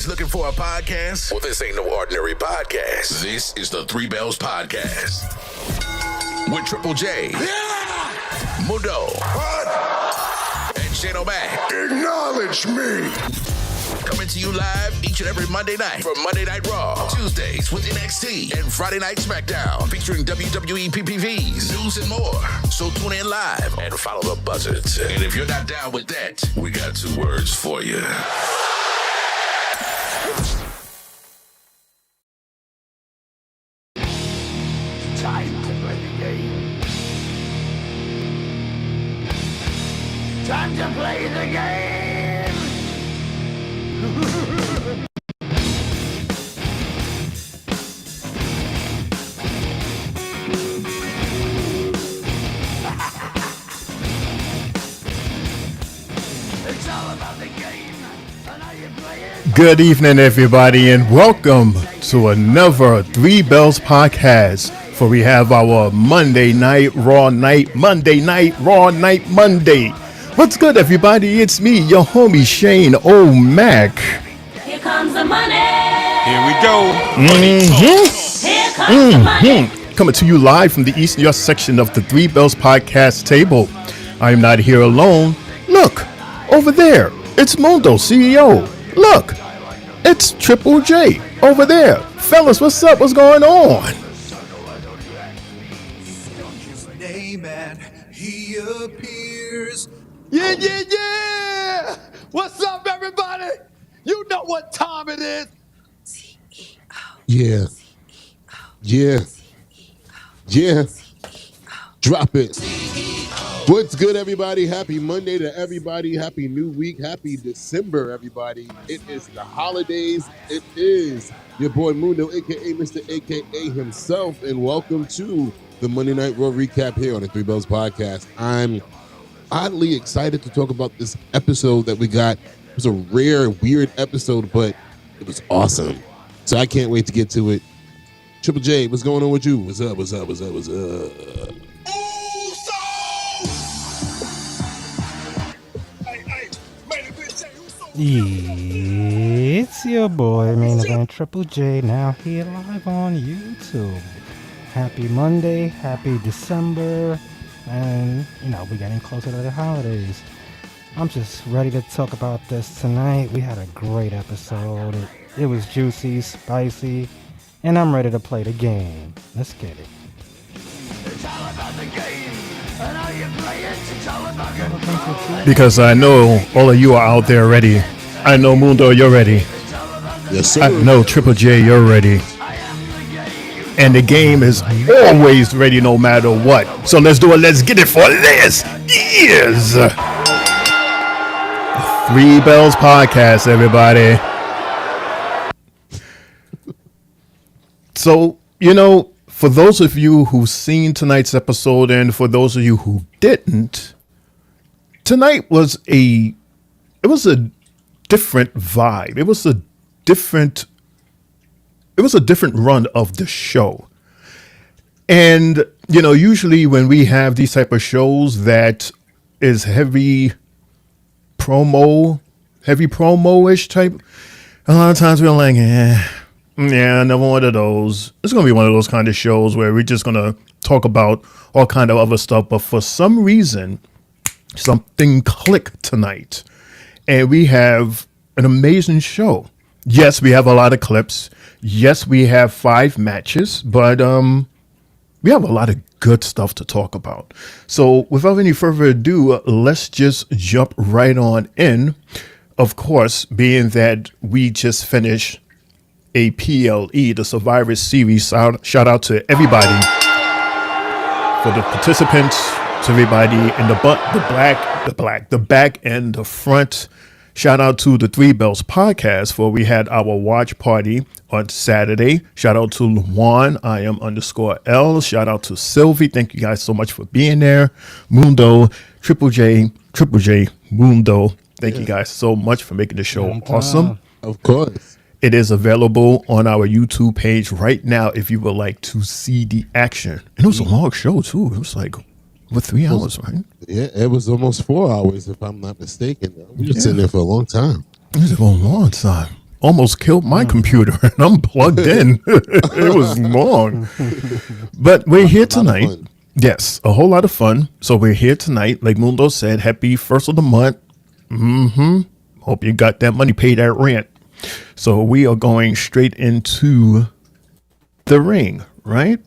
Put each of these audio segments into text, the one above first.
guys looking for a podcast? Well, this ain't no ordinary podcast. This is the Three Bells Podcast. With Triple J, Mundo, and Shane O'Mac. Acknowledge me. Coming to you live each and every Monday night for Monday Night Raw, Tuesdays with NXT, and Friday Night SmackDown featuring WWE PPVs, news, and more. So tune in live and follow the buzzards. And if you're not down with that, we got two words for you. Time to play the game. Time to play the game. It's all about the game. And how you play it. Good evening, everybody, and welcome to another Three Bells Podcast. For we have our Monday Night Raw Night, Monday Night Raw Night Monday. What's good, everybody? It's me, your homie Shane O'Mac. Here comes the money. Here we go. Here comes the money. Coming to you live from the East New York section of the Three Bells Podcast table. I am not here alone. Look, over there, it's Mundo, CEO. Look, it's Triple J over there. Fellas, what's up? What's going on? He appears. Yeah. What's up, everybody? You know what time it is. Yeah. Drop it. What's good, everybody? Happy Monday to everybody. Happy new week. Happy December, everybody. It is the holidays. It is your boy Mundo, a.k.a. Mr. a.k.a. himself, and welcome to the Monday Night Raw Recap here on the Three Bells Podcast. I'm oddly excited to talk about this episode that we got. It was a rare, weird episode, but it was awesome. So I can't wait to get to it. Triple J, what's going on with you? What's up? It's your boy, Main Event Triple J, now here live on YouTube. Happy Monday, happy December, and we're getting closer to the holidays. I'm just ready to talk about this tonight. We had a great episode. It was juicy, spicy, and I'm ready to play the game. Let's get it. It's all about the game. And how you play it. It's all about the Because I know all of you are out there ready. I know, Mundo, you're ready. Yes, sir. I know, Triple J, you're ready. And the game is always ready no matter what. So let's do it. Let's get it for this. Yes. Three Bells Podcast, everybody. So, for those of you who've seen tonight's episode and for those of you who didn't, tonight was a different vibe. It was a different run of the show. And, usually when we have these type of shows that is heavy promo-ish type, a lot of times we're like, another one of those. It's going to be one of those kind of shows where we're just going to talk about all kind of other stuff. But for some reason, something clicked tonight. And we have an amazing show. Yes, we have a lot of clips. Yes, we have 5 matches, but we have a lot of good stuff to talk about. So without any further ado, let's just jump right on in. Of course, being that we just finished a PLE, the Survivor Series. Shout out to everybody, for the participants, to everybody in the back and the front. Shout out to the Three Bells Podcast, for we had our watch party on Saturday. Shout out to Luan, I am _L. Shout out to Sylvie. Thank you guys so much for being there. Mundo, Triple J, Mundo. Thank you guys so much for making the show awesome. Of course. It is available on our YouTube page right now if you would like to see the action. And it was a long show, too. It was like, 3 hours, right? Yeah, it was almost 4 hours, if I'm not mistaken. We were sitting there for a long time. It was a long time. almost killed my computer, and I'm plugged in. It was long. But we're here tonight. Yes, a whole lot of fun. So we're here tonight. Like Mundo said, happy first of the month. Hope you got that money, pay that rent. So we are going straight into the ring, right?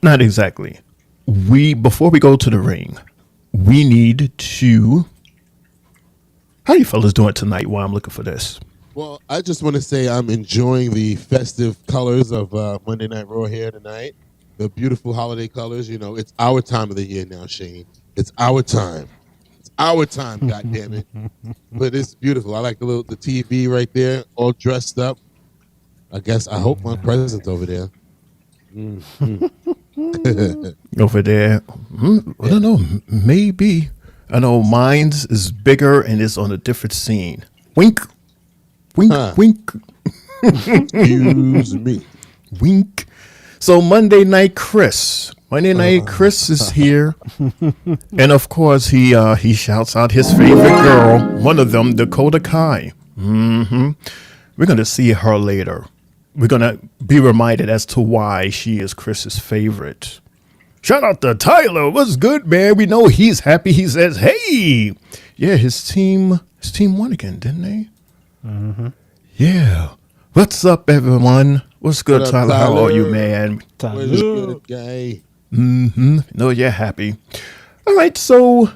Not exactly. Before we go to the ring, we need to... How you fellas doing tonight while I'm looking for this? Well, I just want to say I'm enjoying the festive colors of Monday Night Raw here tonight. The beautiful holiday colors. You know, it's our time of the year now, Shane. It's our time. It's our time, goddammit. But it's beautiful. I like the TV right there, all dressed up. I hope my present's over there. Over there. I don't know. Maybe. I know mine's is bigger and it's on a different scene. Wink. Wink, wink. Excuse me. Wink. So Monday Night Chris. Monday Night Chris is here. And of course, he shouts out his favorite girl, one of them, Dakota Kai. We're going to see her later. We're going to be reminded as to why she is Chris's favorite. Shout out to Tyler. What's good, man? We know he's happy. He says, hey. Yeah, his team won again, didn't they? Yeah. What's up, everyone? What's good, What up, Tyler? How Tyler? are you, man? Where's this good guy? No, you're happy. All right, so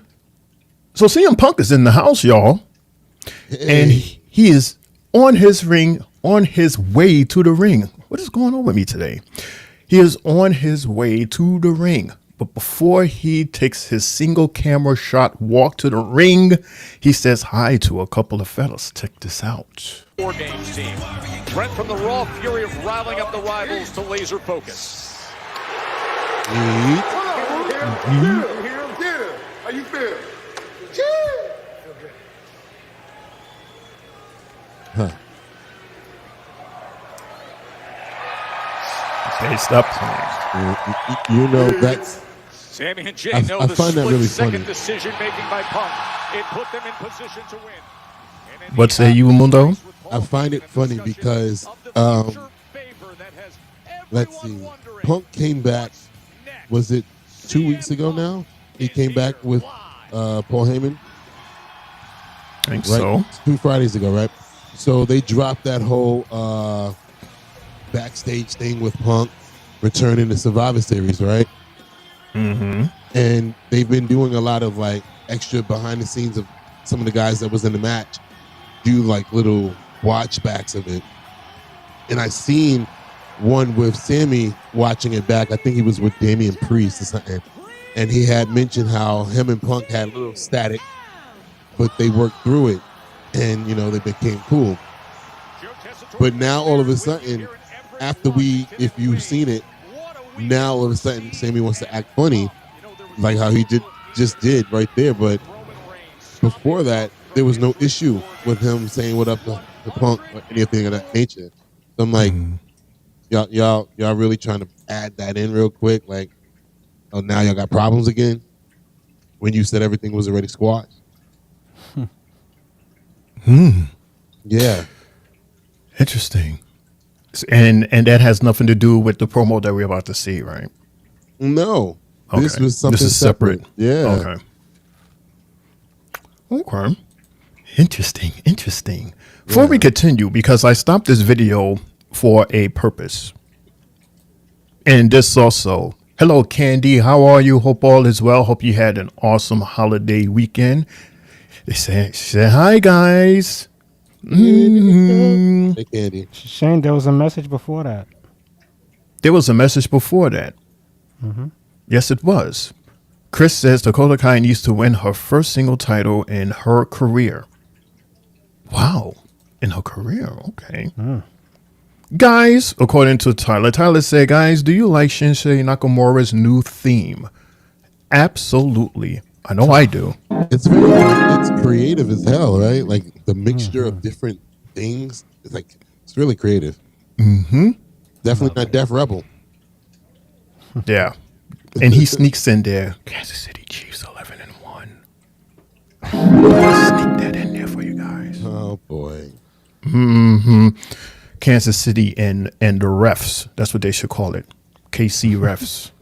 CM Punk is in the house, y'all. And he is on his way to the ring. What is going on with me today? He is on his way to the ring. But before he takes his single camera shot walk to the ring, he says hi to a couple of fellas. Check this out. War Games team. Brent from the Raw Fury of riling up the rivals to laser focus. How you feel? Okay, stop playing. You know, that's... Sammy and Jay I know the find that really split-second funny. decision making by Punk. It put them in position to win. And in What the say you, Mundo? I find it funny because, let's see, Punk came back, was it 2 weeks ago now? He came back with Paul Heyman, I think right? so. 2 Fridays ago, right? So they dropped that whole backstage thing with Punk returning to Survivor Series, right? And they've been doing a lot of like extra behind the scenes of some of the guys that was in the match do like little watch backs of it. And I seen one with Sammy watching it back. I think he was with Damian Priest or something. And he had mentioned how him and Punk had a little static, but they worked through it and, you know, they became cool. But now all of a sudden, if you've seen it, now all of a sudden Sammy wants to act funny, like how he just did right there. But before that, there was no issue with him saying what up to Punk or anything of that nature. So I'm like, y'all really trying to add that in real quick? Like, oh, now y'all got problems again? When you said everything was already squashed? Yeah. Interesting. And that has nothing to do with the promo that we're about to see, right? No. Okay. This was something This is separate. Yeah. Okay. Interesting. Before we continue, because I stopped this video for a purpose. And this also. Hello, Candy. How are you? Hope all is well. Hope you had an awesome holiday weekend. They say hi, guys. Hey, Candy. Shane, there was a message before that. There was a message before that. Yes, it was. Chris says Dakota Kai needs to win her first single title in her career. Wow. In her career. Okay. Guys, according to Tyler said, guys, do you like Shinsuke Nakamura's new theme? Absolutely. I know I do. It's creative as hell, right? Like the mixture of different things. It's really creative. Definitely not Def Rebel. Yeah. And he sneaks in there. Kansas City Chiefs 11-1. Sneak that in there for you guys. Oh boy. Kansas City and the refs. That's what they should call it. KC refs.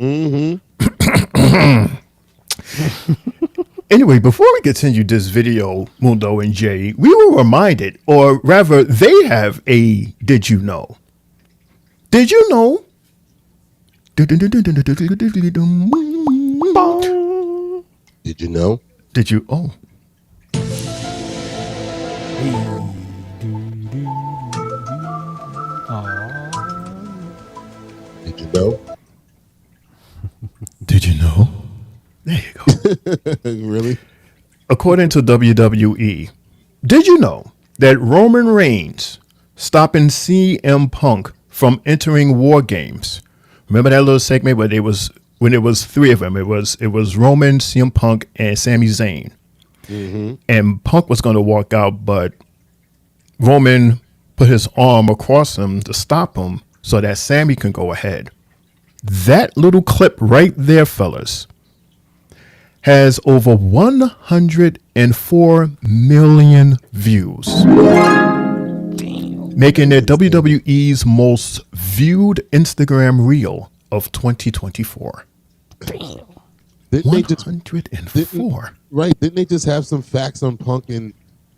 Anyway, before we continue this video, Mundo and Jay, we were reminded, or rather, they have a Did You Know? Did you know? Did you know? Did you? Oh. Did you know? Did you know? There you go. Really? According to WWE, did you know that Roman Reigns stopping CM Punk from entering War Games? Remember that little segment where when it was three of them? It was Roman, CM Punk, and Sami Zayn. And Punk was going to walk out, but Roman put his arm across him to stop him so that Sami can go ahead. That little clip right there, fellas, has over 104 million views, making it WWE's most viewed Instagram reel of 2024. Didn't 104. Right. Didn't they just have some facts on Punk and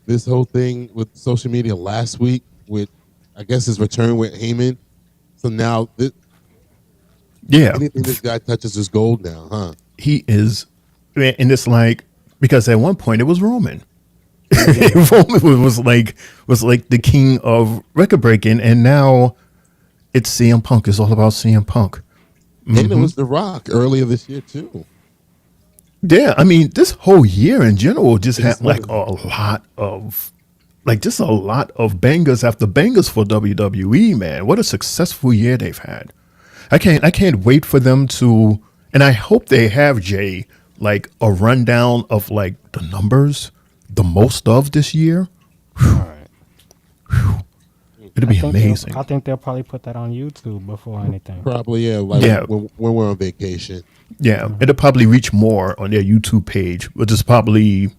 this whole thing with social media last week with, I guess, his return with Heyman? So now, anything this guy touches is gold now, huh? He is, and it's like, because at one point it was Roman. Roman was like the king of record breaking, and now it's CM Punk. It's all about CM Punk. And it was The Rock earlier this year too. Yeah, I mean, this whole year in general just had like a lot of bangers after bangers for WWE, man. What a successful year they've had. I can't wait for them to, and I hope they have, Jay, like a rundown of like the numbers, the most of this year. It'll be amazing. I think they'll probably put that on YouTube before anything. Probably, yeah. When we're on vacation. Yeah, it'll probably reach more on their YouTube page, which is probably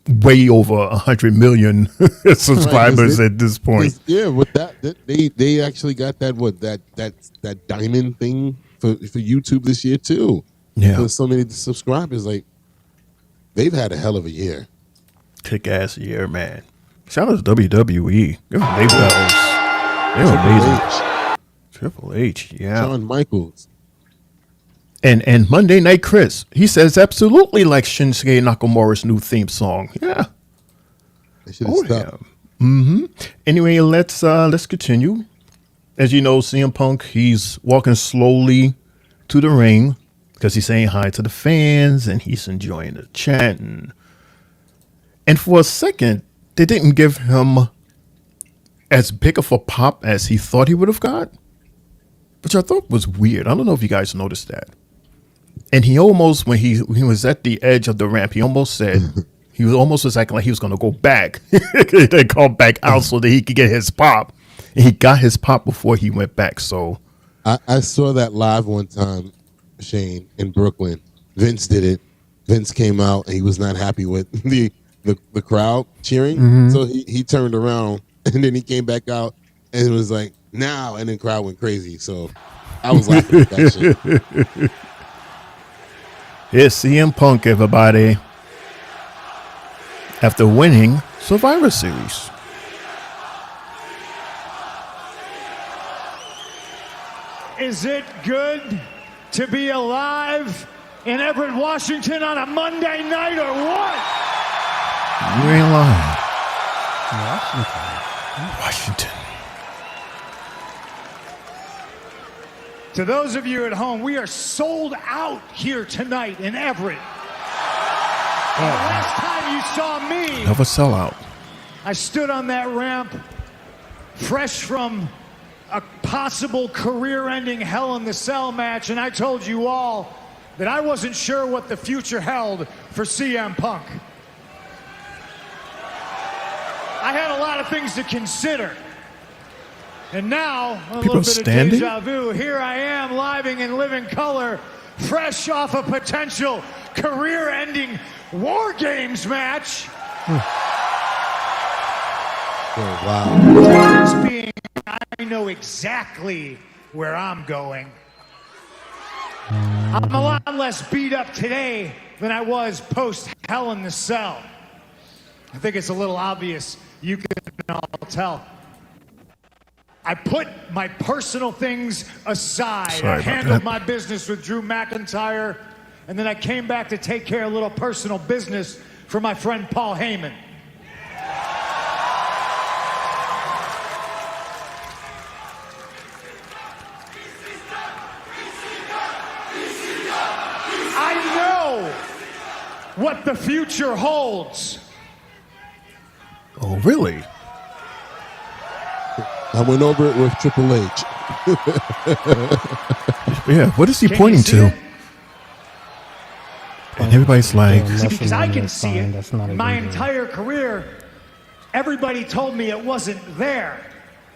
way over 100 million subscribers at this point. Yeah, with that, they actually got that diamond thing for YouTube this year too. Yeah, there's so many subscribers. Like, they've had a hell of a year. Kick ass year, man. Shout out to WWE. They were amazing. Triple H, yeah. Shawn Michaels. And Monday Night Chris, he says absolutely like Shinsuke Nakamura's new theme song. Yeah. They should have stopped. Yeah. Anyway, let's continue. As you know, CM Punk, he's walking slowly to the ring because he's saying hi to the fans and he's enjoying the chant. And for a second, they didn't give him as big of a pop as he thought he would have got, which I thought was weird. I don't know if you guys noticed that. And he almost, when he was at the edge of the ramp, he almost said, he was acting like he was going to go back. They called back out so that he could get his pop. And he got his pop before he went back. So I saw that live one time, Shane, in Brooklyn. Vince did it. Vince came out and he was not happy with the crowd cheering. So he turned around and then he came back out and it was like, now, and then the crowd went crazy. So I was laughing at that shit. It's CM Punk, everybody, after winning Survivor Series. Is it good to be alive in Everett, Washington on a Monday night or what? You ain't lying. Washington. To those of you at home, we are sold out here tonight in Everett. The last time you saw me, Never sell out. I stood on that ramp, fresh from a possible career-ending Hell in the Cell match, and I told you all that I wasn't sure what the future held for CM Punk. I had a lot of things to consider. And now, a little bit of deja vu. Here I am, living in living color, fresh off a potential career-ending War Games match. Oh, wow. This being, I know exactly where I'm going. I'm a lot less beat up today than I was post Hell in the Cell. I think it's a little obvious. You can all tell. I put my personal things aside. I handled my business with Drew McIntyre, and then I came back to take care of a little personal business for my friend Paul Heyman. I know what the future holds. Oh, really? I went over it with Triple H. Yeah, what is he Can pointing you see to? it? And everybody's like, See, because I can That's see fine. it. That's not In my even there. entire career, everybody told me it wasn't there.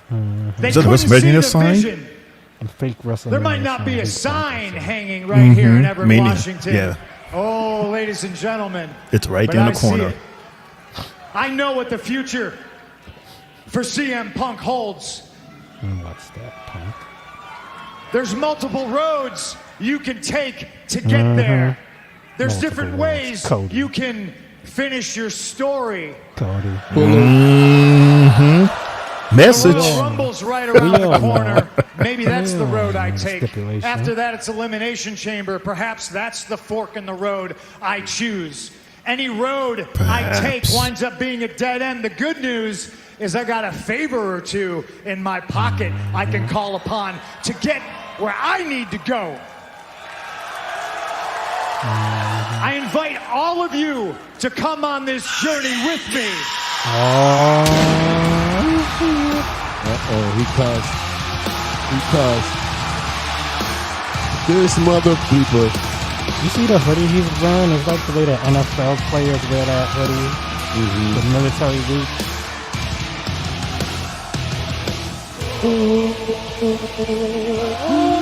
They Is that a couldn't see WrestleMania the sign? vision. And fake wrestling. There might not be a sign hanging right here in Everett, Mania, Washington. yeah. Oh, ladies and gentlemen. it's right but there in I the see corner. it. I know what the future for CM Punk holds. What's that, Punk? There's multiple roads you can take to get there. There's Multiple different roads. ways Cody. you can finish your story. Cody. The Message. Royal Rumble's right around the all corner. Maybe that's the road I know. take. Stipulation. After that, it's Elimination Chamber. Perhaps that's the fork in the road I choose. Any road I take Perhaps. winds up being a dead end. The good news is I got a favor or two in my pocket I can call upon to get where I need to go. I invite all of you to come on this journey with me. Uh-oh, he cussed. He cussed. This mother bleeper. You see the hoodie he's wearing? It's like the way that NFL players wear that hoodie. The military boots.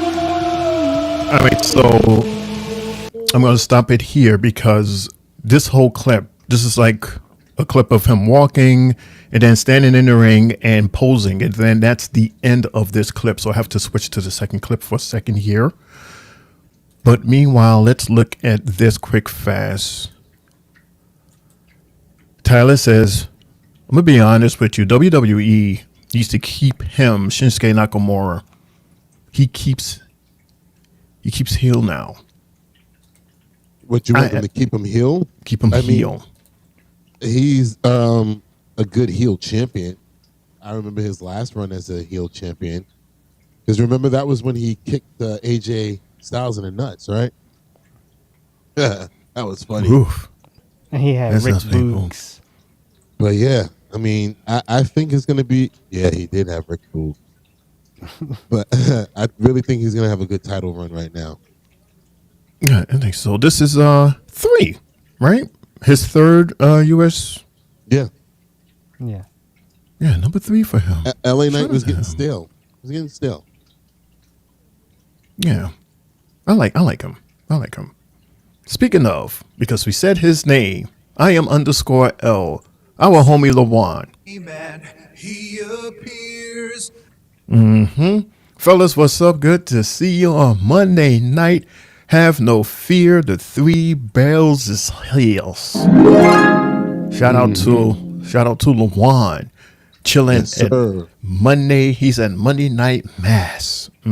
All right, so I'm going to stop it here because this whole clip, this is like a clip of him walking and then standing in the ring and posing. And then that's the end of this clip. So I have to switch to the second clip for a second here. But meanwhile, let's look at this quick fast. Tyler says, I'm going to be honest with you. WWE used to keep him, Shinsuke Nakamura. He keeps heel now. What, you want them to keep him heel? Keep him heel. He's a good heel champion. I remember his last run as a heel champion. Because remember, that was when he kicked AJ Styles in the nuts, right? Yeah, that was funny. Oof. And he had That's Rick not painful. Boogs. But yeah, I mean, I think it's going to be, yeah, he did have Rick Boog. But I really think he's going to have a good title run right now. Yeah, I think so. This is 3, right? His third US. Yeah. Yeah. Yeah, number 3 for him. LA Knight Shout was out to getting him. stale. It was getting stale. Yeah. I like him. I like him. Speaking of, because we said his name, I am _L. Our homie LaJuan. Man, he appears. Fellas, what's up? Good to see you on Monday night. Have no fear, the 3 bells is heels. Shout out to LaJuan. Chilling Yes, at sir. Monday. He's at Monday Night Mass. Oh,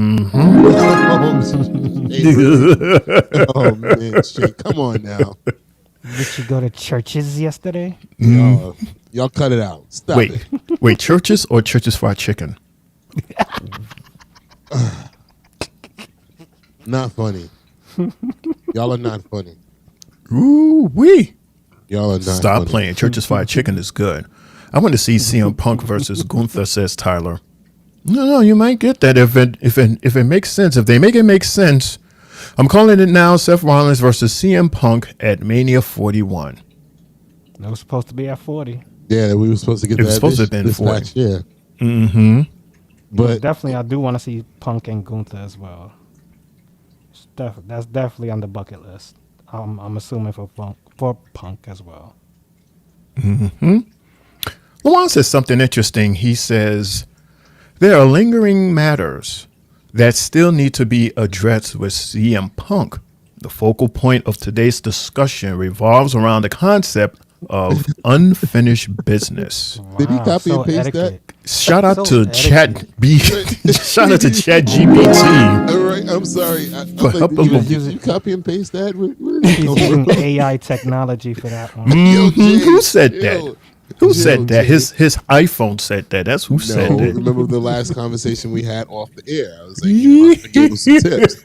man, shit. Come on now. Did you go to churches yesterday? Y'all cut it out. Stop it. Wait, churches or Churches Fried Chicken? Not funny. Y'all are not funny. Ooh wee! Y'all are not Stop funny. playing. Churches Fried Chicken is good. I want to see CM Punk versus Gunther, says Tyler. No, you might get that if it makes sense. If they make it make sense, I'm calling it now. Seth Rollins versus CM Punk at Mania 41. It was supposed to be at 40. Yeah, we were supposed to get It that was supposed to have been this 40. match, yeah. But But definitely, I do want to see Punk and Gunther as well. That's definitely on the bucket list. I'm assuming for Punk as well. Luan says something interesting. He says, there are lingering matters that still need to be addressed with CM Punk. The focal point of today's discussion revolves around the concept of unfinished business. Did he copy and paste that? Shout out to Shout out to Chat GPT. All right, I'm sorry. Did you copy and paste that? He's using AI technology for that one. Who said that? Who said that? His iPhone said that. That's who said that. Remember the last conversation we had off the air? I was like, give him some tips.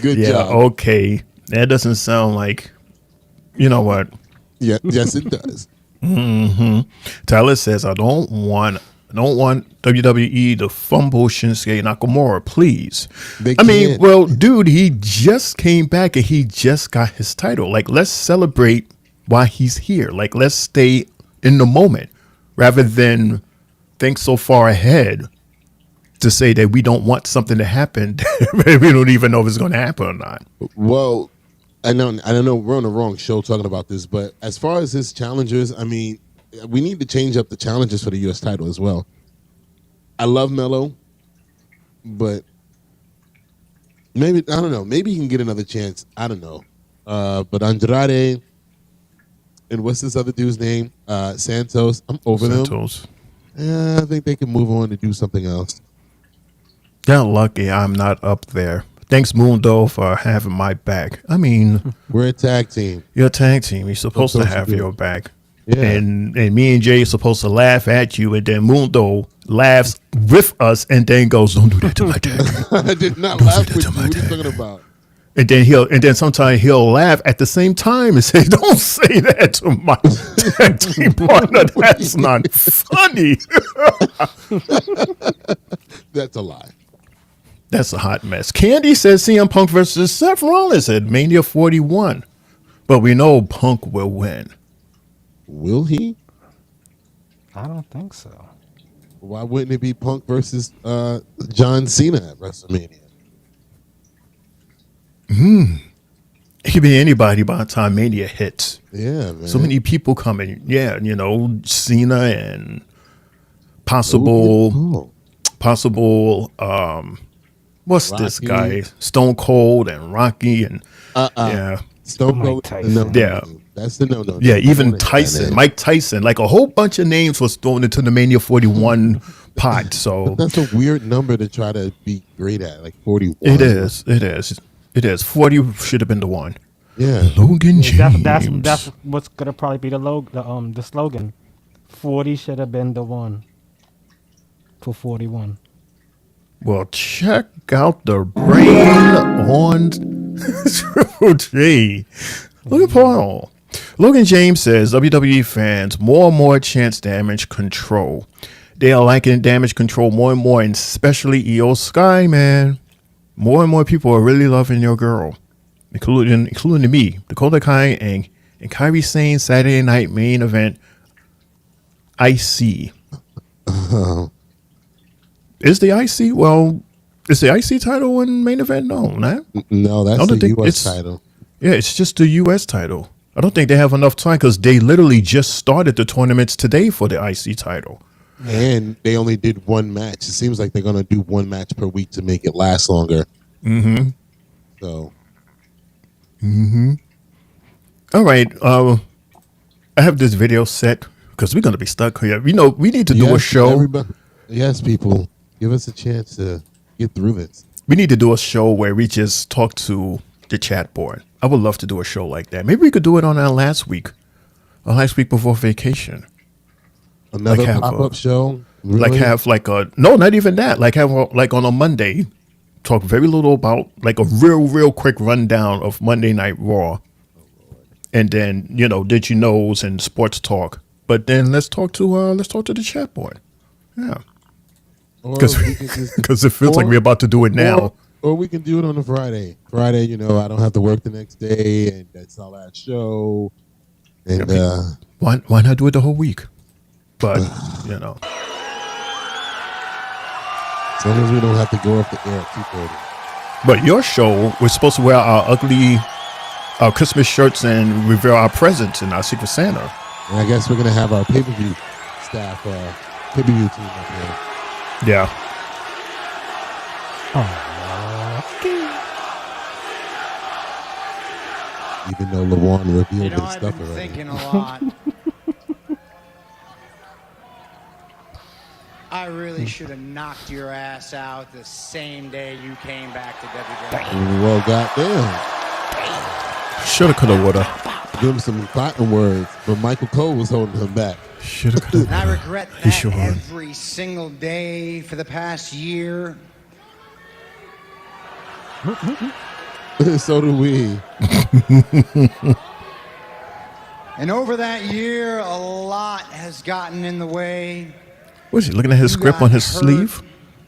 Good job. Okay. That doesn't sound like, you know what? Yeah, yes, it does. Tyler says, I don't want WWE to fumble Shinsuke Nakamura, please. I mean, well, dude, he just came back and he just got his title. Like, let's celebrate while he's here. Like, let's stay in the moment rather than think so far ahead to say that we don't want something to happen. We don't even know if it's going to happen or not. Well, I don't know. We're on the wrong show talking about this, but as far as his challengers, I mean, we need to change up the challenges for the U.S. title as well. I love Melo, but maybe, I don't know. Maybe he can get another chance. I don't know. But Andrade and what's this other dude's name? Santos. I'm over them. Yeah, I think they can move on to do something else. Yeah, lucky I'm not up there. Thanks, Mundo, for having my back. I mean, we're a tag team. You're a tag team. You're supposed to have your back. Yeah. And me and Jay are supposed to laugh at you, and then Mundo laughs with us and then goes, don't do that to my dad. I did not laugh with you. What are you talking about? And then sometimes he'll laugh at the same time and say, don't say that to my tag team partner. That's not funny. That's a lie. That's a hot mess. Candy says CM Punk versus Seth Rollins at Mania 41. But we know Punk will win. Will he? I don't think so. Why wouldn't it be Punk versus John Cena at WrestleMania? It could be anybody by the time Mania hits. Yeah, man. So many people coming. Yeah, you know, Cena and possible, what's Rocky. this guy? Stone Cold and Rocky and yeah. Stone Cold. Tyson. Yeah. That's the no. Yeah, even Tyson, Mike Tyson, like a whole bunch of names was thrown into the Mania 41 pot. So that's a weird number to try to be great at, like 41. It is. 40 should have been the one. Yeah. Logan James. That's what's gonna probably be the slogan. 40 should have been the one for 41. Well, check out the brain on Triple J. Look at Paul. Logan James says, WWE fans, more and more chance damage control. They are liking damage control more and more, and especially EO Sky, man. More and more people are really loving your girl, including me. Dakota Kai and Kairi Sane Saturday night main event. IC. Is the IC? Well, is the IC title in main event? No, not. No, that's the US title. Yeah, it's just the US title. I don't think they have enough time because they literally just started the tournaments today for the IC title. And they only did one match. It seems like they're going to do one match per week to make it last longer. So. All right. I have this video set because we're going to be stuck here. You know, we need to do a show. Yes, people. Give us a chance to get through this. We need to do a show where we just talk to the chat board. I would love to do a show like that. Maybe we could do it on our last week before vacation. Another pop-up show? Really? Like have like a, no, not even that. Like have like on a Monday, talk very little about like a real quick rundown of Monday Night Raw. And then, you know, did you knows and sports talk. But then let's talk to the chat board. Yeah. Because it feels like we're about to do it now. Or we can do it on a Friday. Friday, you know, I don't have to work the next day, and that's our last show. And why not do it the whole week? But you know, as long as we don't have to go off the air at 2:30. But your show, we're supposed to wear our Christmas shirts and reveal our presents in our Secret Santa. And I guess we're gonna have our pay-per-view staff, pay-per-view team up here. Yeah. Even though LeVon revealed You know, his I've stuff been already. thinking a lot. I really should have knocked your ass out the same day you came back to WWE. Well, goddamn. Shoulda, coulda, woulda. Give him some fighting words, but Michael Cole was holding him back. Shoulda, coulda, And I woulda. regret He that sure would. every single day for the past year. So do we. And over that year, a lot has gotten in the way. Was he looking at his You script got on his hurt. sleeve?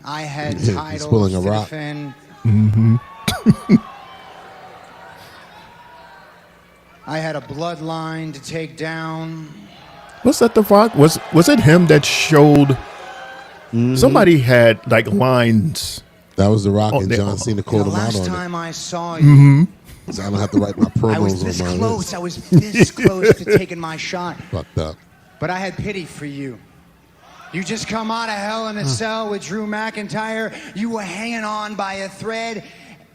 I had He's titles pulling a to rock. defend. Mm-hmm. I had a bloodline to take down. Was that the Rock? Was it him that showed? Somebody had like lines. That was The Rock, and they- John Cena The called him out last on time I saw you, Mm-hmm. it. So I don't have to write my I was promos this on my close. list. I was this close to taking my shot. Fucked up. But I had pity for you. You just come out of Hell in a Cell with Drew McIntyre. You were hanging on by a thread,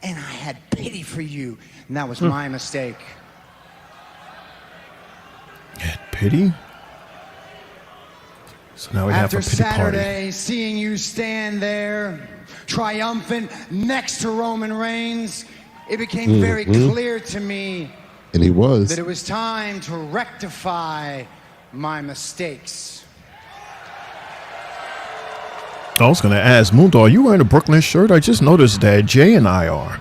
and I had pity for you. And that was my mistake. Had pity. So now we After have a pity Saturday, seeing you stand there, triumphant next to Roman Reigns, it became very clear to me And he was. that it was time to rectify my mistakes. party. I was gonna ask Moondog, are you wearing a Brooklyn shirt? I just noticed that Jay and I are.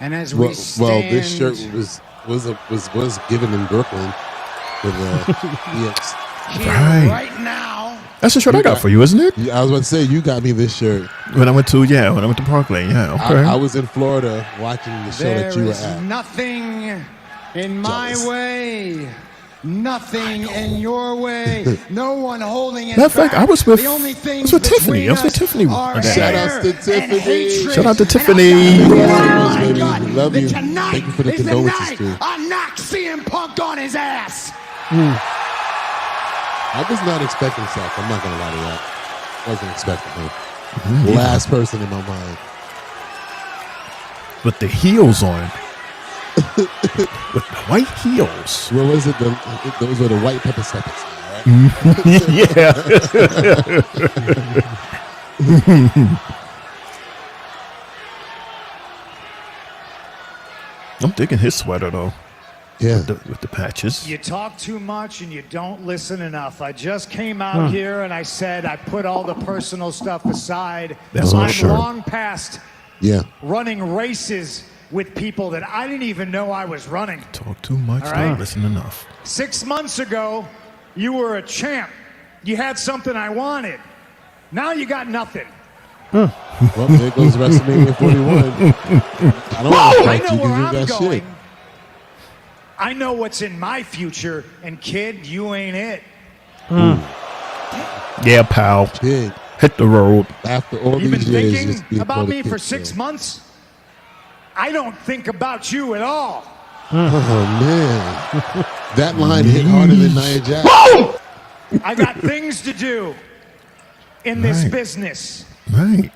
And as we Well, stand, this shirt was given in Brooklyn with EX. here Right. right now, That's the shirt I got for you, isn't it? I was about to say you got me this shirt. When I went to Parkland, yeah, okay. I was in Florida watching the show there that you were is at. nothing in my Jealous. way. Nothing in your way. No one holding it Matter of fact, back. I was with- the only I things was with Tiffany. between I was with us Tiffany are on that Shout air outs to and Tiffany. hatred. Shout out to And Tiffany. I Thank you gotta so tell much, my baby. God, Love that you. Tonight Thank you for the is condolences, night too. I knock CM Punk on his ass. I was not expecting Seth. I'm not gonna lie to that. Wasn't expecting him. Last person in my mind. With the heels on. With the white heels. What was it? Those were the white pepper steppers, right? Yeah. I'm digging his sweater though. Yeah. With the patches. You talk too much and you don't listen enough. I just came out here and I said I put all the personal stuff aside. That's for I'm sure. long past Yeah. running races with people that I didn't even know I was running. Talk too much, All right. don't listen enough. 6 months ago, you were a champ. You had something I wanted. Now you got nothing. Well, there goes WrestleMania 41. I don't want to I fight know you where because you I'm got going. shit. I know what's in my future, and kid, you ain't it. Yeah, pal. Big. Hit the road. After all You've been these years, thinking just being about called a me for kid, 6 so. months? I don't think about you at all. Oh man, that line hit harder than Nia Jax. I got things to do in this Right. business. Right.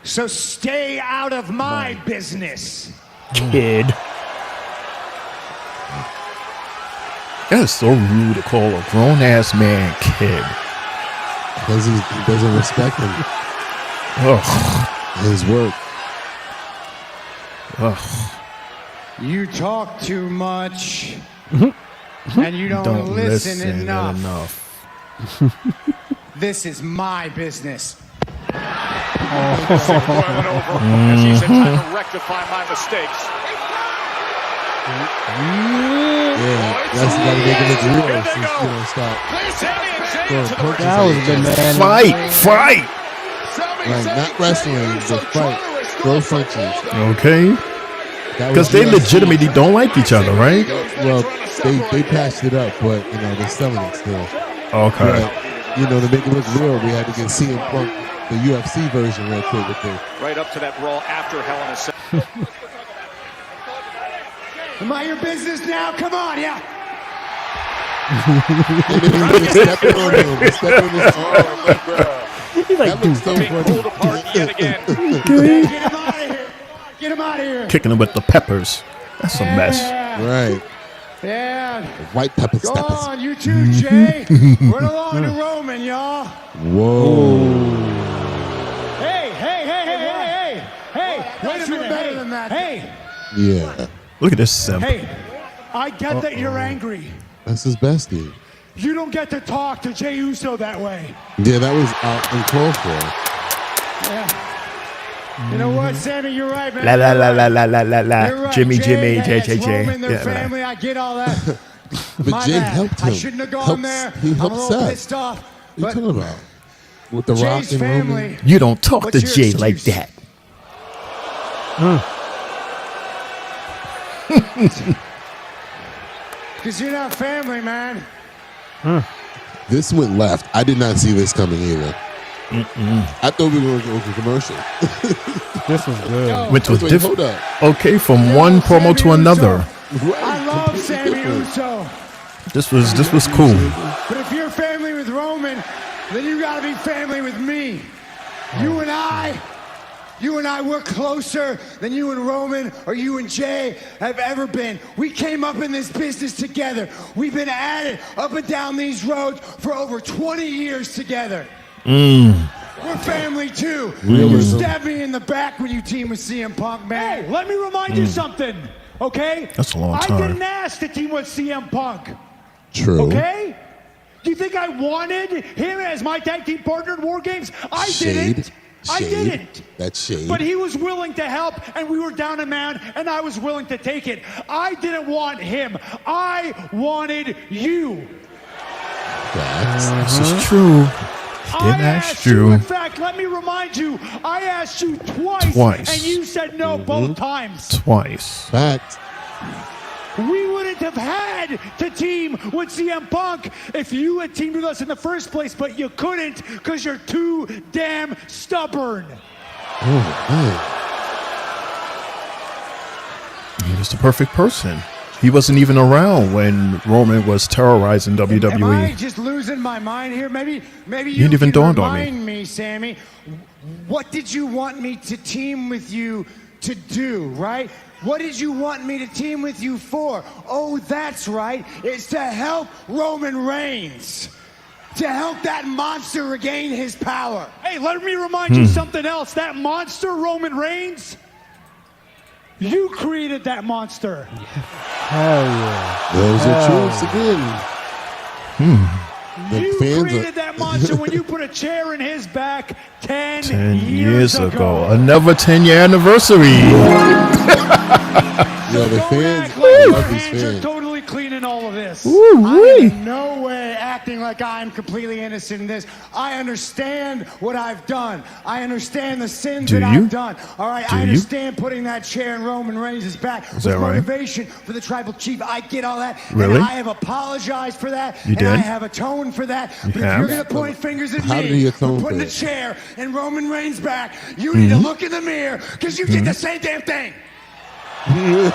So stay out of my business. Kid. That is so rude to call a grown ass man kid. Because he doesn't respect him. Ugh. His work. Ugh. You talk too much, and you don't, listen enough. This is my business. Boiling over as he said, time to rectify my mistakes. Yeah, that's got to make it look real. Here they Since, go. you know, stop. Sami Zayn throwing to the punches That at was each the other. man. Fight! Like, not wrestling, but fight. Throw punches. Okay. That Because was they UFC. legitimately don't like each other, right? Well, they patched it up, but you know they're selling it still. Okay. But, you know, to make it look real, we had to get CM Punk, the UFC version, real quick with the right up to that Raw after Hell in a Cell. Am I your business now? Come on, yeah. Stepping on him. Stepping on his arm. Like, bro. He's like, That looks so Being funny. pulled apart yet again. Get him out of here. Get him out of here. Kicking him with the peppers. That's a mess. Yeah. Right. Yeah. White pepper Go steppers. on, you too, Jay. Run along to Roman, y'all. Whoa. Hey. Wait a minute. Better than that. Hey. Yeah. Look at this simp. Hey. I get that you're angry. That's his bestie. You don't get to talk to Jey Uso that way. Yeah, that was uncalled for. Yeah. You know what, Sammy? You're right, man. La la la la la la la la. You're right. Jimmy, Jay, J. Roman, their Yeah, family. I get all that. But My Jay bad. helped him. I shouldn't have gone Helps- there. He I'm a helped little Seth. pissed off. What you But talking about? With the Rock Jay's and family. Roman? You don't talk What's to your Jay like excuse? that. Because you're not family, man. This went left. I did not see this coming either. I thought we were going to go to commercial. This was good. Which was Wait, different. hold up. Okay, from one promo to another. I love Sammy Uso. This was cool. But if you're family with Roman, then you got to be family with me. You and I, we're closer than you and Roman or you and Jay have ever been. We came up in this business together. We've been at it up and down these roads for over 20 years together. We're family too. You stabbed me in the back when you teamed with CM Punk, man. Hey, let me remind you something, okay? That's a long I time. didn't ask to team with CM Punk, True. okay? Do you think I wanted him as my tag team partner in War Games? I Shade. didn't. I Shade. didn't. That's shade. But he was willing to help, and we were down a man, and I was willing to take it. I didn't want him. I wanted you. This is true. Didn't ask you. In fact, let me remind you, I asked you twice. And you said no both times. Twice. Fact. We wouldn't have had to team with CM Punk if you had teamed with us in the first place, but you couldn't because you're too damn stubborn. He was the perfect person. He wasn't even around when Roman was terrorizing WWE. Am I just losing my mind here? Maybe you didn't even can dawned on me. remind me, Sammy. What did you want me to team with you to do, right? What did you want me to team with you for? Oh, that's right. It's to help Roman Reigns. To help that monster regain his power. Hey, let me remind you something else. That monster, Roman Reigns, you created that monster. Hell yeah. Those are truths again. The You fans created that monster when you put a chair in his back 10 years ago. Another 10-year anniversary. Yeah, the Don't fans act like your love these hands are fans. totally clean in all of this. I Woo-wee. am in no way acting like I'm completely innocent in this. I understand what I've done. I understand the sins Do that you? I've done. All right, Do I you? understand putting that chair in Roman Reigns' back with that right? motivation for the tribal chief. I get all that. Really? And I have apologized for that. You and I did? have atoned for that. You But if have? you're going to point fingers at How did me he for atone putting for the it? chair in Roman Reigns' back, you need to look in the mirror because you did the same damn thing. He did.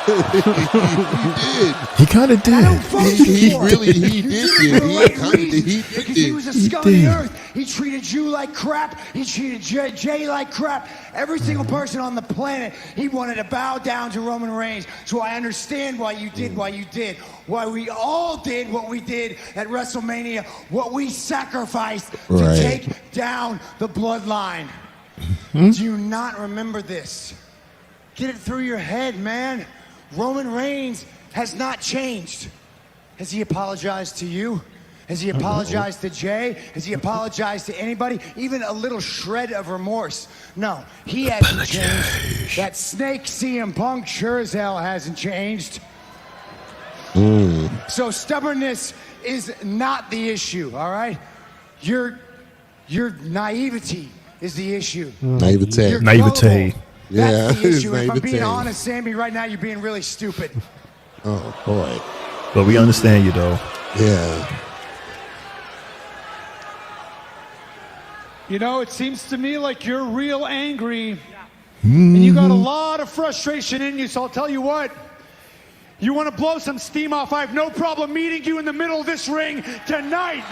He kind of did. He really, he did it. He kind of did. He Because did he was a it. scum of the did. earth. He treated you like crap. He treated Jay like crap. Every single person on the planet, he wanted to bow down to Roman Reigns. So I understand why you did what you did. Why we all did what we did at WrestleMania. What we sacrificed to Right. take down the bloodline. Do you not remember this? Get it through your head, man. Roman Reigns has not changed. Has he apologized to you? Has he apologized to Jay? Has he apologized to anybody? Even a little shred of remorse? No, he hasn't changed. That snake CM Punk sure as hell hasn't changed. So stubbornness is not the issue, all right? Your naivety is the issue. Naivete. You're Naivete. gullible. Yeah, That's the it's issue. If I'm being naivete. honest, Sammy, right now you're being really stupid. Oh, boy. But we understand you, though. Yeah. You know, it seems to me like you're real angry. And you got a lot of frustration in you, so I'll tell you what. You want to blow some steam off? I have no problem meeting you in the middle of this ring tonight.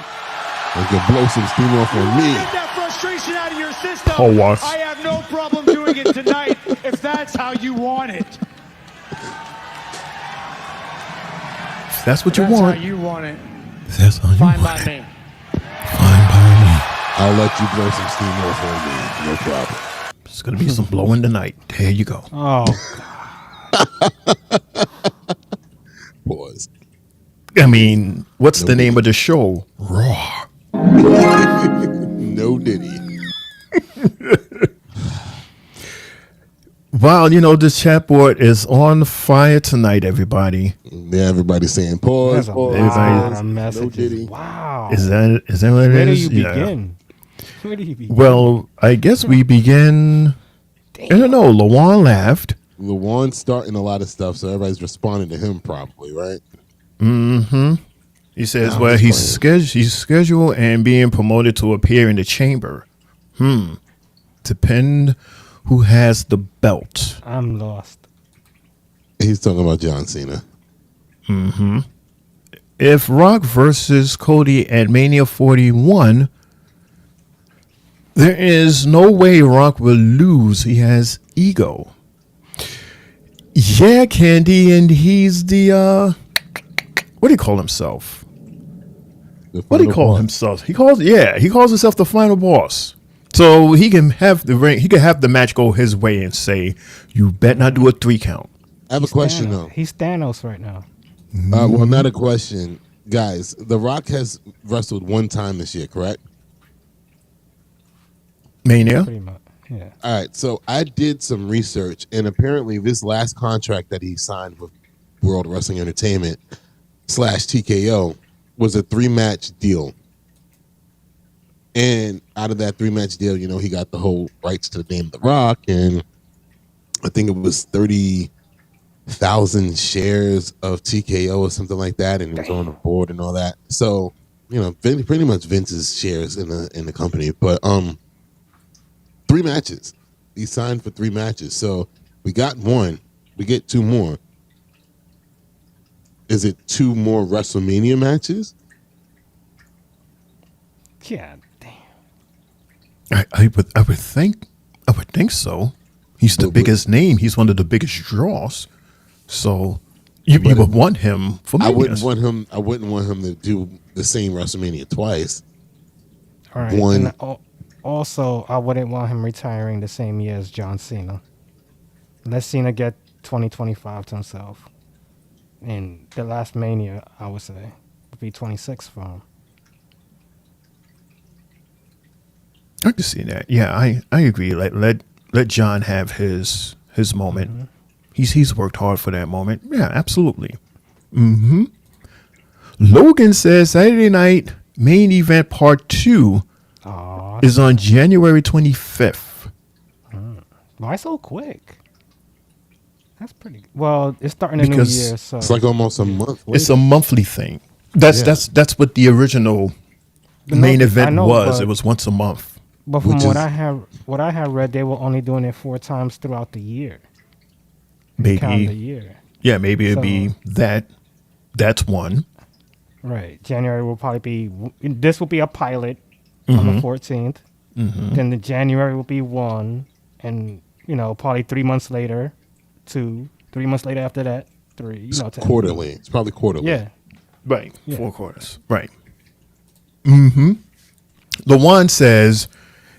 You can blow some steam off on me. Get that frustration out of your system. Oh, what? I have no problem doing it tonight if that's how you want it. That's what you That's want. how you want it. That's how you Fine want by it. me. Fine by me. I'll let you blow some steam off on me. No problem. It's gonna be some blowing tonight. There you go. Oh, Pause. I mean, what's the name of the show? Raw. No Diddy. Wow, this chat board is on fire tonight, everybody. Yeah, everybody's saying pause. there's a Pause. lot pause. of No messages. Diddy. Wow. Is that what it Where do is? you begin? Where do you begin? Well, I guess we begin. I don't know. Lawan laughed. LeJuan's starting a lot of stuff, so everybody's responding to him probably, right? Mm-hmm. He says, No, well, he's he's scheduled and being promoted to appear in the chamber. Depend who has the belt. I'm lost. He's talking about John Cena. Mm-hmm. If Rock versus Cody at Mania 41, there is no way Rock will lose. He has ego. Yeah, Candy, and he's the what do you call himself? What do you call himself? He calls himself the final boss. So he can have the ring. He can have the match go his way and say, "You bet not do a 3 count." I have a question though. He's Thanos right now. Well, not a question, guys. The Rock has wrestled one time this year, correct? Mania. Pretty much. Yeah. All right. So I did some research, and apparently, this last contract that he signed with World Wrestling Entertainment / TKO was a 3-match deal. And out of that 3-match deal, he got the whole rights to the name The Rock, and I think it was 30,000 shares of TKO or something like that, and he was on the board and all that. So, pretty much Vince's shares in the company. But 3 matches. He signed for 3 matches. So we got 1. We get 2 more. Is it 2 more WrestleMania matches? Yeah. I would think so. He's the biggest name. He's one of the biggest draws. So you would want him for I Manias. wouldn't want him to do the same WrestleMania twice. All right. One. And also, I wouldn't want him retiring the same year as John Cena. Let Cena get 2025 to himself. And the last Mania, I would say, would be 26 for him. I can see that. Yeah, I agree. Let John have his moment. Mm-hmm. He's worked hard for that moment. Yeah, absolutely. Mm-hmm. Logan says Saturday night main event part 2 is on January 25th. Why so quick? That's pretty good. Well, it's starting a new year, so it's like almost a month. It's a monthly thing. That's what the original main event was. It was once a month. But from what I have read, they were only doing it 4 times throughout the year. Calendar year. Yeah, maybe it'd be that. That's one. Right. January will probably be. This will be a pilot on the 14th. Mm-hmm. Then the January will be 1, and probably 3 months later, 2. 3 months later after that, 3. Quarterly. It's probably quarterly. Yeah. Right. Yeah. 4 quarters. Right. Mm-hmm. LeJuan says,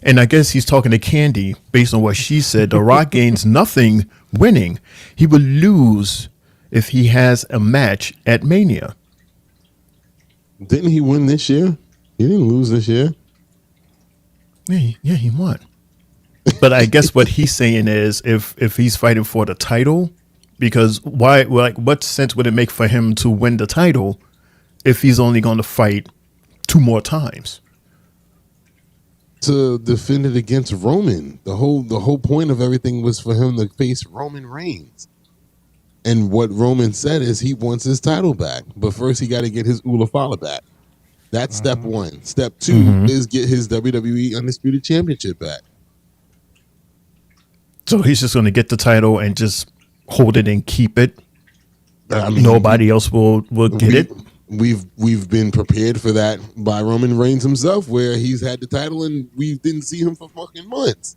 and I guess he's talking to Candy based on what she said, The Rock gains nothing winning. He will lose if he has a match at Mania. Didn't he win this year? He didn't lose this year. Yeah, he won. But I guess what he's saying is if he's fighting for the title, because what sense would it make for him to win the title if he's only going to fight 2 more times? To defend it against Roman. The whole point of everything was for him to face Roman Reigns. And what Roman said is he wants his title back. But first he got to get his Ulafala back. That's step 1. Step 2 is get his WWE Undisputed Championship back. So he's just going to get the title and just hold it and keep it? I mean, Nobody else will get it. We've been prepared for that by Roman Reigns himself, where he's had the title and we didn't see him for fucking months.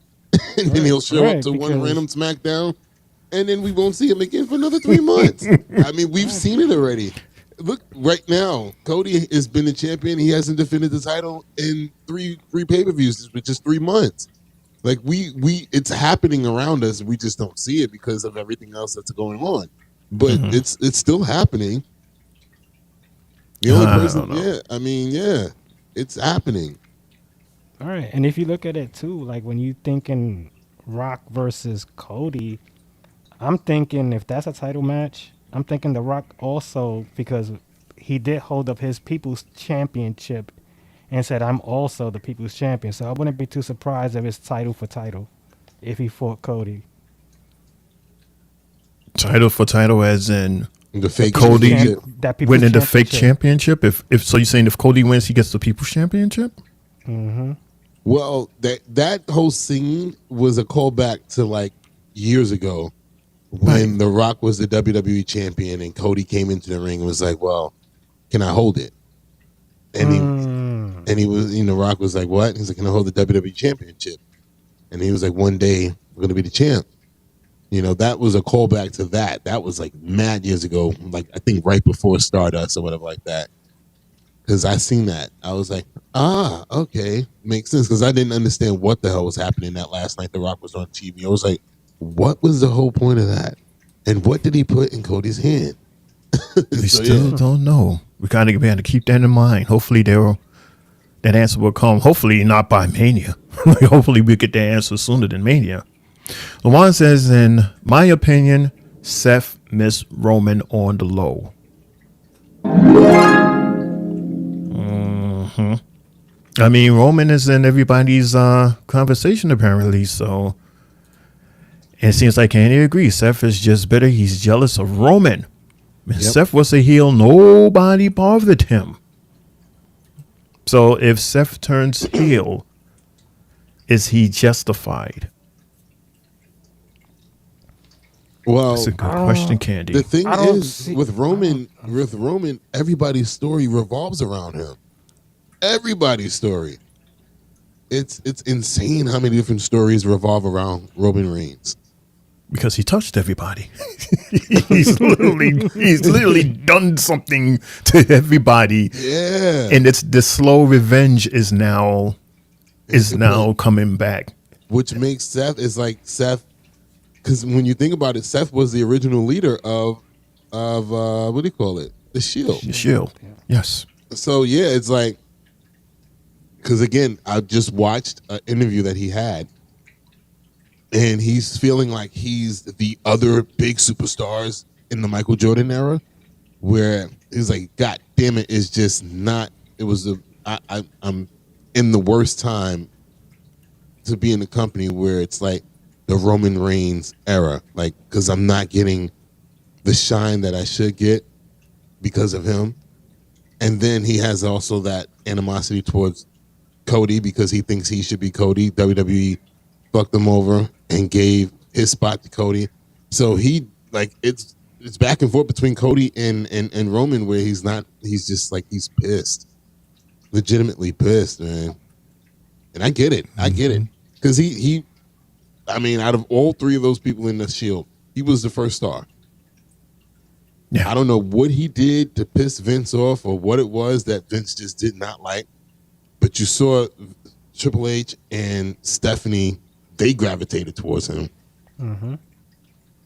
And then he'll show up to one random SmackDown, and then we won't see him again for another 3 months. I mean, we've seen it already. Look, right now, Cody has been the champion. He hasn't defended the title in three pay-per-views, which is 3 months. Like it's happening around us. We just don't see it because of everything else that's going on. But it's still happening. The only person, it's happening. All right, and if you look at it too, like when you thinking Rock versus Cody, I'm thinking if that's a title match, I'm thinking The Rock also, because he did hold up his People's Championship and said, I'm also the People's Champion. So I wouldn't be too surprised if it's title for title if he fought Cody. Title for title, as in the fake Cody winning the fake championship. If so, you're saying if Cody wins, he gets the People's Championship? Mm-hmm. Well, that whole scene was a callback to like years ago when The Rock was the WWE champion and Cody came into the ring and was like, "Well, can I hold it?" And he was, The Rock was like, "What?" He's like, "Can I hold the WWE championship?" And he was like, "One day we're gonna be the champ." That was a callback to that. That was like mad years ago, like I think right before Stardust or whatever like that. Because I seen that. I was like, okay. Makes sense. Because I didn't understand what the hell was happening that last night The Rock was on TV. I was like, what was the whole point of that? And what did he put in Cody's hand? We still don't know. We kind of have to keep that in mind. Hopefully that answer will come. Hopefully not by Mania. Hopefully we get the answer sooner than Mania. LeJuan says, in my opinion, Seth missed Roman on the low. I mean, Roman is in everybody's conversation apparently, so it seems like Andy agrees. Seth is just bitter. He's jealous of Roman. Yep. Seth was a heel. Nobody bothered him. So if Seth turns heel, is he justified? Well, that's a good question, Candy. The thing is, with Roman, everybody's story revolves around him. Everybody's story. It's insane how many different stories revolve around Roman Reigns. Because he touched everybody. he's literally done something to everybody. Yeah. And it's the slow revenge is now coming back. Which makes Seth because when you think about it, Seth was the original leader of what do you call it? The Shield. The Shield. Yes. So yeah, it's like, because again, I just watched an interview that he had, and he's feeling like he's the other big superstars in the Michael Jordan era, where he's like, God damn it, it's just not. It was I'm in the worst time to be in a company where it's like the Roman Reigns era, like, because I'm not getting the shine that I should get because of him. And then he has also that animosity towards Cody because he thinks he should be Cody. WWE fucked him over and gave his spot to Cody. So he, like, it's back and forth between Cody and Roman, where he's just like, he's pissed. Legitimately pissed, man. And I get it. Because he I mean, out of all three of those people in the Shield, he was the first star. Yeah. I don't know what he did to piss Vince off or what it was that Vince just did not like. But you saw Triple H and Stephanie, they gravitated towards him. Mm-hmm.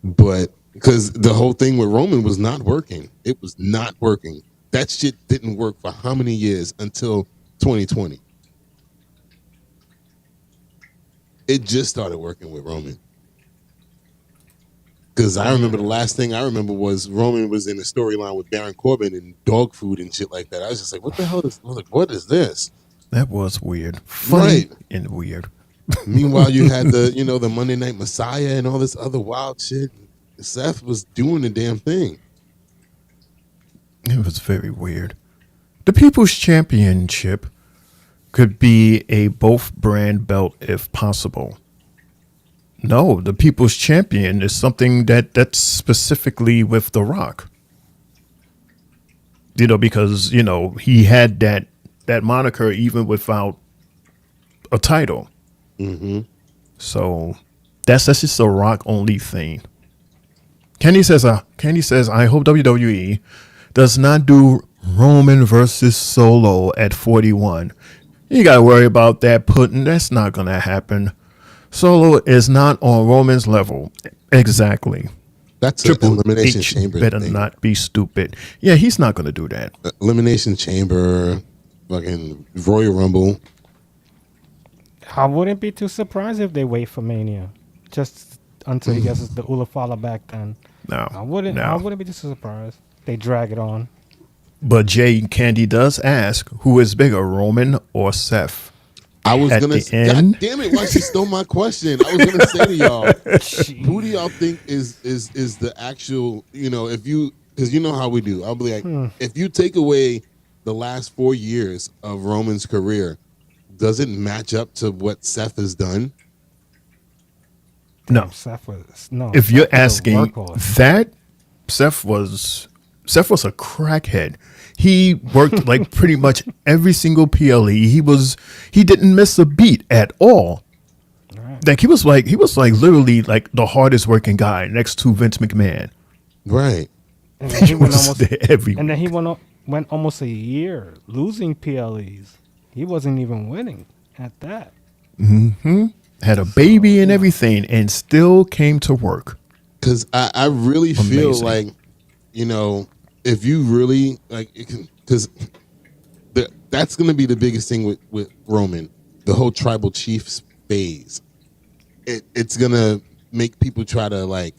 But because the whole thing with Roman was not working. It was not working. That shit didn't work for how many years until 2020? It just started working with Roman. Because I remember the last thing I remember was Roman was in a storyline with Baron Corbin and dog food and shit like that. I was just like, what the hell is, I was like, what is this? That was weird. Funny and weird. Meanwhile, you had the Monday Night Messiah and all this other wild shit. Seth was doing the damn thing. It was very weird. The People's Championship could be a both brand belt if possible. No, the People's Champion is something that's specifically with The Rock. because he had that moniker even without a title. Mm-hmm. So that's just a Rock only thing. Kenny says, I hope WWE does not do Roman versus Solo at 41. You got to worry about that pudding. That's not going to happen. Solo is not on Roman's level. Exactly. That's an Elimination H Chamber better thing. not be stupid. Yeah, he's not going to do that. Elimination Chamber, fucking Royal Rumble. I wouldn't be too surprised if they wait for Mania, just until he gets the Ulafala back. Then I wouldn't be too surprised. They drag it on. But Jay Candy does ask, who is bigger, Roman or Seth? I was At gonna. the end? God damn it! Why she stole my question? I was gonna say to y'all, who do y'all think is the actual? If you, because you know how we do. I'll be like, if you take away the last 4 years of Roman's career, does it match up to what Seth has done? No. Seth was no. If you're Seth was a asking workhorse. that, Seth was a crackhead. He worked like pretty much every single PLE. He didn't miss a beat at all. Right. Like he was like literally like the hardest working guy next to Vince McMahon. Right. And then he went almost there every and then he went almost a year losing PLEs. He wasn't even winning at that. Mm-hmm. Had a baby and everything, and still came to work. Because I really feel Amazing. like, if you really like, because that's going to be the biggest thing with Roman, the whole tribal chiefs phase. It's going to make people try to like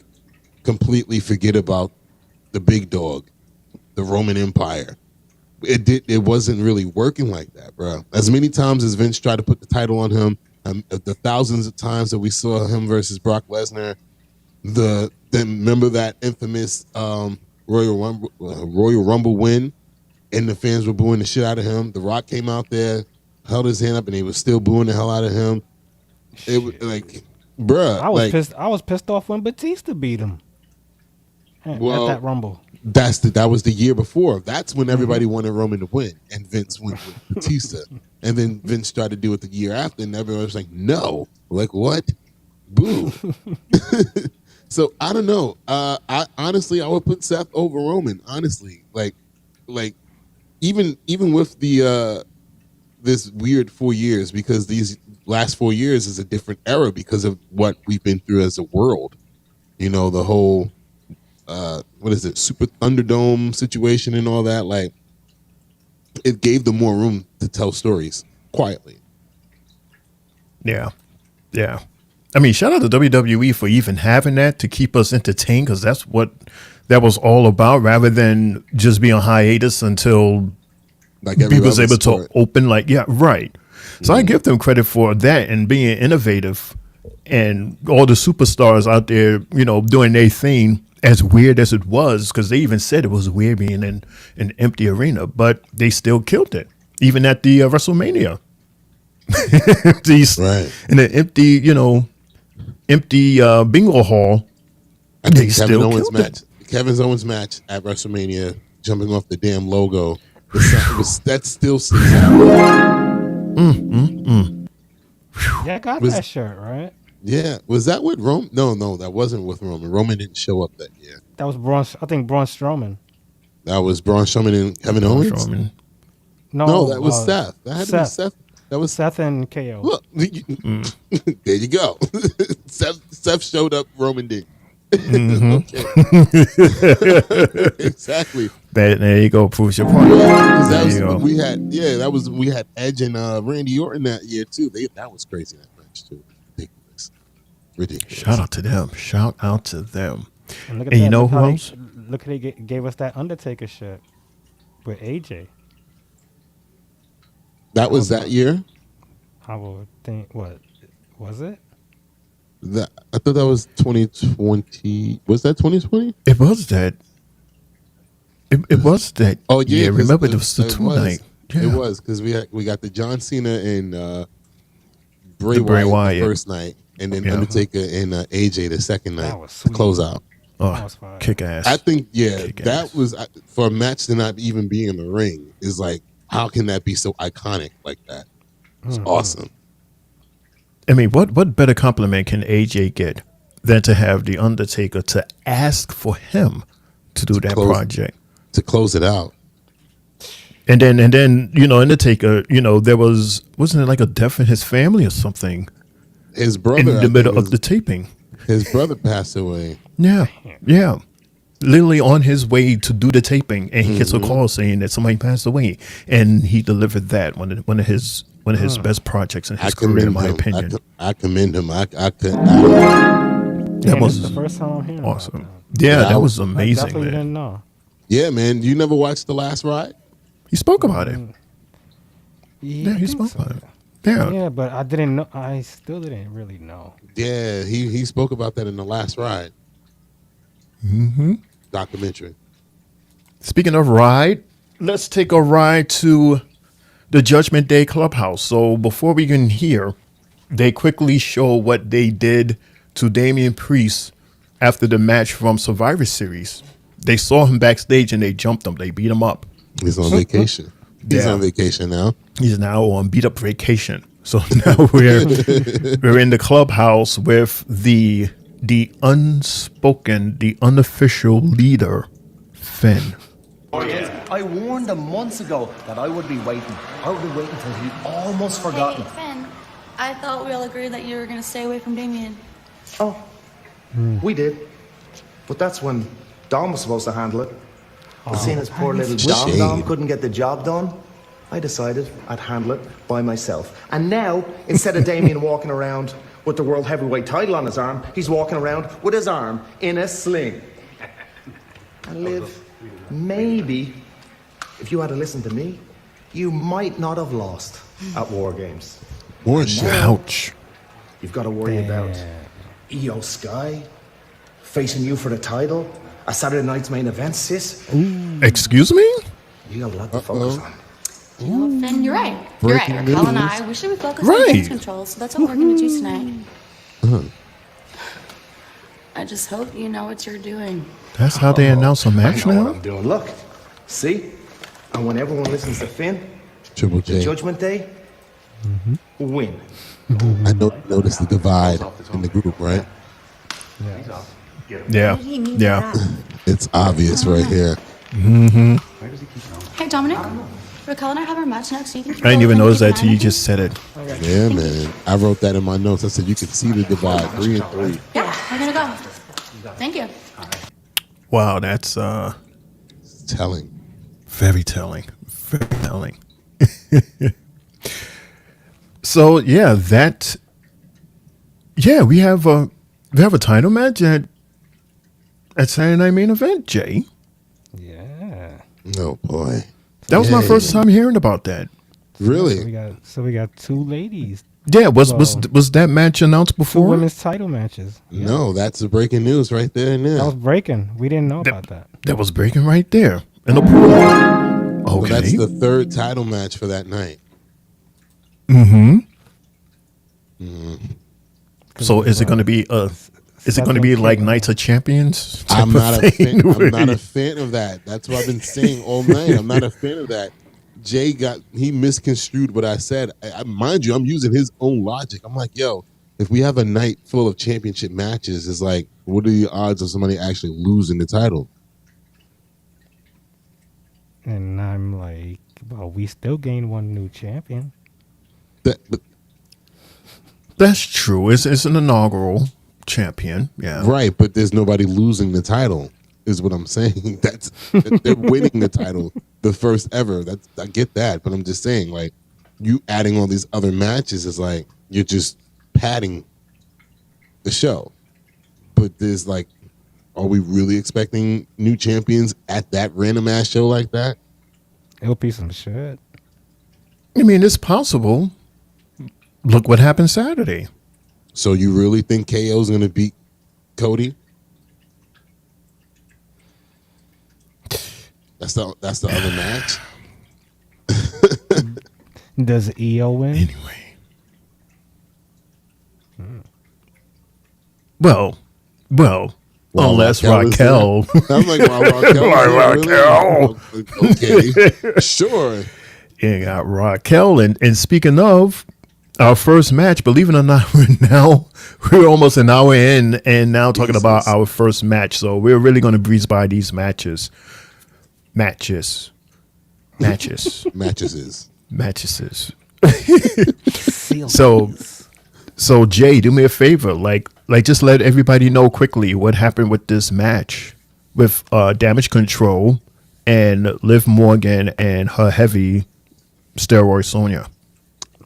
completely forget about the big dog, the Roman Empire. It wasn't really working like that, bro. As many times as Vince tried to put the title on him, the thousands of times that we saw him versus Brock Lesnar, then remember that infamous Royal Rumble win, and the fans were booing the shit out of him. The Rock came out there, held his hand up, and they were still booing the hell out of him. It was like, bruh. I was pissed off when Batista beat him at that Rumble. That was the year before. That's when everybody wanted Roman to win, and Vince went with Batista. And then Vince tried to do it the year after, and everyone was like, "No, like what? Boo!" So I don't know. I honestly, I would put Seth over Roman. Honestly, like even with the this weird 4 years, because these last 4 years is a different era because of what we've been through as a world. The whole. What is it? Super Thunderdome situation and all that. Like, it gave them more room to tell stories quietly. Yeah. I mean, shout out to WWE for even having that to keep us entertained, because that's what that was all about, rather than just be on hiatus until he was able to open. Like, yeah, right. So I give them credit for that and being innovative, and all the superstars out there, doing their thing. As weird as it was, because they even said it was weird being in an empty arena, but they still killed it, even at the WrestleMania. Right. In an empty, empty bingo hall, they still killed it. Kevin Owens match at WrestleMania, jumping off the damn logo. That still sticks out. Yeah, I got that shirt, right? Yeah, was that with Roman? No, that wasn't with Roman. Roman didn't show up that year. That was Braun Strowman. That was Braun Strowman and Kevin Owens? No, that was Seth. That had to be Seth. That was Seth and KO. Look, there you go. Seth showed up, Roman did. Exactly. There you go. Proves your point. We had Edge and Randy Orton that year too. That was crazy, that match too. Ridiculous. Shout out to them. And look at And that. you know who else? Look how they gave us that Undertaker shit with AJ. That was that year? I would think. What was it? I thought that was 2020. Was that 2020? It was that. It was that. Oh yeah, remember it was the 2 night. Yeah. It was because we got the John Cena and Bray Wyatt the first night, and then Undertaker and AJ the second night to close out. Oh, was fire. kick ass. I think, Kick that ass. was for a match to not even be in the ring is like, how can that be so iconic like that? It's awesome. I mean, what better compliment can AJ get than to have the Undertaker to ask for him to do that project to close it out? And then Undertaker, there wasn't it like a death in his family or something? His brother in the middle of the taping. His brother passed away. Yeah. Literally on his way to do the taping, and he gets a call saying that somebody passed away, and he delivered that one of his best projects in his career, in my opinion. I commend him. That This was is the first time I'm hearing awesome. about Yeah, that was that. I amazing, definitely man. didn't know. Yeah, man. You never watched The Last Ride? He spoke about it. Yeah, Yeah, he spoke about it. Yeah. Yeah, but I didn't know. I still didn't really know. Yeah, he spoke about that in The Last Ride documentary. Speaking of ride, let's take a ride to the Judgment Day Clubhouse. So before we can hear, they quickly show what they did to Damian Priest after the match from Survivor Series. They saw him backstage and they jumped him. They beat him up. He's on vacation. He's on vacation now. He's now on beat up vacation. So now we're in the clubhouse with the unspoken, the unofficial leader, Finn. I warned him months ago that I would be waiting. I would be waiting till he almost forgotten. Hey, Finn, I thought we all agreed that you were going to stay away from Damien. Oh, we did. But that's when Dom was supposed to handle it. But seeing as poor little Dom couldn't get the job done, I decided I'd handle it by myself. And now, instead of Damien walking around with the World Heavyweight title on his arm, he's walking around with his arm in a sling. And Liv, maybe, if you had to listen to me, you might not have lost at War Games. More shit. Ouch. You've got to worry about Io Sky facing you for the title, a Saturday night's main event, sis. Excuse me? You got a lot to focus on. You know, Finn, you're right. You're right. Raquel and I, we should be focused on games control, so that's what we're going to do tonight. I just hope you know what you're doing. That's how they announce a match I know now? what I'm doing. Look, see? And when everyone listens to Finn, Triple J. Judgment Day, win. I noticed the divide in the group, right? Yeah. Yeah. It's obvious right here. Hey, Dominic. Raquel and I have our match next. So you can I didn't even notice that till you just said it. Yeah, man. I wrote that in my notes. I said you can see the divide, 3 and 3. Yeah, we're going to go. Thank you. Wow, that's telling. Very telling. Very telling. So yeah, we have a title match at Saturday Night Main Event, Jay. Yeah. Oh boy. That was my first time hearing about that. Really? So we got two ladies. Yeah, was that match announced before? Two women's title matches. No, that's the breaking news right there and there. That was breaking. We didn't know about that. That was breaking right there in the pool. Okay. Well, that's the third title match for that night. So is it going to be like Knights of Champions? I'm not a fan of that. That's what I've been saying all night. I'm not a fan of that. Jay he misconstrued what I said. Mind you, I'm using his own logic. I'm like, yo, if we have a night full of championship matches, it's like, what are the odds of somebody actually losing the title? And I'm like, well, we still gained one new champion. That's true. It's an inaugural champion. Yeah. Right, but there's nobody losing the title, is what I'm saying. They're winning the title, the first ever. I get that, but I'm just saying, like, you adding all these other matches is like you're just padding the show. But there's like, are we really expecting new champions at that random ass show like that? It'll be some shit. I mean, it's possible. Look what happened Saturday. So you really think KO's going to beat Cody? That's the other match. Does EO win? Anyway. Well, Unless Raquel. I'm like, Raquel. Okay, sure. Yeah, got Raquel. And speaking of our first match, believe it or not, we're almost an hour in and now talking about our first match. So we're really going to breeze by these matches. So Jay, do me a favor, like just let everybody know quickly what happened with this match with Damage Control and Liv Morgan and her heavy steroid Sonya.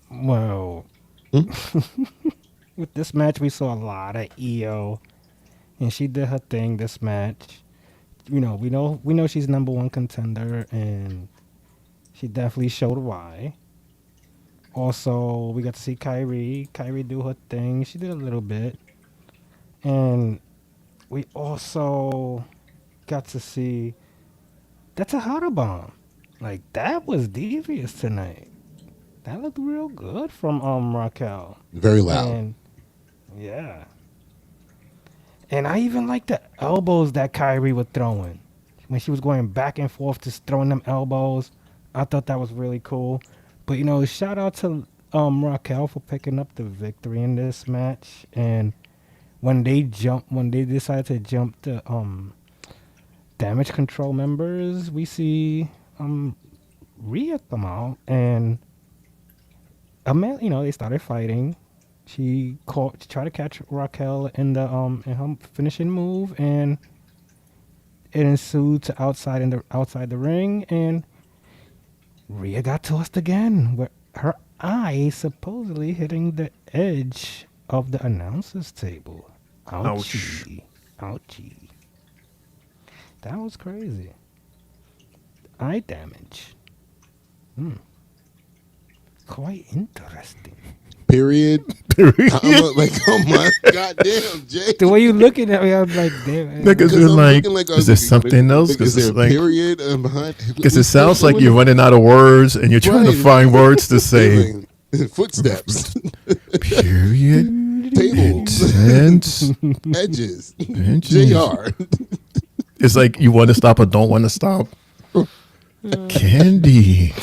Well, with this match, we saw a lot of EO, and she did her thing this match. We know she's number one contender, and she definitely showed why. Also, we got to see Kyrie do her thing. She did a little bit. And we also got to see that's a Hotta bomb. Like, that was devious tonight. That looked real good from Raquel. Very loud. And, yeah. And I even like the elbows that Kyrie was throwing. When she was going back and forth, just throwing them elbows. I thought that was really cool. But, shout out to Raquel for picking up the victory in this match. And when they decided to jump the Damage Control members, we see Rhea come out. And, they started fighting. She tried to catch Raquel in the in her finishing move. And it ensued to outside the ring. And Rhea got tossed again, with her eye supposedly hitting the edge of the announcer's table. Ouchie. Ouchie. That was crazy. Eye damage. Quite interesting. Period. I'm like, oh my goddamn, Jay. The way you looking at me, I was like, damn. Because you're like, is there something else? Is there a period behind? Because it sounds like you're running out of words and you're trying to find words to say. Footsteps. Period. Tables. Tense. Edges. JR. It's like you want to stop or don't want to stop. Candy,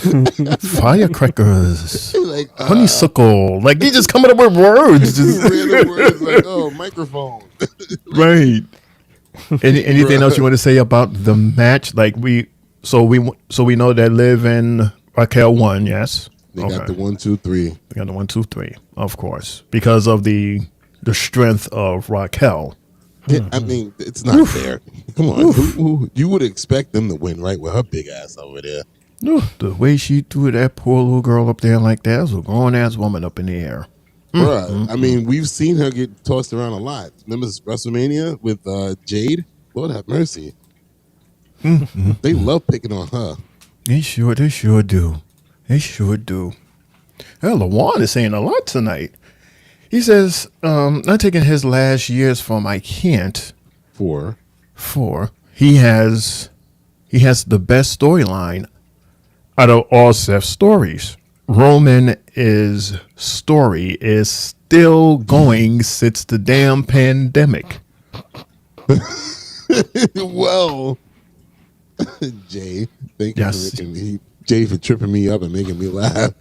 firecrackers, like, honeysuckle. Like, you just coming up with words. Random words like, microphone. Right. Anything else you want to say about the match? Like, we know that Liv and Raquel won. Yes, they got the 1, 2, 3. They got the 1, 2, 3, of course, because of the strength of Raquel. I mean, it's not fair. Come on. You would expect them to win, right? With her big ass over there. The way she threw that poor little girl up there like that was a grown-ass woman up in the air. Bruh, I mean, we've seen her get tossed around a lot. Remember WrestleMania with Jade? Lord have mercy. They love picking on her. They sure do. Hell, LaJuan is saying a lot tonight. He says, not taking his last years from I can't. For he has the best storyline out of all Seth's stories. Roman's story is still going since the damn pandemic. Well, Jay, thank you for making me, Jay, for tripping me up and making me laugh.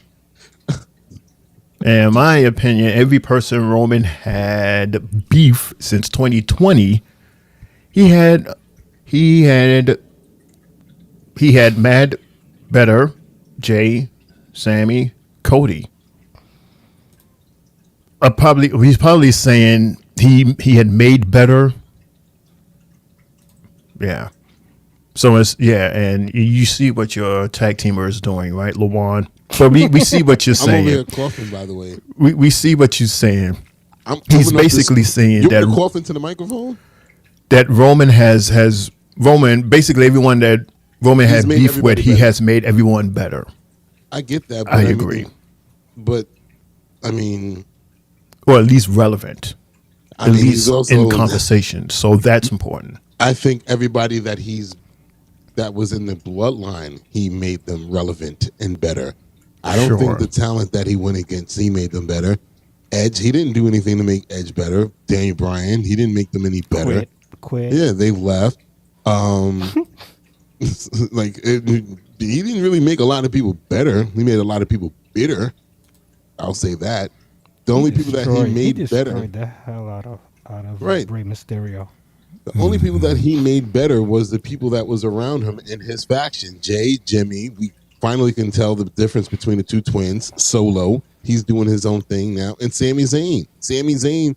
In my opinion, every person Roman had beef since 2020. He had Mad, Better, Jay, Sammy, Cody. He's probably saying he had made better. Yeah. So and you see what your tag teamer is doing, right, LaJuan? So we see what you're saying. I'm over here coughing, by the way. We see what you're saying. He's basically saying that you're coughing to the microphone. That Roman has basically everyone that Roman had beef with, he has made everyone better. I get that. But I agree. But I mean, or at least relevant. At least also in conversation. So that's important. I think everybody that was in the bloodline, he made them relevant and better. I don't think the talent that he went against, he made them better. Edge, he didn't do anything to make Edge better. Daniel Bryan, he didn't make them any better. quit. Yeah, they left. Like he didn't really make a lot of people better. He made a lot of people bitter. I'll say that. The only people that he made better. Destroyed the hell out of Right. Rey Mysterio. The only people that he made better was the people that was around him in his faction. Jay, Jimmy. We finally can tell the difference between the two twins. Solo, he's doing his own thing now, and Sami Zayn. Sami Zayn.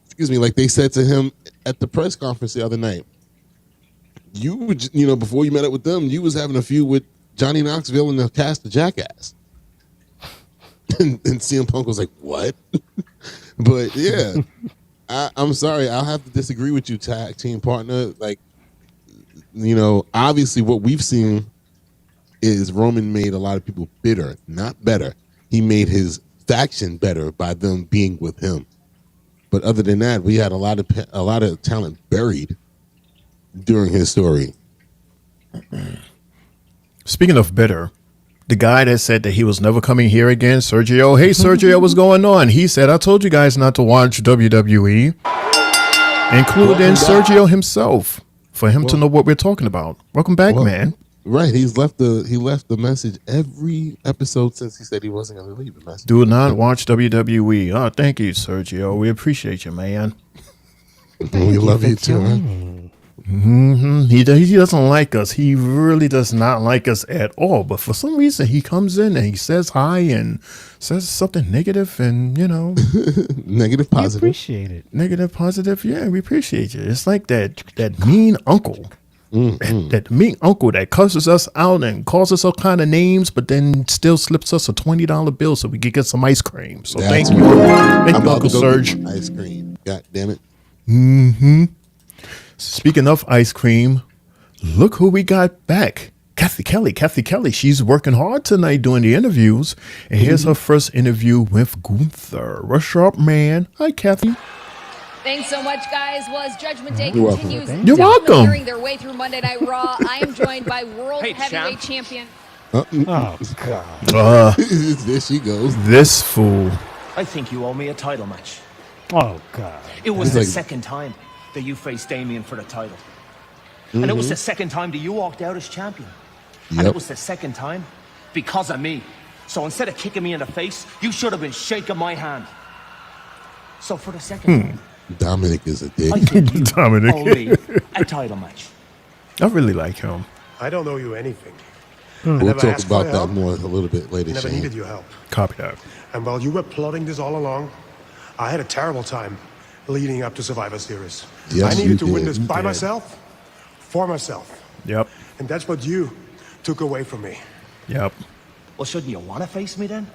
Excuse me. Like they said to him at the press conference the other night. Before you met up with them, you was having a feud with Johnny Knoxville and the cast of Jackass. and CM Punk was like, what? But yeah, I'm sorry. I'll have to disagree with you, tag team partner. Like, obviously what we've seen is Roman made a lot of people bitter, not better. He made his faction better by them being with him. But other than that, we had a lot of talent buried during his story. Speaking of bitter, the guy that said that he was never coming here again, Sergio. Hey, Sergio, what's going on? He said, I told you guys not to watch WWE, including Sergio himself, for him to know what we're talking about. Welcome back, man. Right, he left the message every episode since he said he wasn't going to leave the message. Do not watch WWE. Oh, thank you, Sergio. We appreciate you, man. We love you too, man. Mm-hmm. He doesn't like us. He really does not like us at all. But for some reason, he comes in and he says hi and says something negative, and negative, positive. We appreciate it. Negative, positive. Yeah, we appreciate you. It's like that mean uncle. Mm-hmm. That mean uncle that cusses us out and calls us all kind of names, but then still slips us a $20 bill so we can get some ice cream. So thank you, Uncle Serge. Ice cream. God damn it. Mm-hmm. Speaking of ice cream, look who we got back. Kathy Kelly. She's working hard tonight doing the interviews. And here's her first interview with Gunther. Rush up, man. Hi, Kathy. Thanks so much, guys. Well, as Judgment Day You're continues welcome. You're welcome. domineering their way through Monday Night Raw, I am joined by World Heavyweight Champion. Oh, God. There she goes. This fool. I think you owe me a title match. Oh, God. It was the second time that you faced Damien for the title. And it was the second time that you walked out as champion. And it was the second time because of me. So instead of kicking me in the face, you should have been shaking my hand. So for the second time, Dominic is a dick. I think you Dominic. owe me a title match. I really like him. I don't owe you anything. We'll talk about that more a little bit later, Never Shane. needed your help. Copy that. And while you were plotting this all along, I had a terrible time leading up to Survivor Series. Yes, I needed to you win did. this by myself, for myself. Yep. And that's what you took away from me. Yep. Well, shouldn't you want to face me then?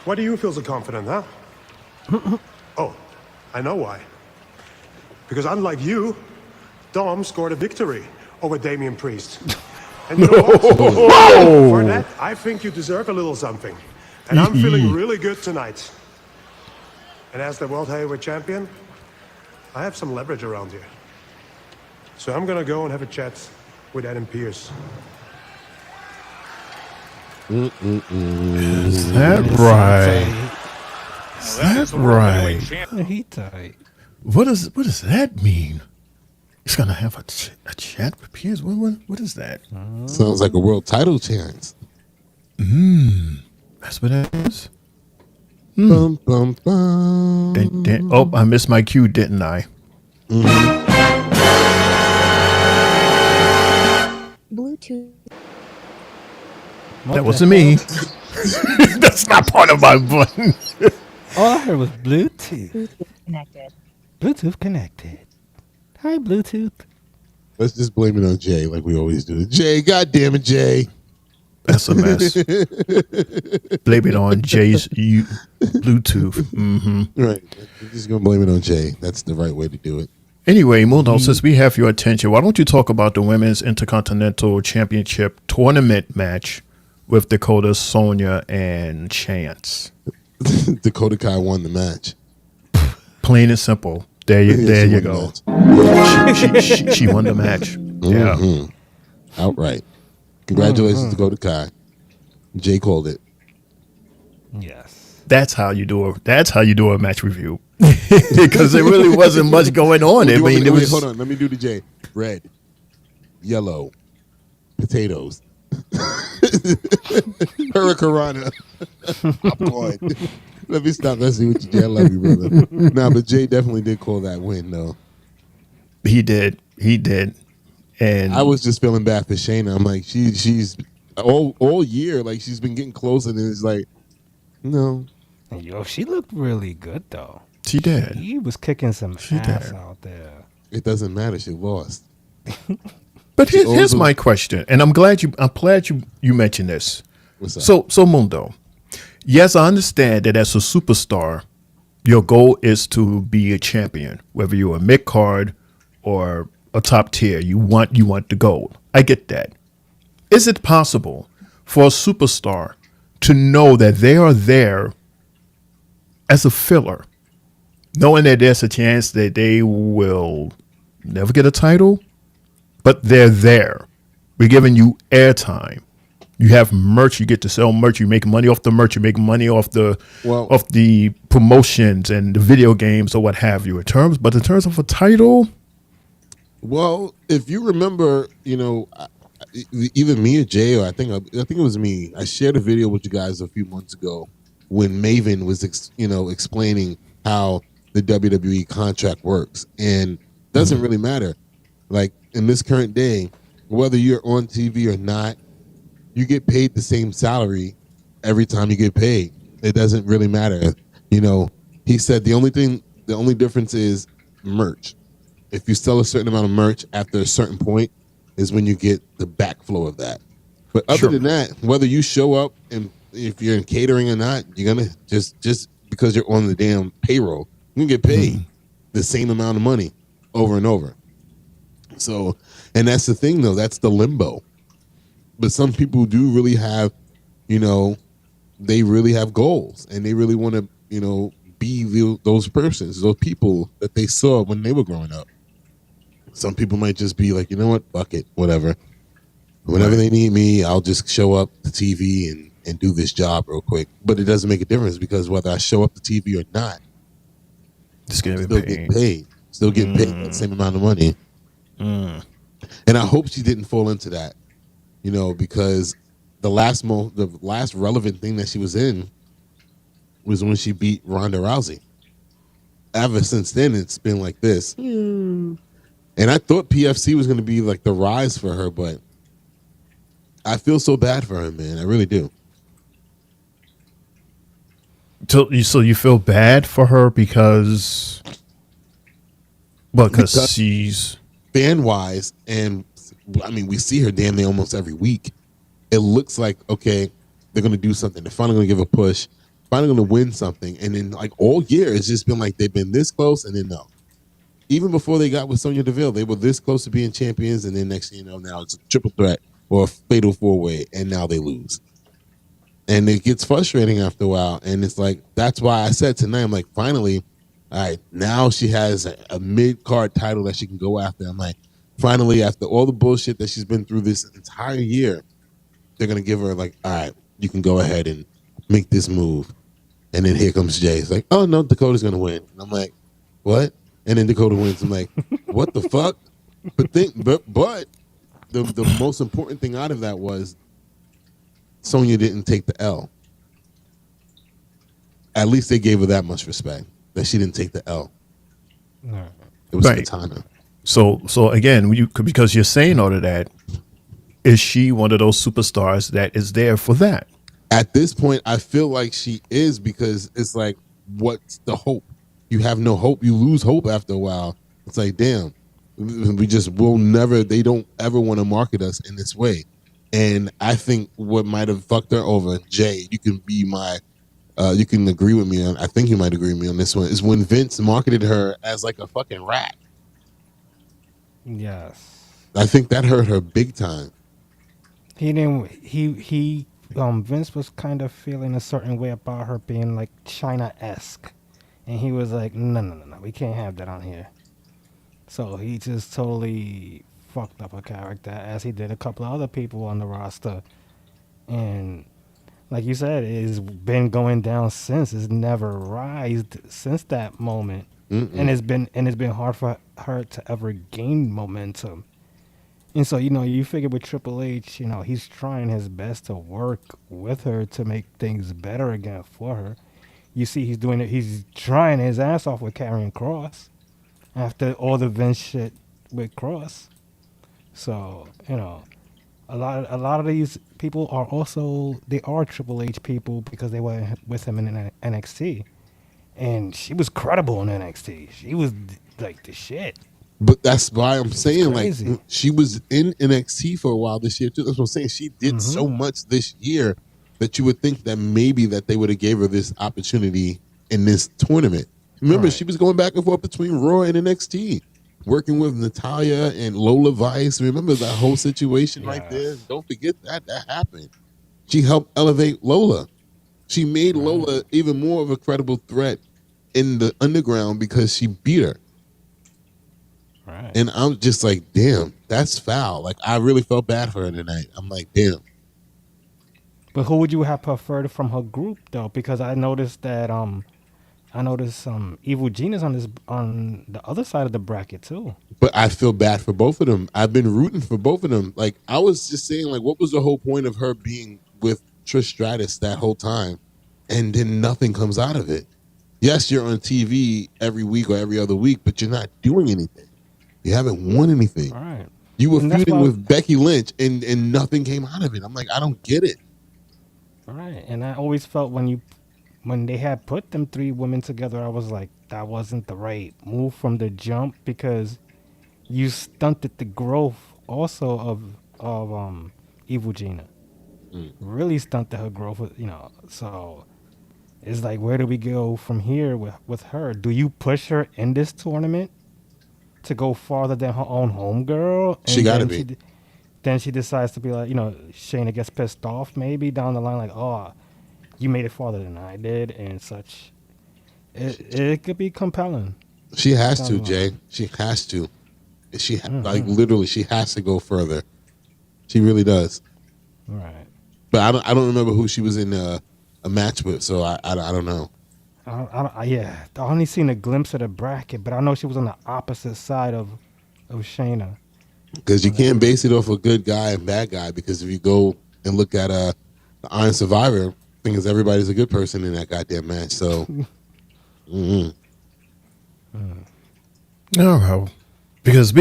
Why do you feel so confident, huh? Oh, I know why. Because unlike you, Dom scored a victory over Damian Priest. And you know what? For that, I think you deserve a little something. And I'm feeling really good tonight. And as the World Heavyweight Champion, I have some leverage around here. So I'm gonna go and have a chat with Adam Pearce. Is that right? Is that right? He tight. What does that mean? He's gonna have a chat with Pierce. What is that? Sounds like a world title chance. That's what that is. Bum, bum, bum. Oh, I missed my cue, didn't I? Bluetooth. That wasn't me. That's not part of my button. All I heard was Bluetooth. Bluetooth connected. Bluetooth connected. Hi, Bluetooth. Let's just blame it on Jay like we always do. Jay, God damn it, Jay. That's a mess. Blame it on Jay's Bluetooth. Mm-hmm. Right. We're just going to blame it on Jay. That's the right way to do it. Anyway, Mundo, since we have your attention, why don't you talk about the Women's Intercontinental Championship tournament match with Dakota, Sonya, and Chance? Dakota Kai won the match. Plain and simple. There you go. She won the match. Yeah. Mm-hmm. Outright. Congratulations, Dakota Kai. Jay called it. Yes. That's how you do a match review. Because there really wasn't much going on. I mean, wait, hold on. Let me do the J. Red, yellow, potatoes, hurricanrana, popcorn. Let me stop. Let's see what you did. I love you, brother. Nah, but Jay definitely did call that win, though. He did. And I was just feeling bad for Shayna. I'm like, she's all year, like she's been getting closer, and it's like, no. Yo, she looked really good though. She did. She was kicking some ass out there. It doesn't matter. She lost. But here's my question, and I'm glad you mentioned this. What's up? So Mundo, yes, I understand that as a superstar, your goal is to be a champion, whether you're a mid card or a top tier. You want the gold. I get that. Is it possible for a superstar to know that they are there as a filler, knowing that there's a chance that they will never get a title, but they're there? We're giving you airtime. You have merch. You get to sell merch. You make money off the merch. You make money off the promotions and the video games or what have you. In terms of a title, well, if you remember, either me or Jay, or I think it was me. I shared a video with you guys a few months ago when Maven was explaining how the WWE contract works, and it doesn't really matter. Like in this current day, whether you're on TV or not, you get paid the same salary every time you get paid. It doesn't really matter. He said the only difference is merch. If you sell a certain amount of merch after a certain point is when you get the backflow of that. But other than that, whether you show up and if you're in catering or not, you're gonna just because you're on the damn payroll, you can get paid the same amount of money over and over. So, and that's the thing though, that's the limbo. But some people do really have, they really have goals and they really want to, be those persons, those people that they saw when they were growing up. Some people might just be like, you know what, fuck it, whatever. Whenever they need me, I'll just show up to TV and do this job real quick. But it doesn't make a difference because whether I show up to TV or not, still getting paid. Still getting paid that same amount of money. And I hope she didn't fall into that, because the last relevant thing that she was in was when she beat Ronda Rousey. Ever since then, it's been like this. And I thought PFC was going to be like the rise for her, but I feel so bad for her, man. I really do. So you feel bad for her because she's fan-wise, and I mean, we see her damn near almost every week. It looks like, okay, they're going to do something. They're finally going to give a push, finally going to win something. And then like all year, it's just been like they've been this close and then no. Even before they got with Sonya Deville, they were this close to being champions, and then next thing you know, now it's a triple threat or a fatal four-way, and now they lose. And it gets frustrating after a while, and it's like, that's why I said tonight, I'm like, finally, all right, now she has a mid-card title that she can go after. I'm like, finally, after all the bullshit that she's been through this entire year, they're going to give her like, all right, you can go ahead and make this move. And then here comes Jay. It's like, oh, no, Dakota's going to win. And I'm like, what? And then Dakota wins. I'm like, what the fuck? But the most important thing out of that was Sonya didn't take the L. At least they gave her that much respect that she didn't take the L. No. It was Katana. So again, because you're saying all of that, is she one of those superstars that is there for that? At this point, I feel like she is, because it's like, what's the hope? You have no hope. You lose hope after a while. It's like, damn, they don't ever want to market us in this way. And I think what might have fucked her over, Jay, you can agree with me on, I think you might agree with me on this one, is when Vince marketed her as like a fucking rat. Yes. I think that hurt her big time. Vince was kind of feeling a certain way about her being like China-esque. And he was like, no, we can't have that on here. So he just totally fucked up her character, as he did a couple of other people on the roster. And like you said, it's been going down since. It's never rised since that moment, and it's been hard for her to ever gain momentum. And so, you figure with Triple H, he's trying his best to work with her to make things better again for her. You see, he's doing it. He's trying his ass off with Karrion Kross after all the Vince shit with Kross. So, a lot of these people are also, they are Triple H people because they were with him in NXT. And she was credible in NXT. She was like the shit. But that's why I'm saying, like, she was in NXT for a while this year too. That's what I'm saying. She did so much this year that you would think that maybe that they would have gave her this opportunity in this tournament. Remember, she was going back and forth between Raw and NXT, working with Natalya and Lola Vice. Remember that whole situation right there? Don't forget that happened. She helped elevate Lola. She made Lola even more of a credible threat in the underground because she beat her. Right. And I'm just like, damn, that's foul. Like, I really felt bad for her tonight. I'm like, damn. But who would you have preferred from her group though? Because I noticed that Evil Gina's on the other side of the bracket too. But I feel bad for both of them. I've been rooting for both of them. Like, I was just saying, like, what was the whole point of her being with Trish Stratus that whole time, and then nothing comes out of it? Yes, you're on TV every week or every other week, but you're not doing anything. You haven't won anything. Right. You were feuding with Becky Lynch, and nothing came out of it. I'm like, I don't get it. Right. And I always felt when they had put them three women together, I was like, that wasn't the right move from the jump, because you stunted the growth also of Evil Gina. Really stunted her growth, So it's like, where do we go from here with her? Do you push her in this tournament to go farther than her own homegirl? She got to be. Then she decides to be like, Shayna gets pissed off maybe down the line, like, oh, you made it farther than I did and such. It could be compelling. She has to, Jay. She has to. Like, literally, she has to go further. She really does. Right. But I don't remember who she was in a match with, so I don't know. I only seen a glimpse of the bracket, but I know she was on the opposite side of Shayna. Because you can't base it off a good guy and bad guy, because if you go and look at the Iron Survivor, thing is everybody's a good person in that goddamn match. So, No, because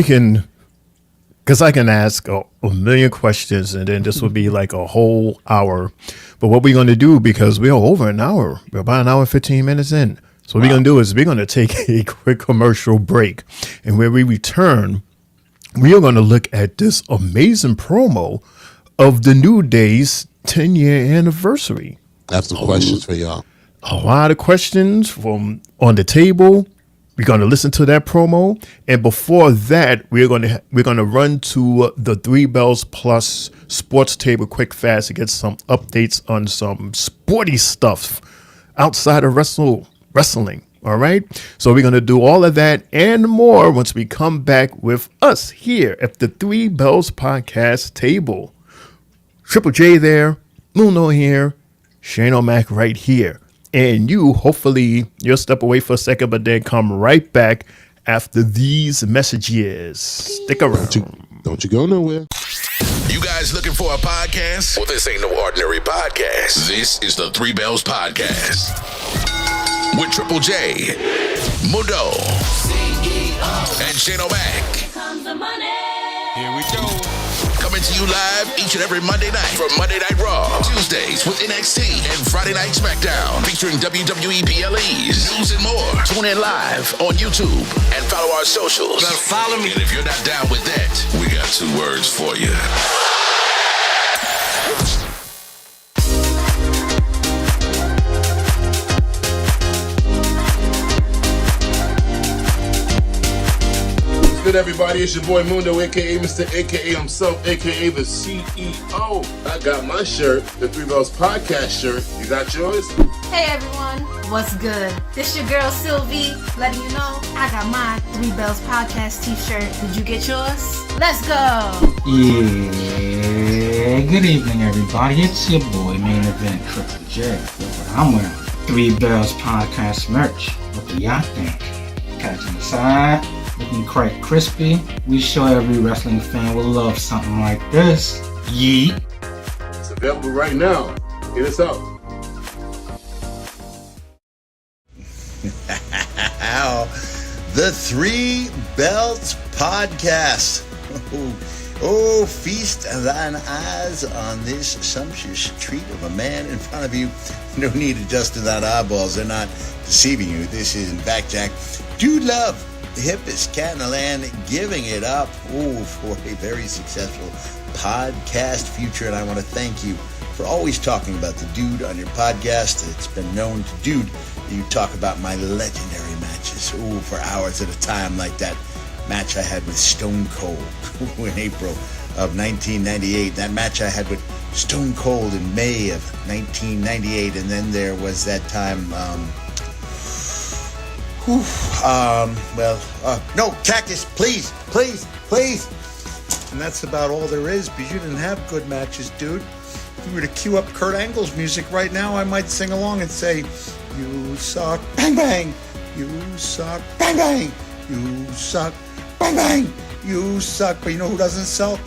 I can ask a million questions, and then this would be like a whole hour. But what we're going to do, because we are over an hour, we're about an hour and 15 minutes in. So what we're going to do is we're going to take a quick commercial break. And when we return, we are going to look at this amazing promo of the New Day's 10-year anniversary. I have some questions for y'all. A lot of questions from on the table. We're going to listen to that promo, and before that, we're going to run to the Three Bells Plus Sports Table quick fast to get some updates on some sporty stuff outside of wrestling. All right, so we're going to do all of that and more once we come back with us here at the Three Bells Podcast Table. Triple J there, Muno here, Shane O'Mac right here. And hopefully you'll step away for a second, but then come right back after these messages. Stick around. Don't you go nowhere. You guys looking for a podcast? Well, this ain't no ordinary podcast. This is the Three Bells Podcast. With Triple J, Mudo, and Shane O'Mac. Here comes the money. Here we go. Coming to you live each and every Monday night from Monday Night Raw, Tuesdays with NXT, and Friday Night SmackDown, featuring WWE PLEs, news and more. Tune in live on YouTube and follow our socials. Better follow me. And if you're not down with that, we got 2 words for you. Good, everybody. It's your boy Mundo, aka Mr. aka himself, aka the CEO. I got my shirt, the Three Bells Podcast shirt. You got yours? Hey everyone, what's good? This your girl Sylvie, letting you know I got my Three Bells Podcast t-shirt. Did you get yours? Let's go! Yeah. Hey, good evening, everybody. It's your boy, Main Event Triple J. I'm wearing Three Bells Podcast merch. What do y'all think? Catching the side, looking quite crispy. We sure every wrestling fan will love something like this. Yeet. It's available right now. Get us up. The Three Belts Podcast. Oh, feast thine eyes on this sumptuous treat of a man in front of you. No need adjusting that eyeballs. They're not deceiving you. This is, in fact, Jack, Dude Love, the hippest cat in the land, giving it up for a very successful podcast future. And I want to thank you for always talking about the dude on your podcast. It's been known to dude. You talk about my legendary matches, for hours at a time, like that match I had with Stone Cold in April of 1998. That match I had with Stone Cold in May of 1998, and then there was that time. No, Cactus, please. And that's about all there is, because you didn't have good matches, dude. If you were to cue up Kurt Angle's music right now, I might sing along and say, "You suck, bang bang. You suck, bang bang. You suck, bang bang. You suck." But you know who doesn't suck?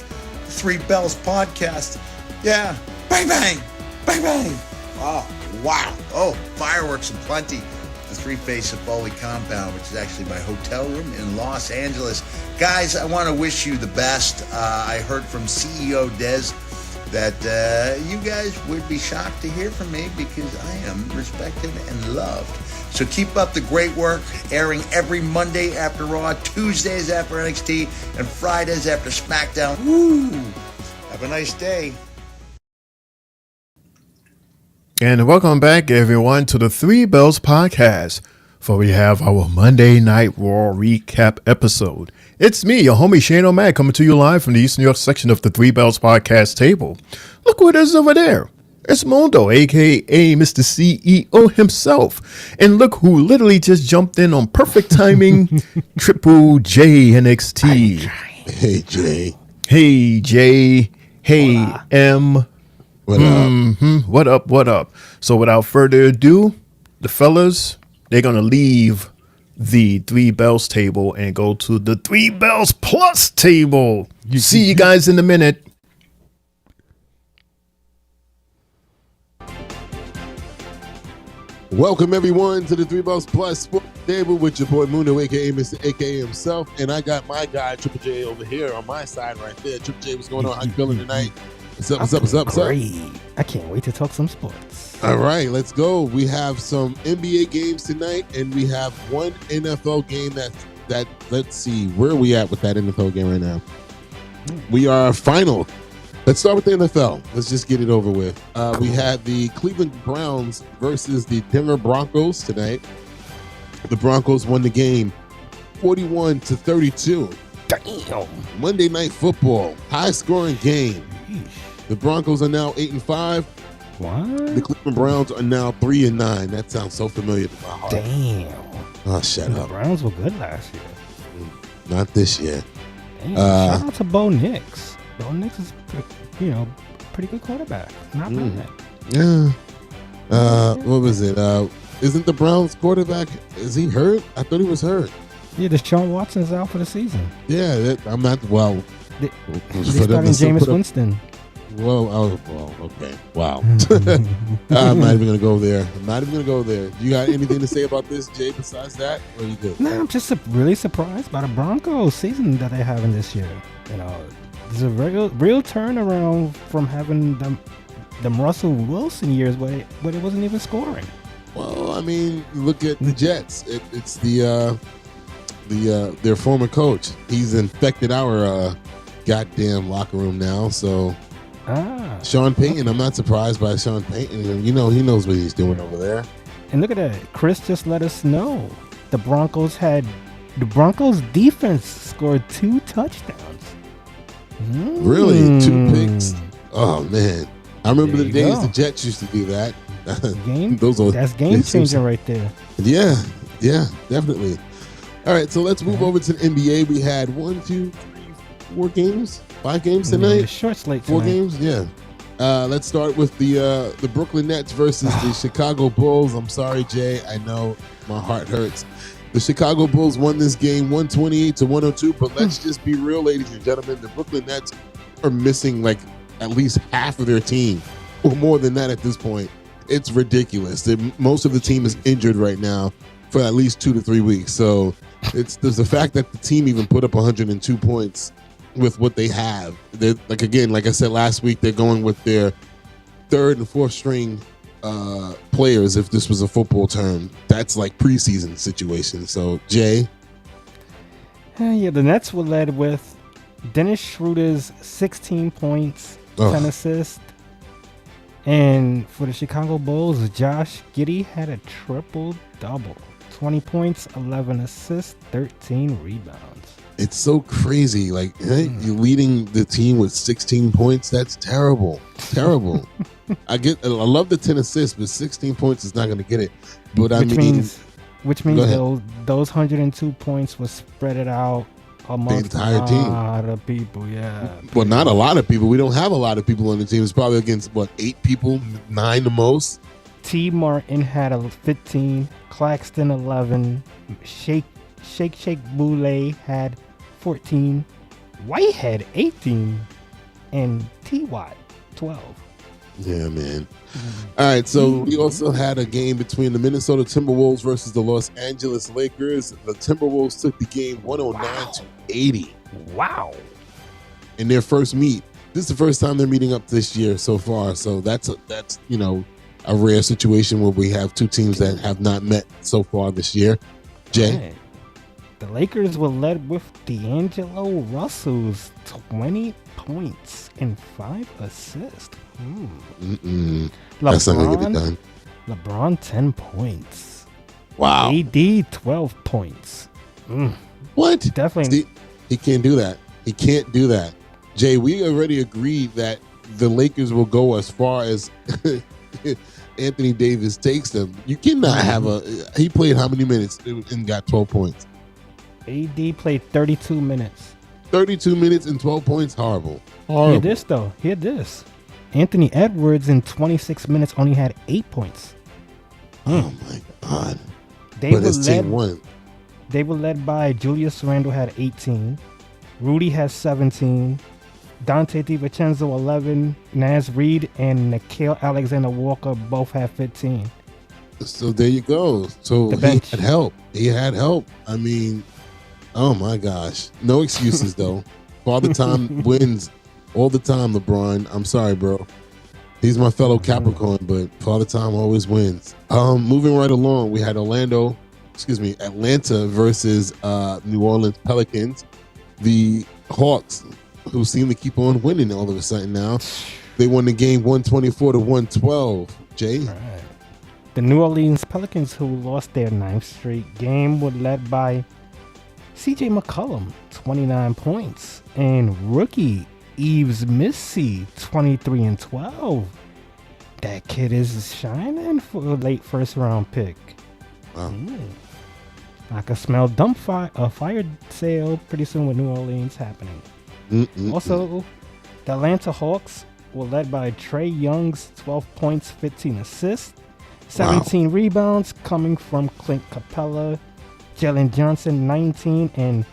The Three Bells Podcast. Yeah, bang bang, bang bang. Oh, wow. Oh, fireworks aplenty. The Three-Face of Foley compound, which is actually my hotel room in Los Angeles. Guys, I want to wish you the best. I heard from CEO Dez that you guys would be shocked to hear from me, because I am respected and loved. So keep up the great work, airing every Monday after Raw, Tuesdays after NXT, and Fridays after SmackDown. Woo! Have a nice day. And welcome back, everyone, to the Three Bells Podcast, for we have our Monday Night Raw recap episode. It's me, your homie Shane O'Mac, coming to you live from the East New York section of the Three Bells Podcast table. Look what is over there. It's Mondo, a.k.a. Mr. CEO himself. And look who literally just jumped in on perfect timing, Triple J NXT. Hey, Jay. Hey, Jay. Hey, Hola. M. What up? What up? So without further ado, the fellas, they're going to leave the Three Bells table and go to the Three Bells Plus table. See you guys in a minute. Welcome, everyone, to the Three Bells Plus Sports Table with your boy Mundo, a.k.a. Mr. A.K.A. himself. And I got my guy, Triple J, over here on my side right there. Triple J, what's going on? How you feeling tonight? What's up? Great. I can't wait to talk some sports. All right, let's go. We have some NBA games tonight, and we have one NFL game that let's see, where are we at with that NFL game right now? We are final. Let's start with the NFL. Let's just get it over with. We had the Cleveland Browns versus the Denver Broncos tonight. The Broncos won the game 41-32. Damn. Monday Night Football, high-scoring game. The Broncos are now 8-5. What? The Cleveland Browns are now 3-9. That sounds so familiar to my heart. Damn. Oh, shut up. The Browns were good last year. Not this year. Damn, shout out to Bo Nix. Bo Nix is, pretty good quarterback. Not bad. Yeah. What was it? Isn't the Browns quarterback? Is he hurt? I thought he was hurt. Yeah, Deshaun Watson's out for the season. Yeah, I'm not. Well, They starting Jameis Winston. Okay. Wow. I'm not even gonna go there. You got anything to say about this, Jay? Besides that, or are you good? Nah, I'm just really surprised by the Broncos season that they're having this year. There's a real turnaround from having them Russell Wilson years where it wasn't even scoring. Well, I mean, look at the Jets. It's their former coach. He's infected our goddamn locker room now. So Sean Payton, I'm not surprised by Sean Payton. He knows what he's doing over there. And look at that. Chris just let us know the Broncos defense scored 2 touchdowns. Really? 2 picks? Oh, man. I remember the days the Jets used to do that. That's game changing right there. Yeah, definitely. All right, so let's move over to the NBA. We had 4 games 5 games tonight? Yeah, short slate 4 tonight. games? Yeah. Let's start with the Brooklyn Nets versus the Chicago Bulls. I'm sorry, Jay. I know my heart hurts. The Chicago Bulls won this game 128-102, but let's just be real, ladies and gentlemen. The Brooklyn Nets are missing like at least half of their team, or more than that at this point. It's ridiculous. Most of the team is injured right now for at least 2 to 3 weeks. So there's the fact that the team even put up 102 points with what they have. They're, like I said last week, they're going with their 3rd and 4th string players. If this was a football term, that's like preseason situation. So Jay, yeah, the Nets were led with Dennis Schroeder's 16 points, 10 assists. And for the Chicago Bulls, Josh Giddey had a triple-double. 20 points, 11 assists, 13 rebounds. It's so crazy. Like, you're leading the team with 16 points. That's terrible. Terrible. I love the 10 assists, but 16 points is not going to get it. But which means those 102 points was spread it out amongst the entire team. A lot of people, yeah. Well, not a lot of people. We don't have a lot of people on the team. It's probably against, 8 people, 9 the most. T. Martin had 15, Claxton 11, Shake Boulay had 14, Whitehead 18, and T. Watt 12. Yeah, man. All right, so we also had a game between the Minnesota Timberwolves versus the Los Angeles Lakers. The Timberwolves took the game 109-80. Wow. In their first meet. This is the first time they're meeting up this year so far. So that's a rare situation where we have 2 teams that have not met so far this year. Jay? Right. The Lakers were led with D'Angelo Russell's 20 points and 5 assists. That's not going to get it done. LeBron 10 points. Wow. AD 12 points. What? Definitely. See, he can't do that. He can't do that. Jay, we already agreed that the Lakers will go as far as Anthony Davis takes them. You cannot have he played how many minutes and got 12 points? AD played 32 minutes. 32 minutes and 12 points? Horrible. Hear this, though. Hear this. Anthony Edwards in 26 minutes only had 8 points. Oh, my God. They were led by Julius Randle had 18. Rudy has 17. Dante DiVincenzo 11. Naz Reid and Nickeil Alexander-Walker both have 15. So there you go. So he had help. He had help. I mean, oh my gosh. No excuses though. Father Time wins all the time, LeBron. I'm sorry, bro. He's my fellow Capricorn, but Father Time always wins. Moving right along, we had Atlanta versus New Orleans Pelicans. The Hawks, who seem to keep on winning all of a sudden now, they won the game 124-112. Jay? Right. The New Orleans Pelicans, who lost their 9th straight game, were led by C.J. McCollum, 29 points, and rookie Yves Missy, 23 and 12. That kid is shining for a late first-round pick. Wow. I can smell a fire sale pretty soon with New Orleans happening. Also, the Atlanta Hawks were led by Trae Young's 12 points, 15 assists, 17 rebounds coming from Clint Capella, Jalen Johnson 19, and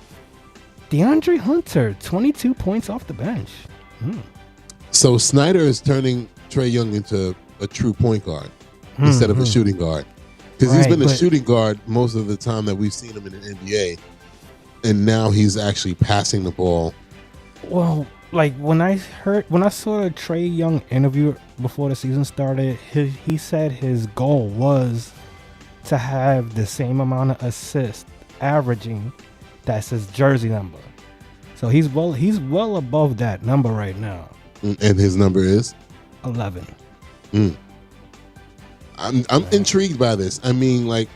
DeAndre Hunter 22 points off the bench. So Snyder is turning Trae Young into a true point guard instead of a shooting guard. Because he's been a shooting guard most of the time that we've seen him in the NBA. And now he's actually passing the ball. Well, like when I saw a Trae Young interview before the season started, he said his goal was to have the same amount of assists averaging that's his jersey number. So he's well above that number right now. And his number is 11. I'm intrigued by this. I mean, like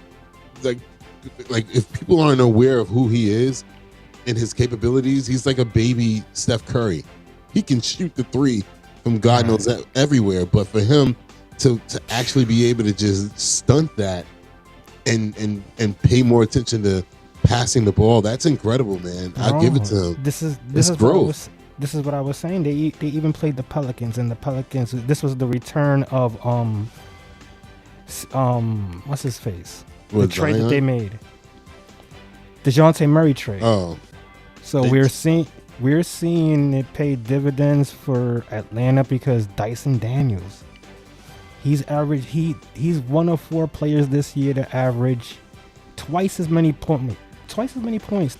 if people aren't aware of who he is and his capabilities, he's like a baby Steph Curry. He can shoot the three from God knows everywhere. But for him to actually be able to just stunt that and pay more attention to passing the ball, that's incredible, man. I'll give it to him. This is growth. this is what I was saying. They even played the Pelicans, and the Pelicans. This was the return of what's his face? The trade that they made. DeJounte Murray trade. Oh. So we're seeing it pay dividends for Atlanta because Dyson Daniels. He's one of 4 players this year to average twice as many points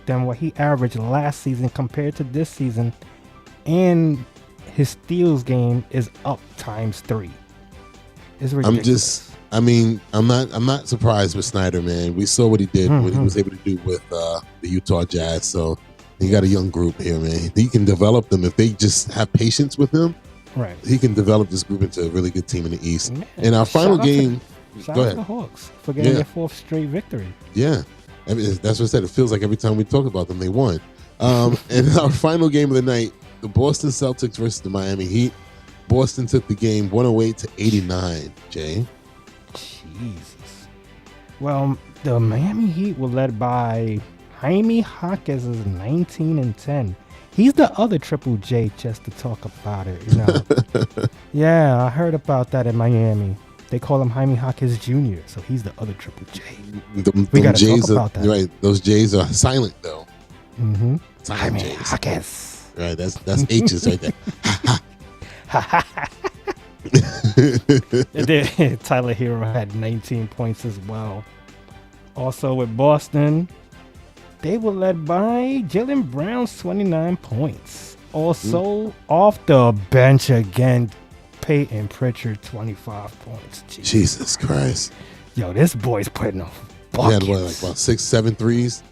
than what he averaged last season compared to this season, and his steals game is up ×3. It's ridiculous. I'm not surprised with Snyder, man. We saw what he did, what he was able to do with the Utah Jazz. So you got a young group here, man. He can develop them if they just have patience with him. Right. He can develop this group into a really good team in the East. And our final game. Shout out to the Hawks for getting their 4th straight victory. Yeah. I mean, that's what I said. It feels like every time we talk about them, they won. And our final game of the night, the Boston Celtics versus the Miami Heat. Boston took the game 108-89, Jay. Jesus. Well, the Miami Heat were led by Jaime Hottakes, 19-10. He's the other Triple J, just to talk about it. You know? Yeah, I heard about that in Miami. They call him Jaime Hottakes Jr., so he's the other Triple J. We got to talk about that. Right, those J's are silent, though. Mm-hmm. Silent Jaime J's. Hottakes. Right, that's H's right there. Tyler Hero had 19 points as well. Also with Boston, they were led by Jaylen Brown's 29 points. Also off the bench again, Peyton Pritchard 25 points. Jesus Christ. Yo, this boy's putting up He had buckets. about 6-7 threes?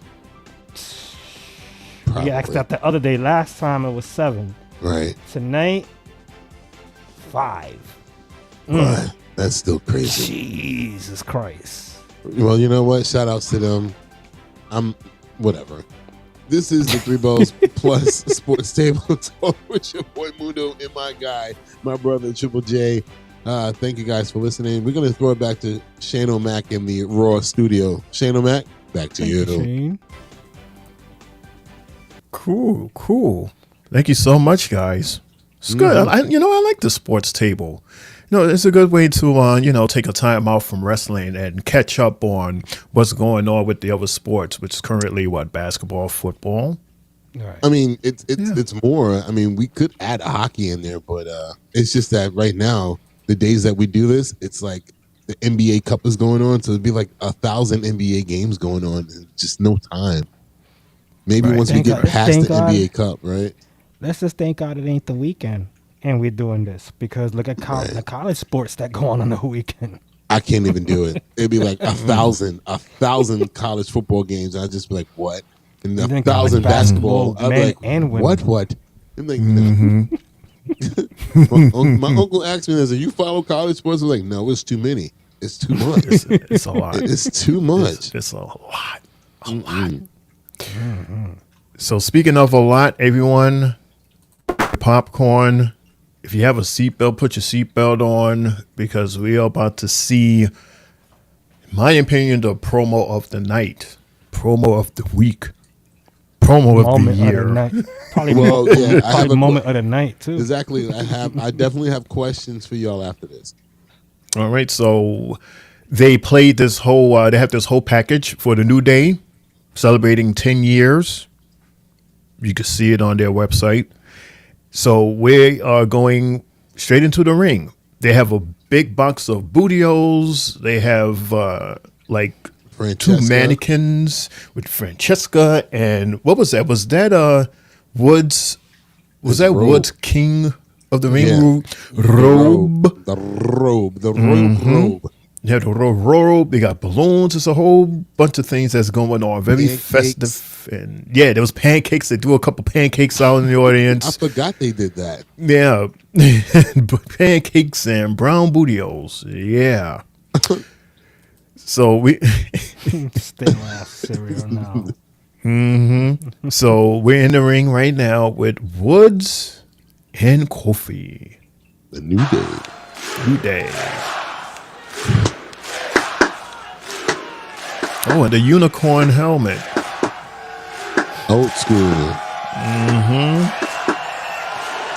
We asked that the other day. Last time it was 7. Right. Tonight, 5. But that's still crazy. Jesus Christ. Well, you know what? Shout outs to them. Whatever. This is the Three Bells Plus Sports Table Talk with your boy Mundo and my guy, my brother Triple J. Thank you guys for listening. We're going to throw it back to Shane O'Mac in the Raw studio. Shane O'Mac, back to you. Shane. Cool. Thank you so much, guys. It's good. I like the sports table. It's a good way to, take a time out from wrestling and catch up on what's going on with the other sports, which is currently basketball, football. Right. I mean, it's more. I mean, we could add hockey in there, but it's just that right now, the days that we do this, it's like the NBA Cup is going on, so it'd be like 1,000 NBA games going on, and just no time. Maybe once we get past the NBA Cup, right? Let's just thank God it ain't the weekend and we're doing this, because look at the college sports that go on the weekend. I can't even do it. It'd be like 1,000 college football games. I'd just be like, what? And 1,000 basketball. I'd be like, and what? I'm like, no. My uncle asked me, "Do you follow college sports?" I was like, "No, it's too many. It's too much. It's a lot. It's too much. It's a lot. So speaking of a lot, everyone, popcorn. If you have a seatbelt, put your seatbelt on, because we are about to see, in my opinion, the promo of the night, promo of the week, promo of the year. Probably the moment of the night too. Exactly. I definitely have questions for y'all after this. All right. So they played this whole. They have this whole package for the New Day, celebrating 10 years. You can see it on their website. So we are going straight into the ring. They have a big box of bootios. They have Francesca. 2 mannequins with Francesca, and what was that? Was that Woods? Was that robe. Woods King of the Ring robe? The robe. Yeah, the robe. They got balloons. It's a whole bunch of things that's going on. Very festive. And there was pancakes. They threw a couple pancakes out in the audience. I forgot they did that. Yeah. Pancakes and brown bootios. Yeah. So we still have cereal now. So we're in the ring right now with Woods and Kofi. The New Day. Oh, and the unicorn helmet. Old school.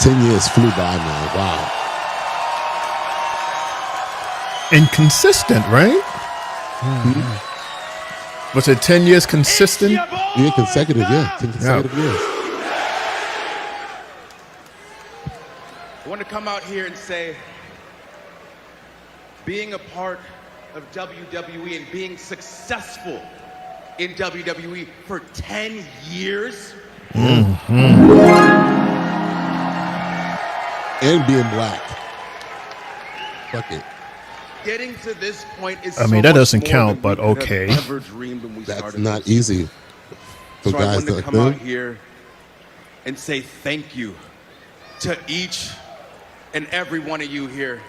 10 years flew by, man. Wow. And consistent, right? Was it 10 years consistent? Yeah, consecutive, yeah. 10 consecutive years. I want to come out here and say, being a part of WWE and being successful in WWE for 10 years. And being black. Fuck it. Getting to this point is I mean, that doesn't count, but okay. That's not easy for so guys I wanted to like come them. out here and say thank you to each and every one of you here.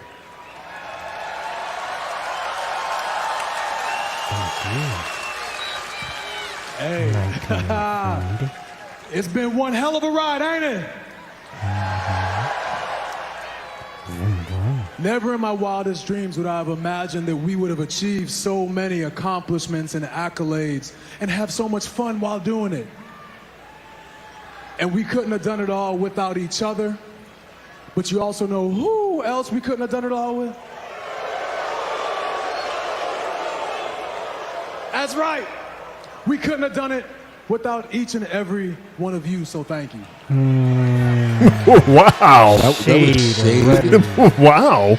Hey, it's been one hell of a ride, ain't it? Never in my wildest dreams would I have imagined that we would have achieved so many accomplishments and accolades and have so much fun while doing it. And we couldn't have done it all without each other. But you also know who else we couldn't have done it all with? That's right. We couldn't have done it without each and every one of you, so thank you. Wow. That was shade. Wow.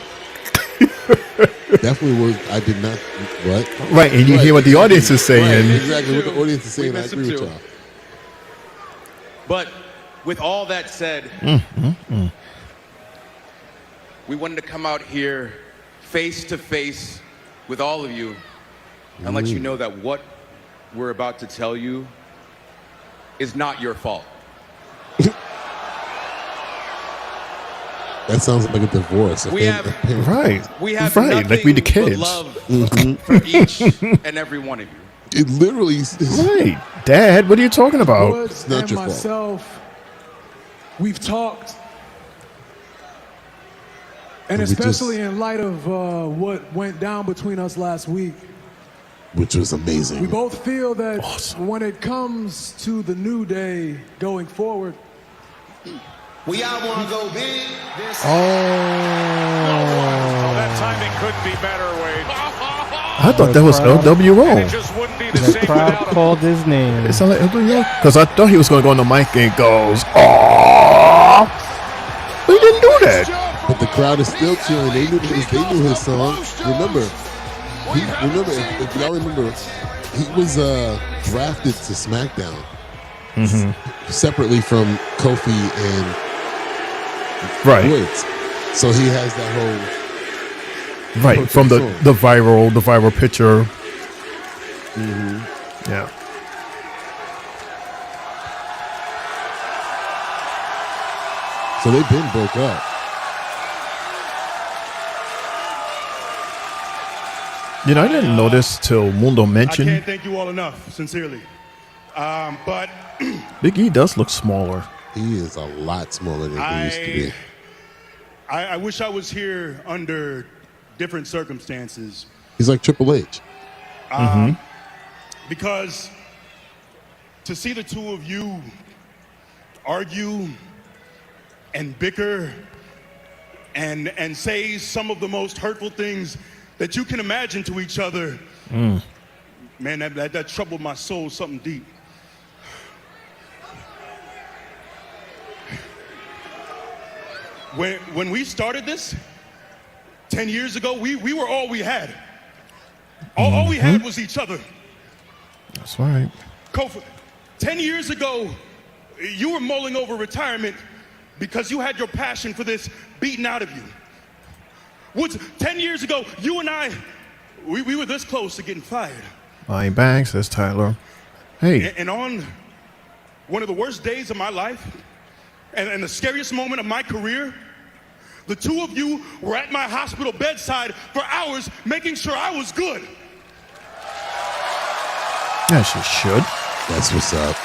Definitely was. I did not. What? Right, and you hear what the audience is saying. Right, exactly what the audience is saying. I agree with y'all. But with all that said, we wanted to come out here face to face with all of you and let you know that what we're about to tell you is not your fault. That sounds like a divorce. We have like we the kids. Love for each and every one of you. It literally is. Right, Dad. What are you talking about? Woods and myself, we've talked, and especially in light of what went down between us last week, which was amazing. we both feel that when it comes to the new day going forward, We all want to go big. Oh, that timing couldn't be better, Wade. I thought that was LW Raw. The crowd called his name. It sounded like LW Raw because I thought he was going to go on the mic and goes, "Oh!" But he didn't do that. But the crowd is still cheering. They knew his song. Remember, if y'all remember, he was drafted to SmackDown separately from Kofi and Woods. So he has that whole from the viral picture. Yeah. So they've been broke up. You know, I didn't know this till Mundo I mentioned. can't thank you all enough, sincerely. But Big E does look smaller. He is a lot smaller than he used to be. I wish I was here under different circumstances. He's like Triple H. Because to see the two of you argue and bicker and say some of the most hurtful things that you can imagine to each other, man, that troubled my soul something deep. When we started this 10 years ago, we were all we had. All we had was each other. That's right. Kofi, 10 years ago, you were mulling over retirement because you had your passion for this beaten out of you. Woods, 10 years ago, you and I, we were this close to getting fired. Buying bags, says Tyler. Hey. And on one of the worst days of my life and the scariest moment of my career, the two of you were at my hospital bedside for hours making sure I was good. Yeah, she should. That's what's up.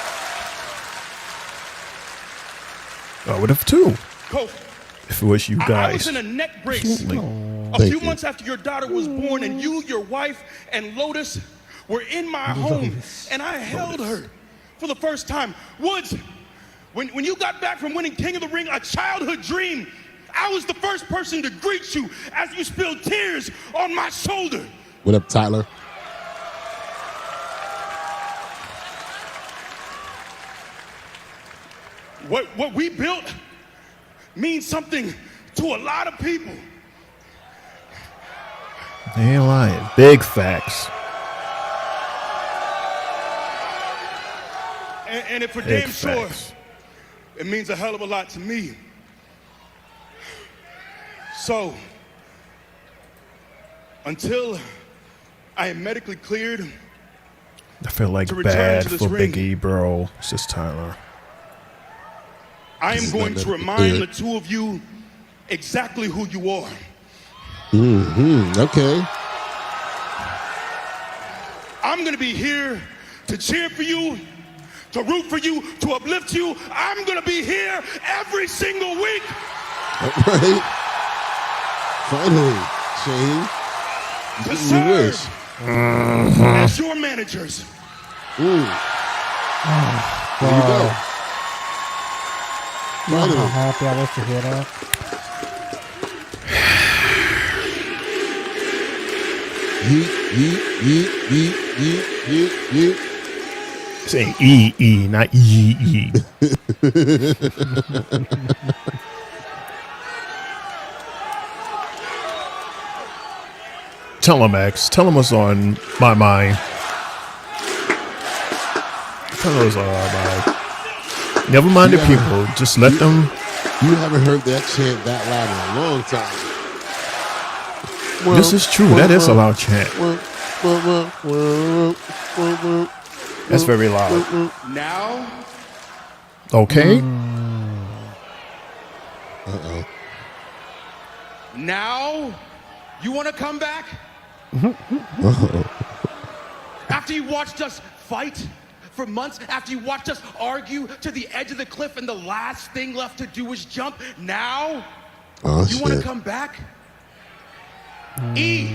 I would have too. Kofi, if it was you guys. I was in a neck brace a few months after your daughter was born, and you, your wife, and Lotus were in my home, and I held her for the first time. Woods, when you got back from winning King of the Ring, a childhood dream, I was the first person to greet you as you spilled tears on my shoulder. What up, Tyler? What we built means something to a lot of people. They ain't lying. Big facts. And if for Big damn sure, facts. it means a hell of a lot to me. So, until I am medically cleared, I feel like to return bad to this for ring, Big E, bro. It's just Tyler. I am going to remind the two of you exactly who you are. Okay. I'm going to be here to cheer for you, to root for you, to uplift you. I'm going to be here every single week. All right. Finally, Shane. To You wish. serve as your managers. There you go. You know how happy I was to hear that? Yeet. Say E, not E. Tell him, X. Tell him what's on my mind. Tell him what's on my mind. Never mind the people. Just let them. You haven't heard that chant that loud in a long time. This is true. That is a loud chant. That's very loud. Now, Okay. Uh-oh. Now, you want to come back? After you watched us fight for months, after you watched us argue to the edge of the cliff and the last thing left to do was jump, now you want to come back? E,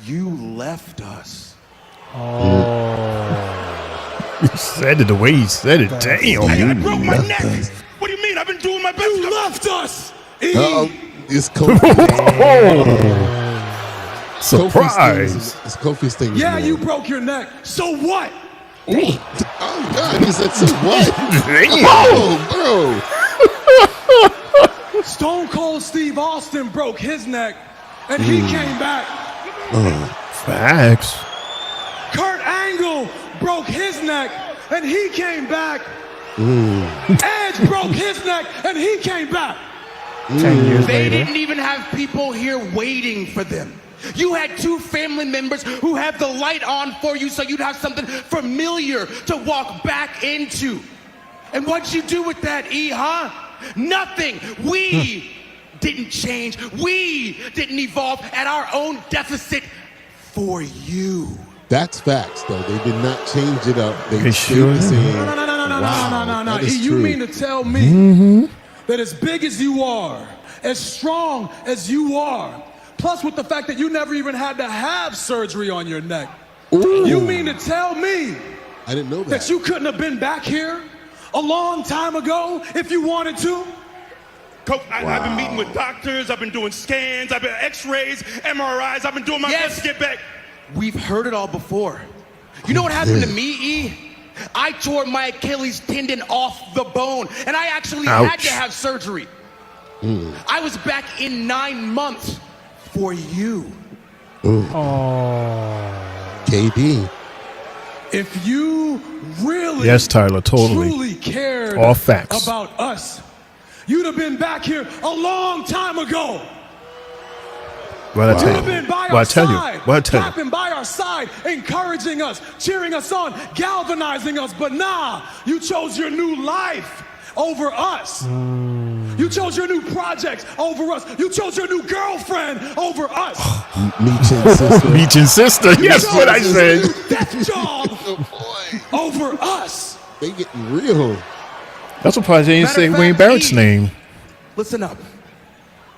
you left us. He said it the way he said it. Damn. I broke my neck. What do you mean? I've been doing my best. You left us. E. It's Kofi. Surprise. It's Kofi's thing. Yeah, you broke your neck. So what? Oh, God. He said, so what? Bro. Stone Cold Steve Austin broke his neck, and he came back. Facts. Kurt Angle broke his neck, and he came back. Edge broke his neck, and he came back. 10 years They later. didn't even have people here waiting for them. You had two family members who had the light on for you so you'd have something familiar to walk back into. And what'd you do with that, E, huh? Nothing. We didn't change. We didn't evolve at our own deficit for you. That's facts, though. They did not change it up. They stayed sure the same. No. That is You true. mean to tell me that as big as you are, as strong as you are, plus with the fact that you never even had to have surgery on your neck, you mean to tell me I didn't know that you couldn't have been back here a long time ago if you wanted to? Coach, I've been meeting with doctors, I've been doing scans, I've been x-rays, MRIs, I've been doing my best to get back. We've heard it all before. You know what happened to me, E? I tore my Achilles tendon off the bone, and I actually had to have surgery. I was back in 9 months for you. KD. If you really, Yes, Tyler, totally. truly cared All facts. about us, you'd have been back here a long time ago. What I tell You'd have been by you? our side, What I tell you? clapping by our side, encouraging us, cheering us on, galvanizing us. But nah, you chose your new life over us. You chose your new projects over us. You chose your new girlfriend over us. Meech and sister. Meech and sister. Yes, what I said. Death job over us. They getting real. That's what probably didn't say Matter of Wayne fact, Barrett's E, name. Listen up.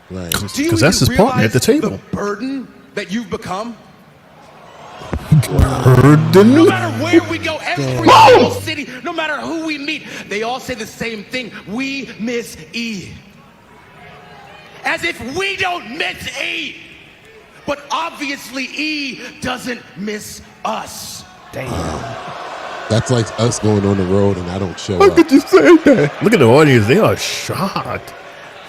Right. Do you Because that's even his partner at the realize table. the burden that you've become? No matter where we go, every single city, no matter who we meet, they all say the same thing. We miss E. As if we don't miss E. But obviously E doesn't miss us. Damn. That's like us going on the road and I don't show How up. could you say that? Look at the audience. They are shocked.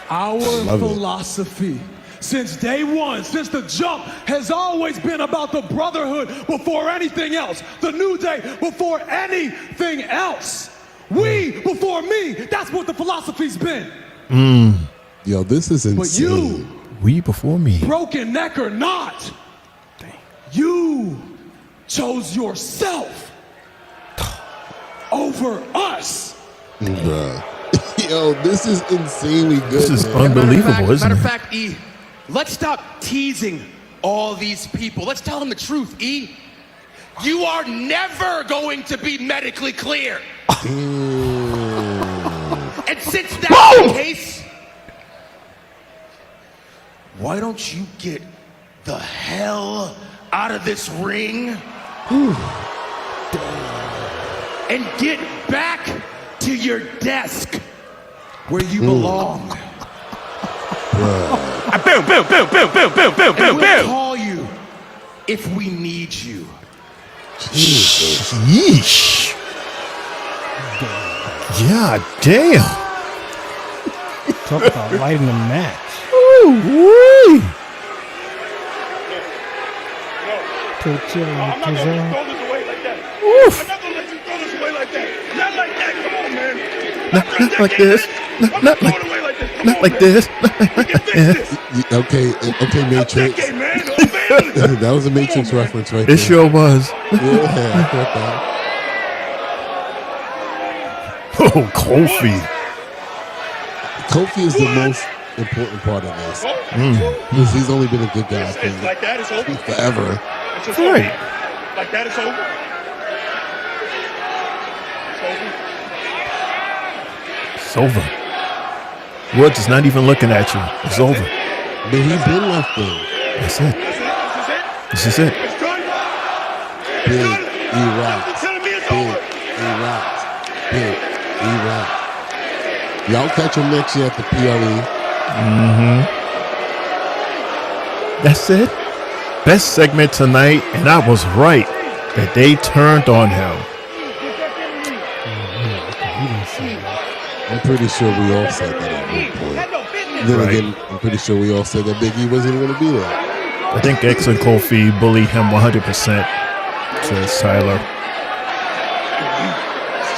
Our Love it. philosophy since day one, since the jump, has always been about the brotherhood before anything else. The New Day before anything else. We before me. That's what the philosophy's been. Yo, this is insane. But you, We before me. broken neck or not, you chose yourself over us. Bruh. Yo, this is insanely good. This is man. unbelievable, isn't Matter of it? fact, E, let's stop teasing all these people. Let's tell them the truth, E. You are never going to be medically clear. And since that's the case, why don't you get the hell out of this ring and get back to your desk where you belong? Boom, boom, boom, boom, boom, boom, boom, And boom, we'll boom. call you if we need you. Yeesh. God damn. Talk about lighting the match. Ooh-wee. Picture I'm not like gonna this. throw this away like that. Oof. I'm not gonna let you throw this away like that. Not like that. Come on, man. Not like this. Not like Throw it away like this. Come Not on, like man. this. We can fix this. Okay, Matrix. Decade, man. Abandon it. That was a Matrix reference right It there. sure was. Yeah, I thought that. Oh, Kofi. Kofi is the most important part of this. Because he's only been a good guy It's like that. It's over. forever. It's just Right. over. Like that. It's over. It's over. It's over. Woods is not even looking at you. It's over. But he's been left there. That's it. This is it. It's done. Big done. E-Rocks. Telling me it's Big over. E-Rocks. Big E-Rocks. Y'all catch him next year at the PLE. That's it. Best segment tonight, and I was right that they turned on him. I'm pretty sure we all said that at one point. Then Right. again, I'm pretty sure we all said that Big E wasn't going to be there. I think X and Kofi bullied him 100% to Tyler.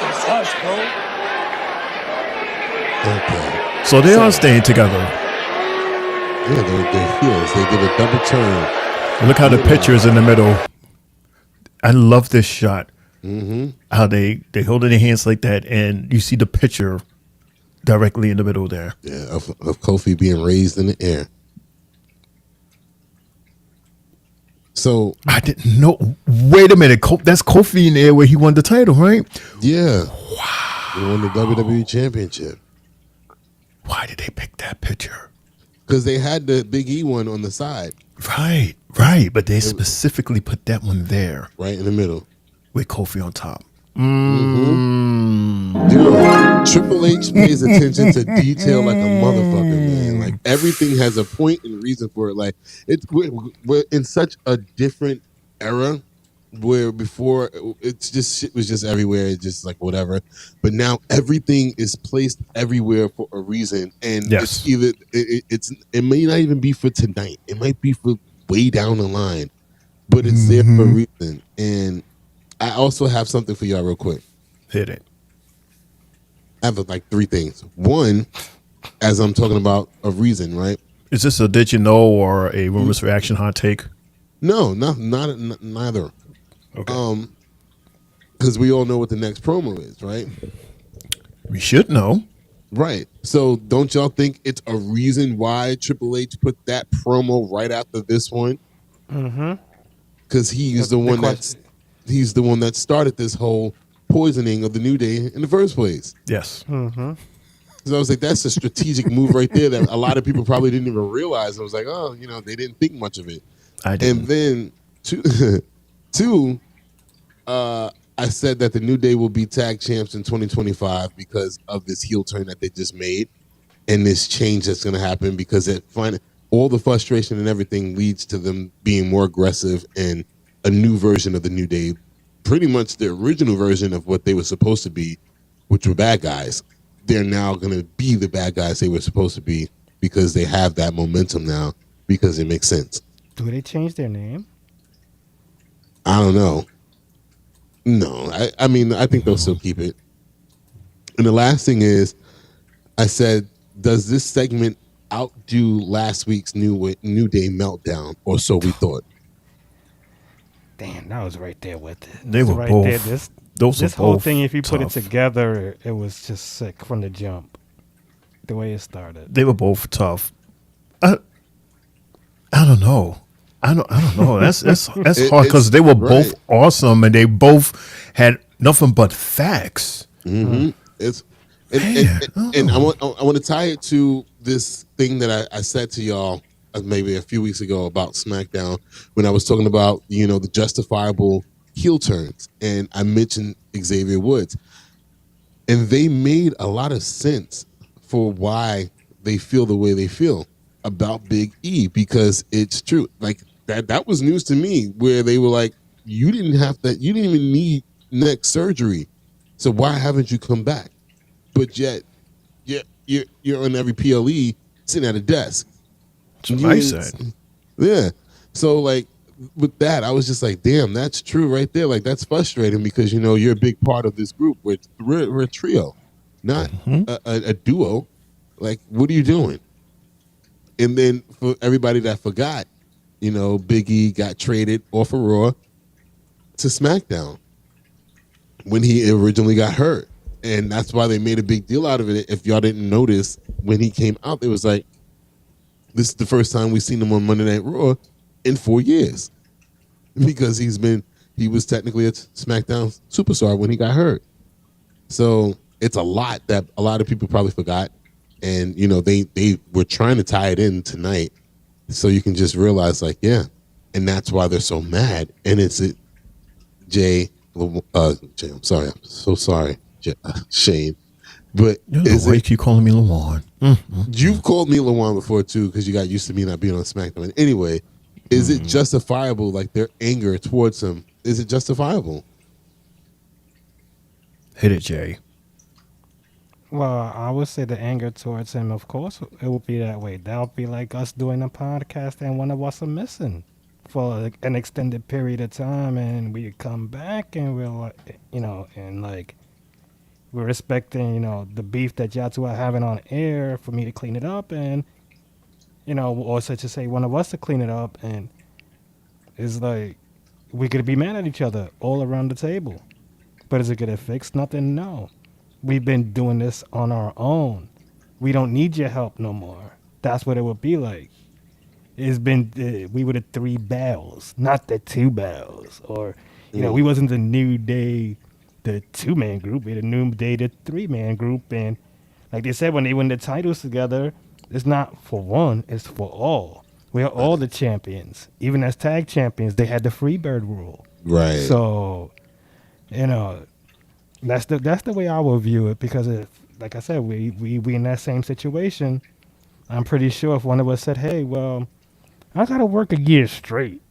It's us, bro. Okay. So they are staying together. Yeah, they're heels. They did a double turn. Look how the picture is in the middle. I love this shot. How they hold in their hands like that, and you see the picture directly in the middle there. Yeah, of Kofi being raised in the air. So I didn't know. Wait a minute. That's Kofi in the air where he won the title, right? yeah, wow, he won the WWE Championship Why did they pick that picture? because they had the Big E one on the side, Right. But they specifically put that one there right in the middle. with Kofi on top. Dude, Triple H pays attention to detail like a motherfucker, man. Like everything has a point and reason for it. Like we're in such a different era where before it's just shit was just everywhere, it's just like whatever. But now everything is placed everywhere for a reason, and Yes. it's either it may not even be for tonight. It might be for way down the line, but it's there for a reason. And I also have something for y'all real quick. Hit it. I have like three things. One, as I'm talking about a reason, right? Is this a did you know or a rumors reaction hot take? No, neither. Okay. Because we all know what the next promo is, right? We should know. Right. So don't y'all think it's a reason why Triple H put that promo right after this one? Because he's the one that started this whole poisoning of the New Day in the first place. Yes. So I was like, that's a strategic move right there that a lot of people probably didn't even realize. I was like, oh, they didn't think much of it. I didn't. And then 2, I said that the New Day will be tag champs in 2025 because of this heel turn that they just made and this change that's going to happen because all the frustration and everything leads to them being more aggressive and a new version of the New Day, pretty much the original version of what they were supposed to be, which were bad guys. They're now going to be the bad guys they were supposed to be because they have that momentum now because it makes sense. Do they change their name? I don't know. No, I mean, I think they'll still keep it. And the last thing is, I said, does this segment outdo last week's New Day meltdown, or so we thought? Damn, that was right there with it. They were right both. There. This whole both thing, if you put it tough. together, it was just sick from the jump. The way it started. They were both tough. I don't know. I don't know. That's hard because they were both awesome and they both had nothing but facts. Mm-hmm. And I want to tie it to this thing that I said to y'all maybe a few weeks ago about SmackDown when I was talking about the justifiable heel turns, and I mentioned Xavier Woods, and they made a lot of sense for why they feel the way they feel about Big E because it's true. Like that was news to me where they were like, you didn't even need neck surgery, so why haven't you come back? But yet, you're on every PLE sitting at a desk. That's what I said. Yeah. So like with that, I was just like, damn, that's true right there. Like that's frustrating because you're a big part of this group. We're a trio, not a duo. Like, what are you doing? And then for everybody that forgot, Big E got traded off of Raw to SmackDown when he originally got hurt. And that's why they made a big deal out of it. If y'all didn't notice, when he came out, it was like, this is the first time we've seen him on Monday Night Raw in 4 years. Because he was technically a SmackDown superstar when he got hurt. So it's a lot that a lot of people probably forgot. And, they were trying to tie it in tonight. So you can just realize, like, yeah. And that's why they're so mad. And it's Jay, I'm sorry. I'm so sorry, Shane. But why you keep calling me Lawan? You've called me Lawan before, too, because you got used to me not being on SmackDown. Anyway, is it justifiable, like their anger towards him? Is it justifiable? Hit it, Jay. Well, I would say the anger towards him, of course, it would be that way. That would be like us doing a podcast and one of us are missing for an extended period of time, and we come back and we're like, and like we're respecting, the beef that y'all two are having on air for me to clean it up, and or such to say one of us to clean it up, and it's like we could be mad at each other all around the table, but is it gonna fix nothing? No. We've been doing this on our own. We don't need your help no more. That's what it would be like. It's been, we were the 3 bells, not the 2 bells. Or, we wasn't the New Day, the 2-man group. We the New Day, the 3-man group. And like they said, when they win the titles together, it's not for one, it's for all. We're all the champions. Even as tag champions, they had the Freebird rule. Right. So, that's the way I will view it, because like I said, we in that same situation. I'm pretty sure if one of us said, hey, well, I gotta work a year straight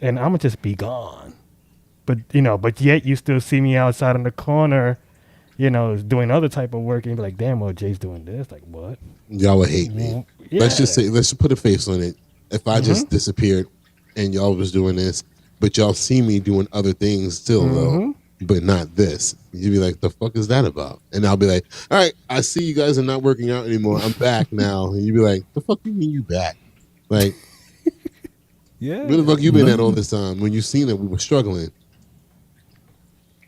and I'm gonna just be gone, but yet you still see me outside in the corner, doing other type of work, and be like, damn, well, Jay's doing this. Like, what? Y'all would hate me. Yeah. Let's just put a face on it. If I just disappeared and y'all was doing this, but y'all see me doing other things still though, but not this, you'd be like, the fuck is that about? And I'll be like, all right, I see you guys are not working out anymore. I'm back now. And you'd be like, the fuck you mean you back? Like, yeah, where the fuck you been at all this time? When you seen that we were struggling.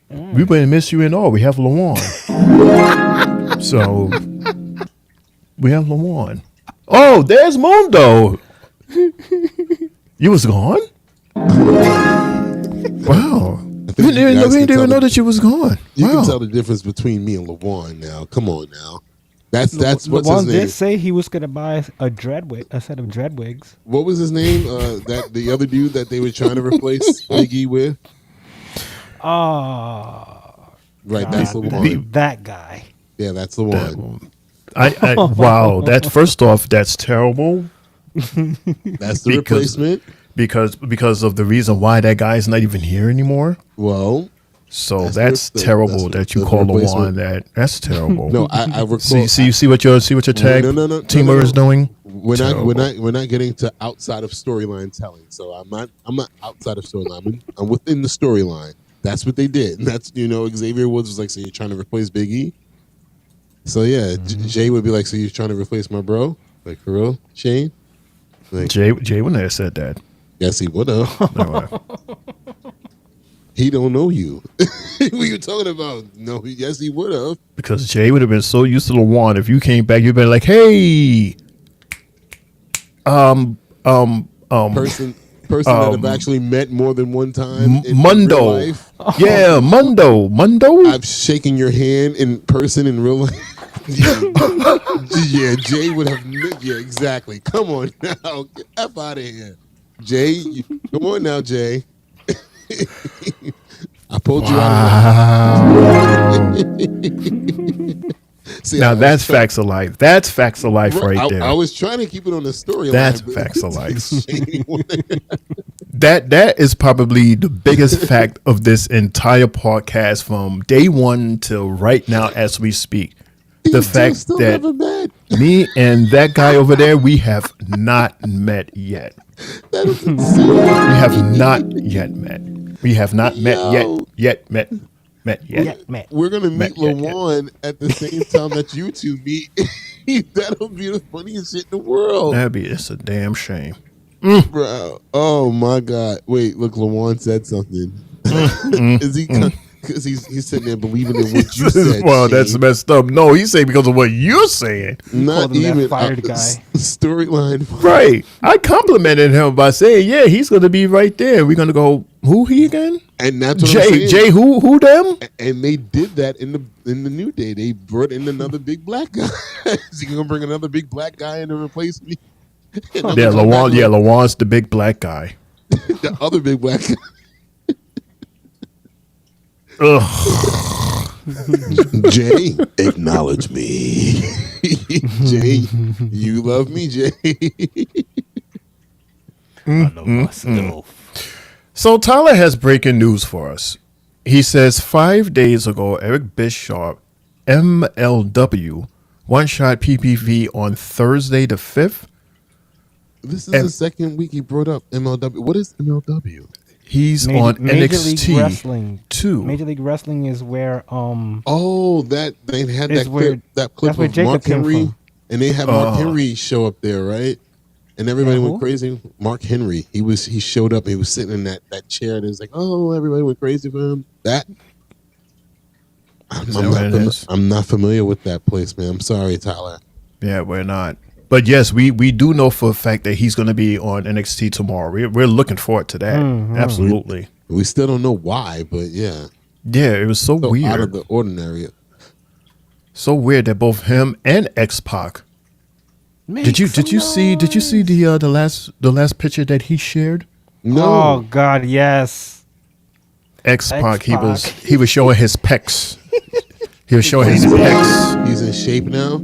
We wouldn't miss you at all. We have Lawan. So we have Lawan. Oh, there's Mundo. You was gone? Wow. We didn't even know that you was gone. You can tell the difference between me and LaJuan now. Come on now. That's what's his LeBron name. did say he was gonna buy a set of dread wigs. What was his name? That the other dude that they were trying to replace Big E with. Right, that's the one. That guy. Yeah, that's the one. Wow, that first off, that's terrible. That's the replacement. Because of the reason why that guy's not even here anymore. Well, so that's terrible that you call the one that. That's terrible. No, I recall. See what your tag teamer is doing. We're not getting to outside of storyline telling. So I'm not outside of storyline. I'm within the storyline. That's what they did. And that's Xavier Woods was like, so you're trying to replace Big E. So yeah, Jay would be like, so you're trying to replace my bro, like for real, Shane. Like, Jay wouldn't have said that. Yes, he would have. He don't know you. What are you talking about? No, yes, he would have. Because Jay would have been so used to LeJuan. If you came back, you'd been like, hey, person that have actually met more than one time. Mundo. In real life. Yeah, Mundo. I've shaken your hand in person in real life. Yeah, Jay would have. Yeah, exactly. Come on now, get F out of here, Jay. Come on now, Jay. I pulled you out. See, now that's facts of life. That's facts of life right there. I was trying to keep it on the story. That's facts of life. That is probably the biggest fact of this entire podcast from day one till right now as we speak. The fact that me and that guy over there, we have not met yet. That is insane. We have not yet met. We have not met yet. We're gonna meet LeJuan at the same time that you two meet. That'll be the funniest shit in the world. It's a damn shame. Bro. Oh my God. Wait, look, LeJuan said something. Is he? Because he's sitting there believing in what you said. Well, that's messed up. No, he's saying because of what you're saying. Not even fired guy. Storyline. Right. I complimented him by saying, yeah, he's going to be right there. We're going to go, who he again? And that's what I'm saying. Jay, who them? And they did that in the New Day. They brought in another big black guy. Is he going to bring another big black guy in to replace me? LeJuan's the big black guy. The other big black guy. Jay, acknowledge me. Jay, you love me, Jay. I love myself. So Tyler has breaking news for us. He says 5 days ago, Eric Bischoff, MLW, one-shot PPV on Thursday the 5th. This is the second week he brought up MLW. What is MLW? He's on Major NXT League Wrestling too. Major League Wrestling is where that they had that clip of Jacob Mark Henry, came from. and they had Mark Henry show up there, right? And everybody went crazy. Mark Henry, he showed up. He was sitting in that chair, and it was like, oh, everybody went crazy for him. I'm not familiar with that place, man. I'm sorry, Tyler. Yeah, we're not. But yes, we do know for a fact that he's going to be on NXT tomorrow. We're looking forward to that. Mm-hmm. Absolutely. We still don't know why, but yeah. Yeah, it was so weird. Out of the ordinary. So weird that both him and X-Pac. Did you see the last picture that he shared? No. Oh God, yes. X-Pac. He was showing his pecs. He was showing his pecs. He's in shape now.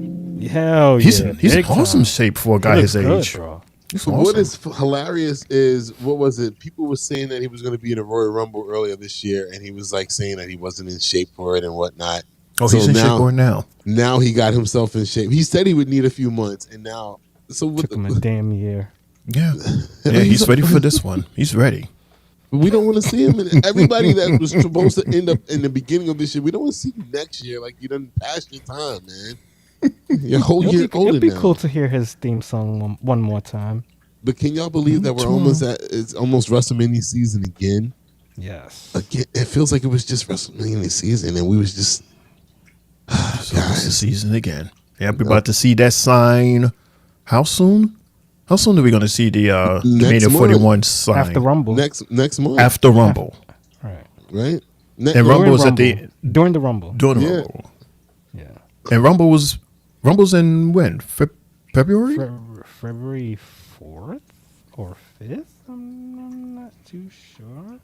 Hell yeah. He's in awesome shape for a guy his age. Bro. Awesome. What is hilarious is, what was it? People were saying that he was going to be in a Royal Rumble earlier this year, and he was like saying that he wasn't in shape for it and whatnot. Oh, so he's in shape for it now. Now he got himself in shape. He said he would need a few months, and now took him a damn year. Yeah, he's ready for this one. He's ready. We don't want to see him. Everybody that was supposed to end up in the beginning of this year, we don't want to see you next year. Like, you done passed your time, man. Your whole year older now. It'd be cool to hear his theme song one more time. But can y'all believe that we're almost it's almost WrestleMania season again? Yes. Again, it feels like it was just WrestleMania season, and we was just guys, season again. Yeah, we're about to see that sign. How soon? How soon are we going to see the Mania 41 sign? After Rumble. Next month. After Rumble. Right. And Rumble was at the during the Rumble. During the Rumble. Yeah. And Rumble was Rumble's in when? February? February 4th or 5th? I'm not too sure.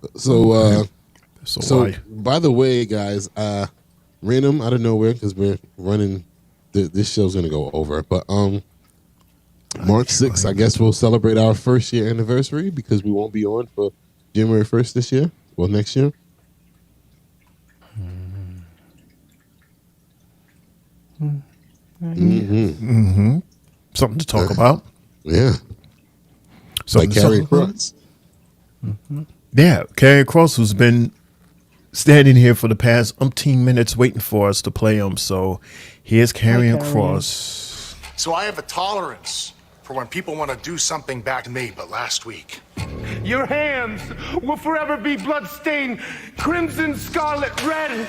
So by the way, guys, random out of nowhere because we're running. This show's gonna go over, but March 6th, I guess we'll celebrate our first year anniversary because we won't be on for January 1st this year. Well, next year. Something to talk about. Yeah. Something like Karrion Kross. Yeah, Karrion Kross, who's been standing here for the past umpteen minutes waiting for us to play him. So here's Karrion Kross. So I have a tolerance for when people want to do something back to me, but last week. Your hands will forever be bloodstained, crimson, scarlet, red.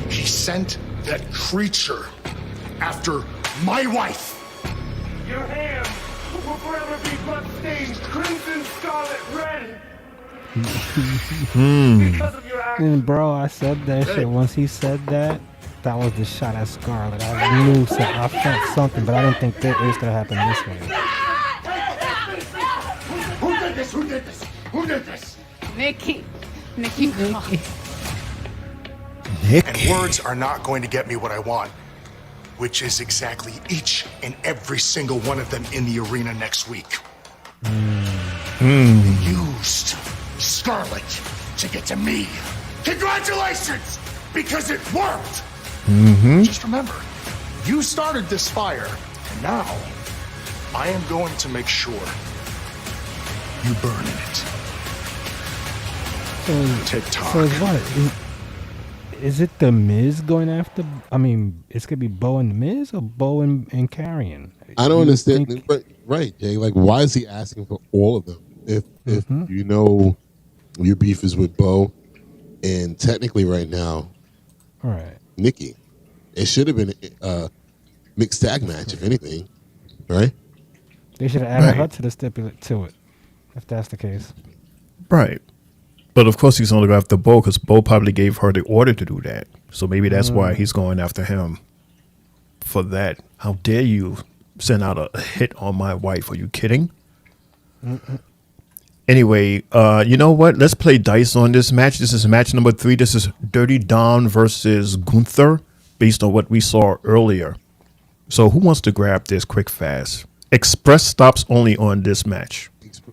He sent that creature after my wife. Your hands will forever be bloodstained, crimson, scarlet, red. Because of your actions. And bro, I said that shit. Once he said that, that was the shot at Scarlet. I knew so I felt something, but I didn't think that it was gonna happen this way. Who did this? Who did this? Who did this? Nikki. And words are not going to get me what I want, which is exactly each and every single one of them in the arena next week. They used Scarlet to get to me. Congratulations, because it worked. Just remember, you started this fire, and now I am going to make sure you burn in it. TikTok. So what? Is it the Miz going after? I mean, it's gonna be Bo and the Miz or Bo and Karrion? I don't understand. Right, Jay. Like, why is he asking for all of them? If you know your beef is with Bo, and technically right now, right, Nikki, it should have been a mixed tag match, if anything, right? They should have added her to the stipulate to it, if that's the case. Right. But of course he's only going after Bo because Bo probably gave her the order to do that. So maybe that's why he's going after him for that. How dare you send out a hit on my wife? Are you kidding? Anyway, you know what? Let's play dice on this match. This is match number 3. This is Dirty Dom versus Gunther based on what we saw earlier. So who wants to grab this quick fast? Express stops only on this match.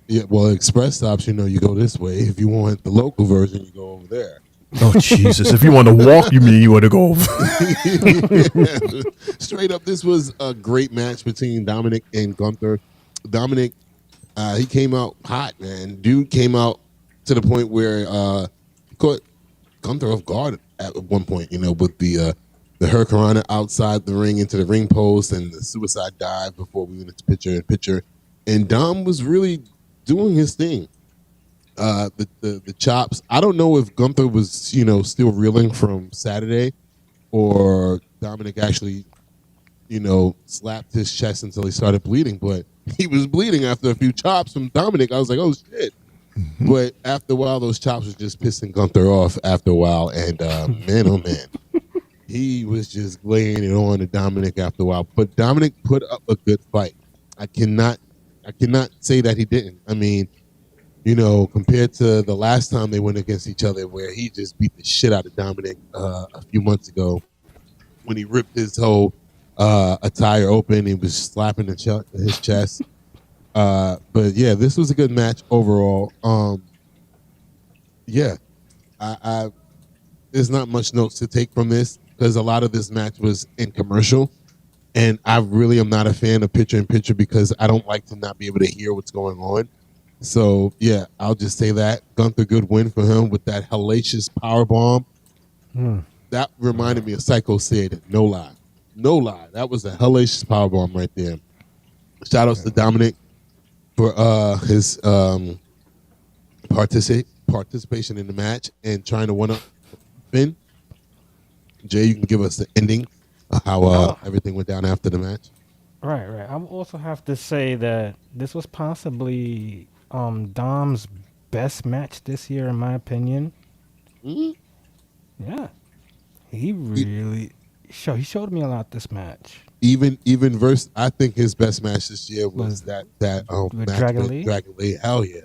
Yeah, well, express stops, you go this way. If you want the local version, you go over there. Oh, Jesus. If you want to walk, you mean you want to go over. Yeah. Straight up, this was a great match between Dominic and Gunther. Dominic, he came out hot, man. Dude came out to the point where he caught Gunther off guard at one point, with the Hurricanrana outside the ring into the ring post and the suicide dive before we went into picture. And Dom was really doing his thing. The chops. I don't know if Gunther was, still reeling from Saturday or Dominic actually, slapped his chest until he started bleeding. But he was bleeding after a few chops from Dominic. I was like, oh, shit. But after a while, those chops was just pissing Gunther off after a while. And man, oh, man. He was just laying it on to Dominic after a while. But Dominic put up a good fight. I cannot say that he didn't. I mean, compared to the last time they went against each other where he just beat the shit out of Dominic a few months ago when he ripped his whole attire open. He was slapping his chest. But, yeah, this was a good match overall. Yeah, I there's not much notes to take from this because a lot of this match was in commercial. And I really am not a fan of picture-in-picture because I don't like to not be able to hear what's going on. So, yeah, I'll just say that. Gunther, good win for him with that hellacious powerbomb. That reminded me of Psycho Sid. No lie. No lie. That was a hellacious powerbomb right there. Shout-outs to Dominic for his participation in the match and trying to one-up Finn. Jay, you can give us the ending. How everything went down after the match. Right. I would also have to say that this was possibly Dom's best match this year, in my opinion. Yeah, he He showed me a lot this match. Even verse, I think his best match this year was that with match Dragon with Lee? Dragon Lee. Hell yeah.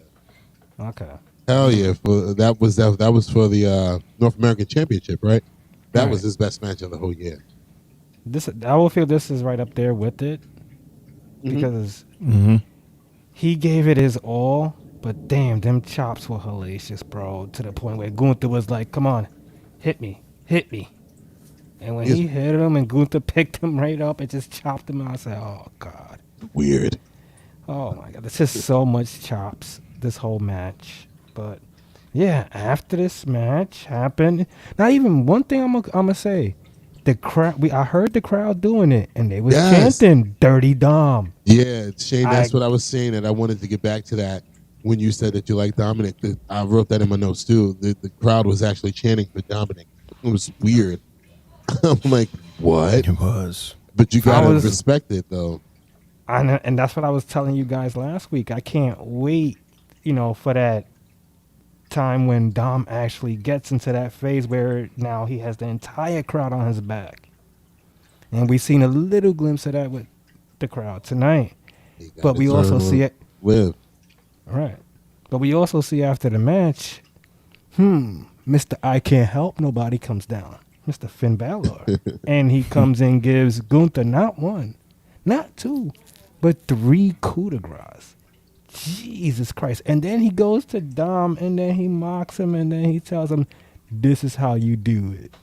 Okay. Hell yeah. That was for the North American Championship, right? That was his best match of the whole year. I will feel this is right up there with it because he gave it his all, but damn, them chops were hellacious, bro. To the point where Gunther was like, "Come on, hit me." And when he hit him and Gunther picked him right up and just chopped him out, I said, "Oh God, weird." Oh my God, there's just so much chops this whole match." But yeah, after this match happened, not even one thing I'm gonna say. The crowd, I heard the crowd doing it, and they was chanting "Dirty Dom." Yeah, Shane, that's what I was saying, and I wanted to get back to that when you said that you like Dominic. I wrote that in my notes too. The crowd was actually chanting for Dominic. It was weird. I'm like, what? It was. But you gotta respect it, though. And that's what I was telling you guys last week. I can't wait, for that time when Dom actually gets into that phase where now he has the entire crowd on his back. And we've seen a little glimpse of that with the crowd tonight. But we also see it. Right. But we also see after the match, Mr. I Can't Help Nobody comes down. Mr. Finn Balor. And he comes and gives Gunther not one, not two, but 3 coup de grace. Jesus Christ. And then he goes to Dom and then he mocks him and then he tells him, "This is how you do it."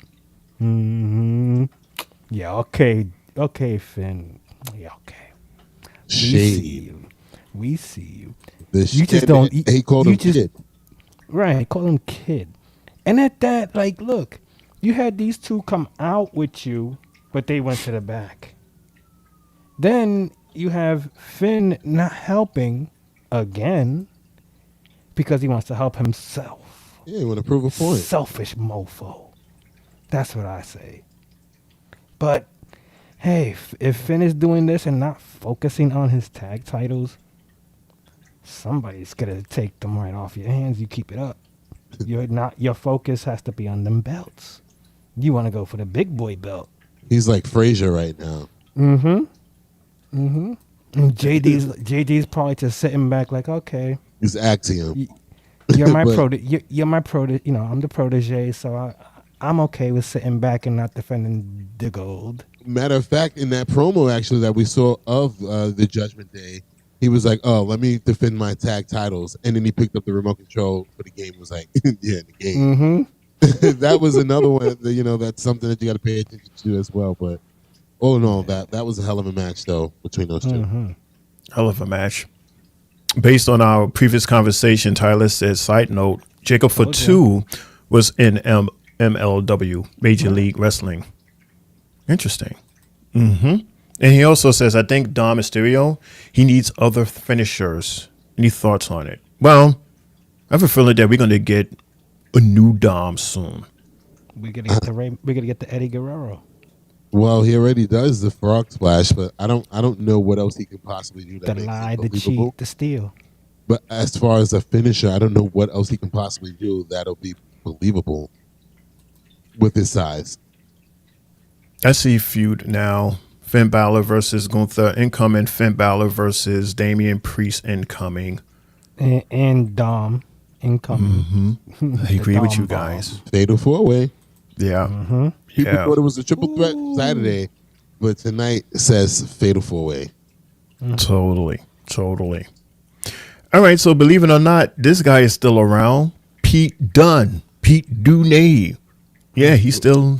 Yeah, okay. Okay, Finn. Yeah, okay. We see you. You just don't. He called him kid. Right, he called him kid. And at that, look, you had these two come out with you, but they went to the back. Then you have Finn not helping again because he wants to help himself. Yeah, he want to prove a point. Selfish mofo. That's what I say. But hey, if Finn is doing this and not focusing on his tag titles, somebody's gonna take them right off your hands. You keep it up. Your focus has to be on them belts. You want to go for the big boy belt. He's like Frazier right now. And JD's probably just sitting back like, okay. He's Axiom. You're my you're my I'm the protege, so I'm okay with sitting back and not defending the gold. Matter of fact, in that promo actually that we saw of the Judgment Day, he was like, "Oh, let me defend my tag titles," and then he picked up the remote control for the game. Was like, "Yeah, the game." That was another one. That's something that you got to pay attention to as well. But all in all, that was a hell of a match, though, between those two. Hell of a match. Based on our previous conversation, Tyler says, side note, Jacob Fatu was in MLW, Major League Wrestling. Interesting. And he also says, I think Dom Mysterio, he needs other finishers. Any thoughts on it? Well, I have a feeling that we're going to get a new Dom soon. We're gonna get the Eddie Guerrero. Well, he already does the frog splash, but I don't know what else he could possibly do. The lie, the cheat, the steal. But as far as a finisher, I don't know what else he can possibly do that'll be believable with his size. I see feud now. Finn Balor versus Gunther incoming. Finn Balor versus Damian Priest incoming. And Dom incoming. I agree with you guys. Fatal 4-way. Yeah. People thought it was a triple threat Saturday, but tonight it says Fatal 4-way. Totally. All right, so believe it or not, this guy is still around. Pete Dunne. Pete Dunne. Yeah, he's still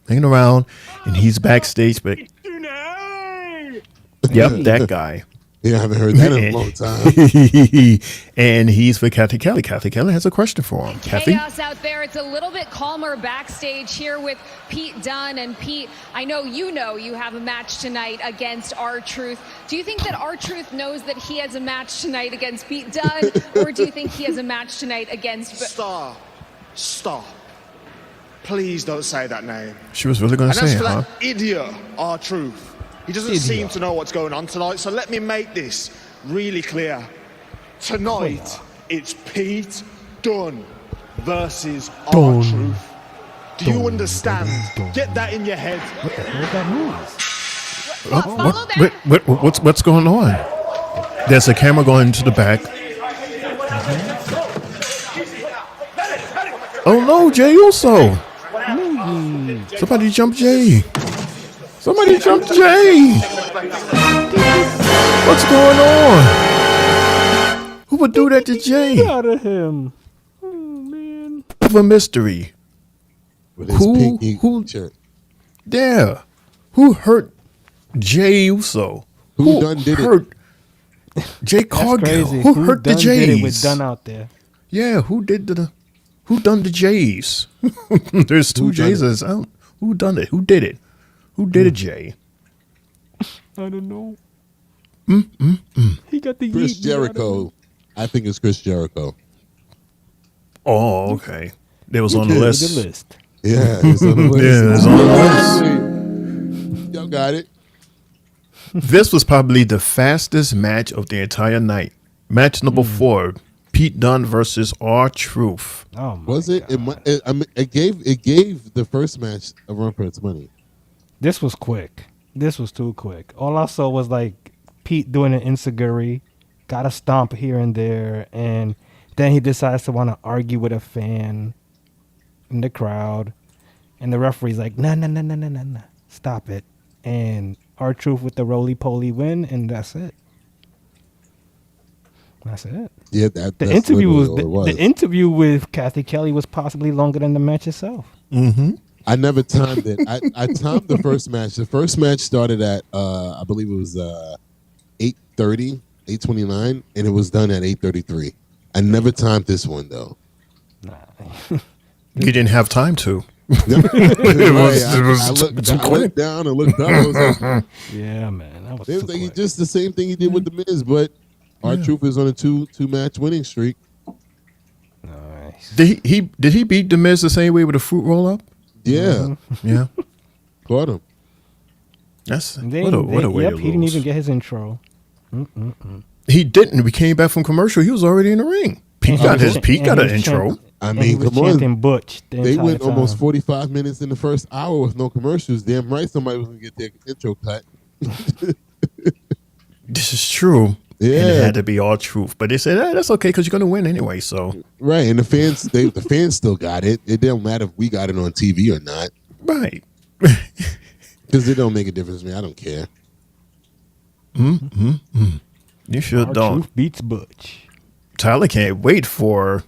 hanging around, and he's backstage. But yep, that guy. Yeah, I haven't heard that in a long time. And he's for Kathy Kelly. Kathy Kelly has a question for him. Kathy? Chaos out there. It's a little bit calmer backstage here with Pete Dunne. And Pete, I know you have a match tonight against R-Truth. Do you think that R-Truth knows that he has a match tonight against Pete Dunne? Or do you think he has a match tonight against... Stop. Please don't say that name. She was really going to say it, huh? That idiot, R-Truth. He doesn't seem to know what's going on tonight, so let me make this really clear. Tonight, it's Pete Dunne versus R-Truth. Do you understand? Get that in your head. What the hell is that noise? What's going on? There's a camera going to the back. Oh no, Jey Uso! Somebody jump Jey! Somebody jump Jey! What's going on? Who would do that to Jey? Get out of him! Oh man! Of a mystery. With his pinky shirt. Yeah. Who hurt Jey Uso? Who done did hurt Jay Cargill? Crazy. Who hurt the done Jays? did it with Dunn out there. Yeah, who done the Jays? There's two Jays that's out. Who done it? Who did it? Who did it, Jay? I don't know. He got the Chris Jericho. I think it's Chris Jericho. Oh, okay. It was on the list. Yeah, it's on the list. Yeah, it's on the list. Y'all got it. This was probably the fastest match of the entire night. Match number 4, Pete Dunne versus R-Truth. Oh my was it? It gave the first match a run for its money. This was quick. This was too quick. All I saw was like Pete doing an enziguri, got a stomp here and there, and then he decides to want to argue with a fan in the crowd, and the referee's like, nah, stop it. And R-Truth with the roly-poly win, and that's it. That's it. Yeah, the interview was the interview with Kathy Kelly was possibly longer than the match itself. I never timed it. I timed the first match. The first match started at I believe it was 8:30, 8:29, and it was done at 8:33. I never timed this one though. Nah. You didn't have time to. I looked down and looked up. I was like, yeah, man. That was it was like just the same thing he did with the Miz, but R-Truth is on a two match winning streak. Nice. Did he beat the Miz the same way with a fruit roll up? Yeah. Yeah. Caught him. That's what a way to lose. He didn't even get his intro. He didn't. We came back from commercial. He was already in the ring. Pete got an intro. I mean, come on. Butch they went almost 45 minutes in the first hour with no commercials. Damn right somebody was going to get their intro cut. This is true. Yeah. And it had to be R-Truth. But they said, that's okay because you're going to win anyway. So right. And the fans still got it. It don't matter if we got it on TV or not. Right. Because it don't make a difference to me. I don't care. You sure don't. R-Truth beats Butch. Tyler can't wait until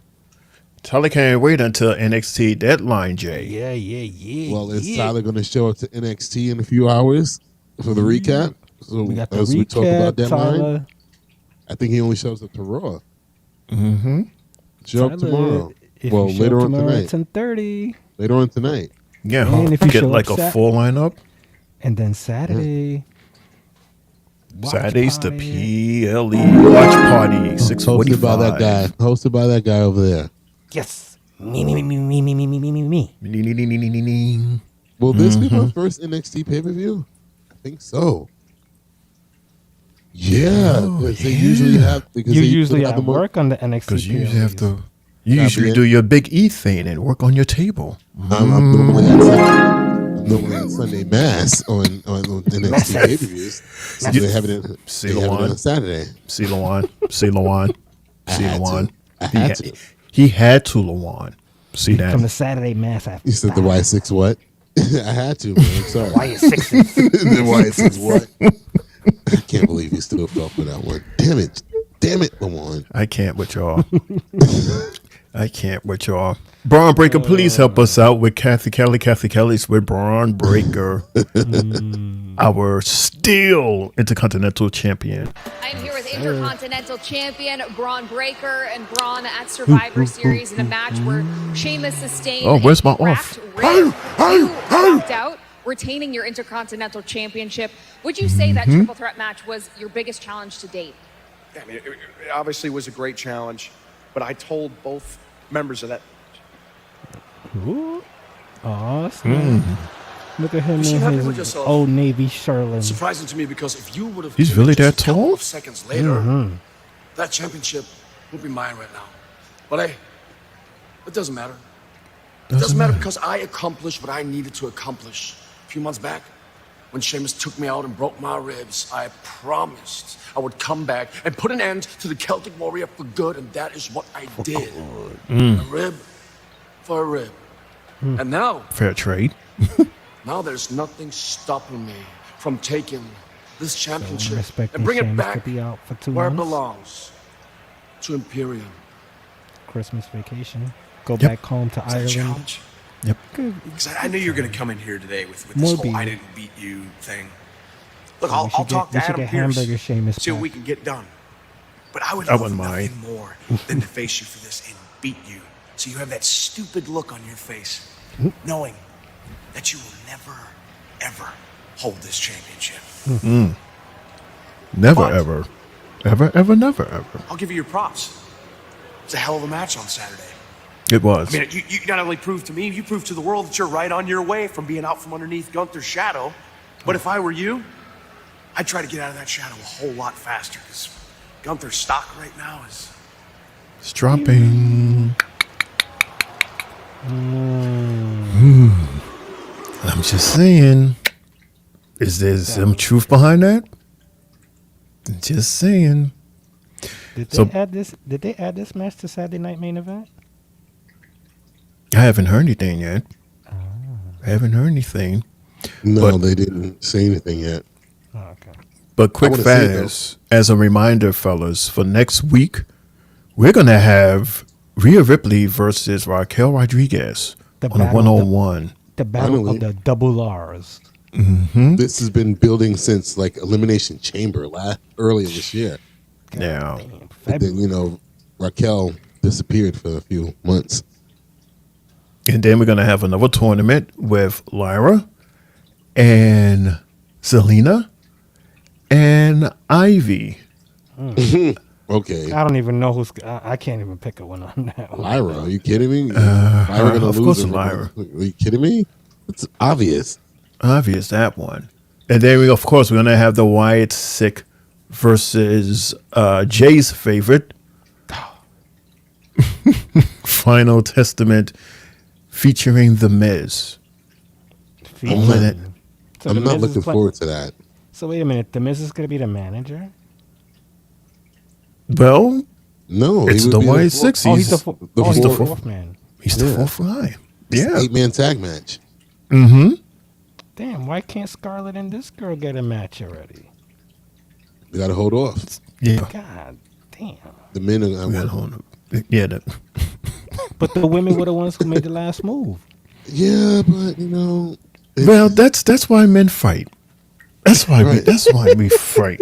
NXT Deadline, Jay. Yeah. Well, is Tyler going to show up to NXT in a few hours for the recap? So we got the as recap, we talk about Deadline, Tyler. I think he only shows up to Raw. Show up Tyler, tomorrow. if Well, you show later up on tomorrow tonight. at 10:30. Later on tonight. Yeah, And if you get show like up a full lineup. And then Saturday. Saturday's the PLE Watch Party, 6:45. Hosted by that guy over there. Yes. Me. Will this be my first NXT pay-per-view? I think so. Yeah, because they usually have. You usually have work on the NXT. Because you usually have to. You usually do your Big E thing and work on your table. I'm normally on Sunday Mass on NXT pay-per-views. So they have it on Saturday. See Lawan. He He had to Lawan. See that? From the Saturday Mass after. You said the Y6 what? I had to, man. I'm sorry. Y6. The Y6 what? I can't believe he still fell for that one. Damn it, Lawan. I can't with y'all. Braun Breaker, please help us out with Kathy Kelly. Kathy Kelly's with Braun Breaker, our still Intercontinental Champion. I'm here with Intercontinental Champion Braun Breaker and Braun at Survivor Series in a match where Sheamus sustained where's my cracked off? rib. You walked out, retaining your Intercontinental Championship. Would you say that triple threat match was your biggest challenge to date? I mean, it obviously was a great challenge, but I told both members of that. Ooh. Awesome. Look at him in his Old Navy Sherlin. Surprising to me because if you would have He's really that tall? a couple of seconds later, that championship would be mine right now. But hey, it doesn't matter. Doesn't matter matter. because I accomplished what I needed to accomplish. A few months back, when Sheamus took me out and broke my ribs, I promised I would come back and put an end to the Celtic Warrior for good, and that is what I did. A rib for a rib. And now, Fair trade. now there's nothing stopping me from taking this championship expecting and bring it Sheamus back to be out for 2 where it months. belongs, to Imperium. Christmas vacation. Go back home to Ireland. Challenge? Yep. Because I knew you were going to come in here today with this More whole beer. I didn't beat you thing. Look, We I'll should talk we to should Adam get Pearce, hamburger Sheamus see what back. we can get done. But I would I love wouldn't nothing mind. more than to face you for this and beat you. So you have that stupid look on your face, knowing that you will never, ever hold this championship. Never, But- ever. Ever, ever, never, ever. I'll give you your props. It's a hell of a match on Saturday. It was. I mean, you not only proved to me, you proved to the world that you're right on your way from being out from underneath Gunther's shadow. But if I were you, I'd try to get out of that shadow a whole lot faster because Gunther's stock right now is... It's dropping. I'm just saying. Is there some truth behind that? Just saying. Did they So- add this? Did they add this match to Saturday Night Main Event? I haven't heard anything yet. I haven't heard anything. No, But- they didn't say anything yet. Oh, okay. But quick wanna see it, fast, as a reminder, fellas, for next week, we're going to have Rhea Ripley versus Raquel Rodriguez The on a battle of the- one-on-one. The battle Finally. of the double R's. This has been building since like Elimination Chamber earlier this year. Now, But then, you know, Raquel disappeared for a few months. and then we're going to have another tournament with Lyra and Zelina and Ivy. Okay. I don't even know who's. I can't even pick a one on that one. Lyra, are you kidding me? Lyra gonna of lose course or- Lyra. Are you kidding me? It's obvious. Obvious, that one. And then, of course, we're going to have the Wyatt Sick versus Jay's favorite, Final Testament, featuring The Miz. Featuring- Let it- So I'm The not Miz is looking play- forward to that. So wait a minute, The Miz is going to be the manager? Well, No, it's he would the be Wyatt fourth- Six. Oh, he's the fourth fourth. man. He's the Yeah. fourth guy. It's an Yeah. 8-man tag match. Mm-hmm. Damn, why can't Scarlett and this girl get a match already? We got to hold off. Yeah. God damn. The men are We gotta going hold up. Yeah. But the women were the ones who made the last move. Yeah, but you know, Well, that's why men fight. That's why Right. that's why we fight.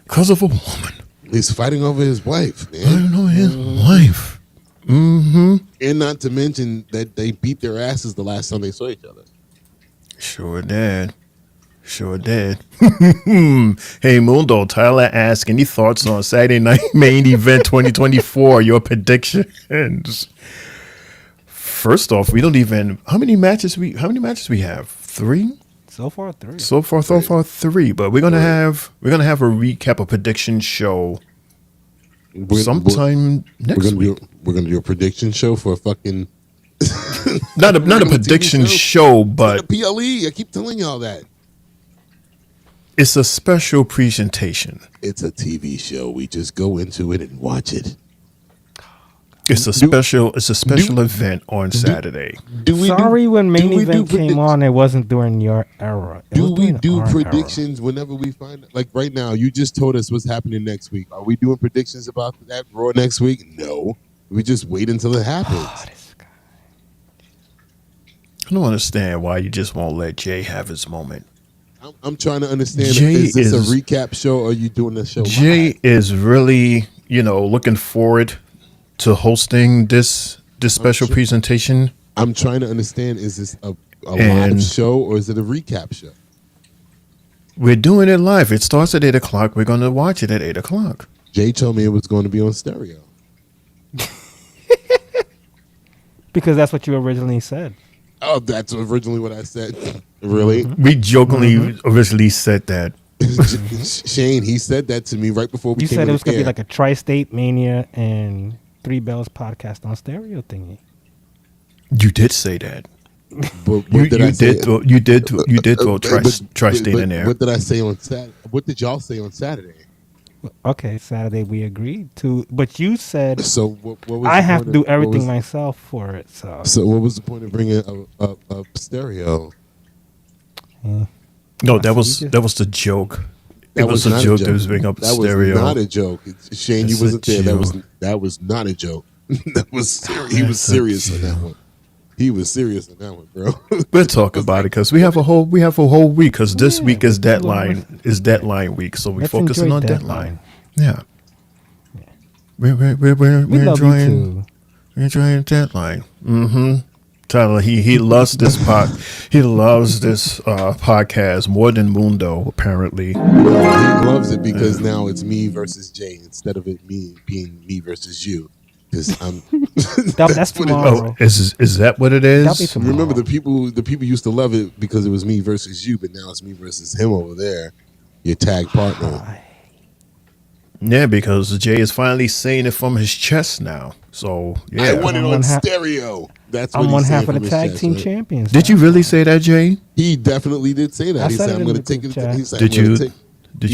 Because of a woman. he's fighting over his wife, I man. don't know his wife. Mm-hmm. And not to mention that they beat their asses the last time they saw each other. Sure did. Sure did. Hey, Mundo, Tyler asks, any thoughts on Saturday Night Main Event 2024? Your predictions. First off, we don't even how many matches we have? 3? So far, 3. So far 3. But we're gonna have a recap, a prediction show sometime next week. We're gonna do a prediction show for a fucking Not a TV prediction show, but a PLE. I keep telling y'all that. it's a special presentation. It's a TV show. We just go into it and watch it. It's a special event on Saturday. Sorry when main event came on, it wasn't during your era. It was Do we during do our predictions whenever we find like right now? You just told us what's happening next week. Are we doing predictions about that Raw next week? No. We just wait until it happens. I don't understand why you just won't let Jay have his moment. I'm trying to understand. Jay Is this is- a recap show or are you doing the show? Jay is really, looking forward to hosting this special presentation. I'm trying to understand, is this a And- live show or is it a recap show? We're doing it live. It starts at 8 o'clock. We're going to watch it at 8 o'clock. Jay told me it was going to be on stereo. Because that's what you originally said. Oh, that's originally what I said. Really? We jokingly originally said that. Shane, he said that to me right before we You came said on it was going to air. be like a Tri-State Mania and Three Bells podcast on stereo thingy. You did say that. But what did I say? You did throw Tri-State in there. What did I say on Saturday? What did y'all say on Saturday? Okay, Saturday we agreed to, but you said so. What was I have to do everything myself for it. So what was the point of bringing a stereo? No, that was the joke. It was a joke that was bringing up the stereo. That was not a joke. Shane, you wasn't there. That was not a joke. That was serious. He was serious on that one. He was serious on that one, bro. We'll talk about it because we have a whole week because this week is deadline week, so we're focusing on deadline. Yeah, we're enjoying deadline. Mm-hmm. Tyler, he loves this podcast more than Mundo, apparently. He loves it because now it's me versus Jay instead of it being me versus you. Because that's tomorrow. Is that what it is? Remember, the people used to love it because it was me versus you, but now it's me versus him over there, your tag partner. Yeah, because Jay is finally saying it from his chest now. So yeah, I want it on stereo. That's what I'm one half of the his tag chest, team right? champions. Did you really say that, Jay? He definitely did say that. He said, "I'm going to take it." He said, Did you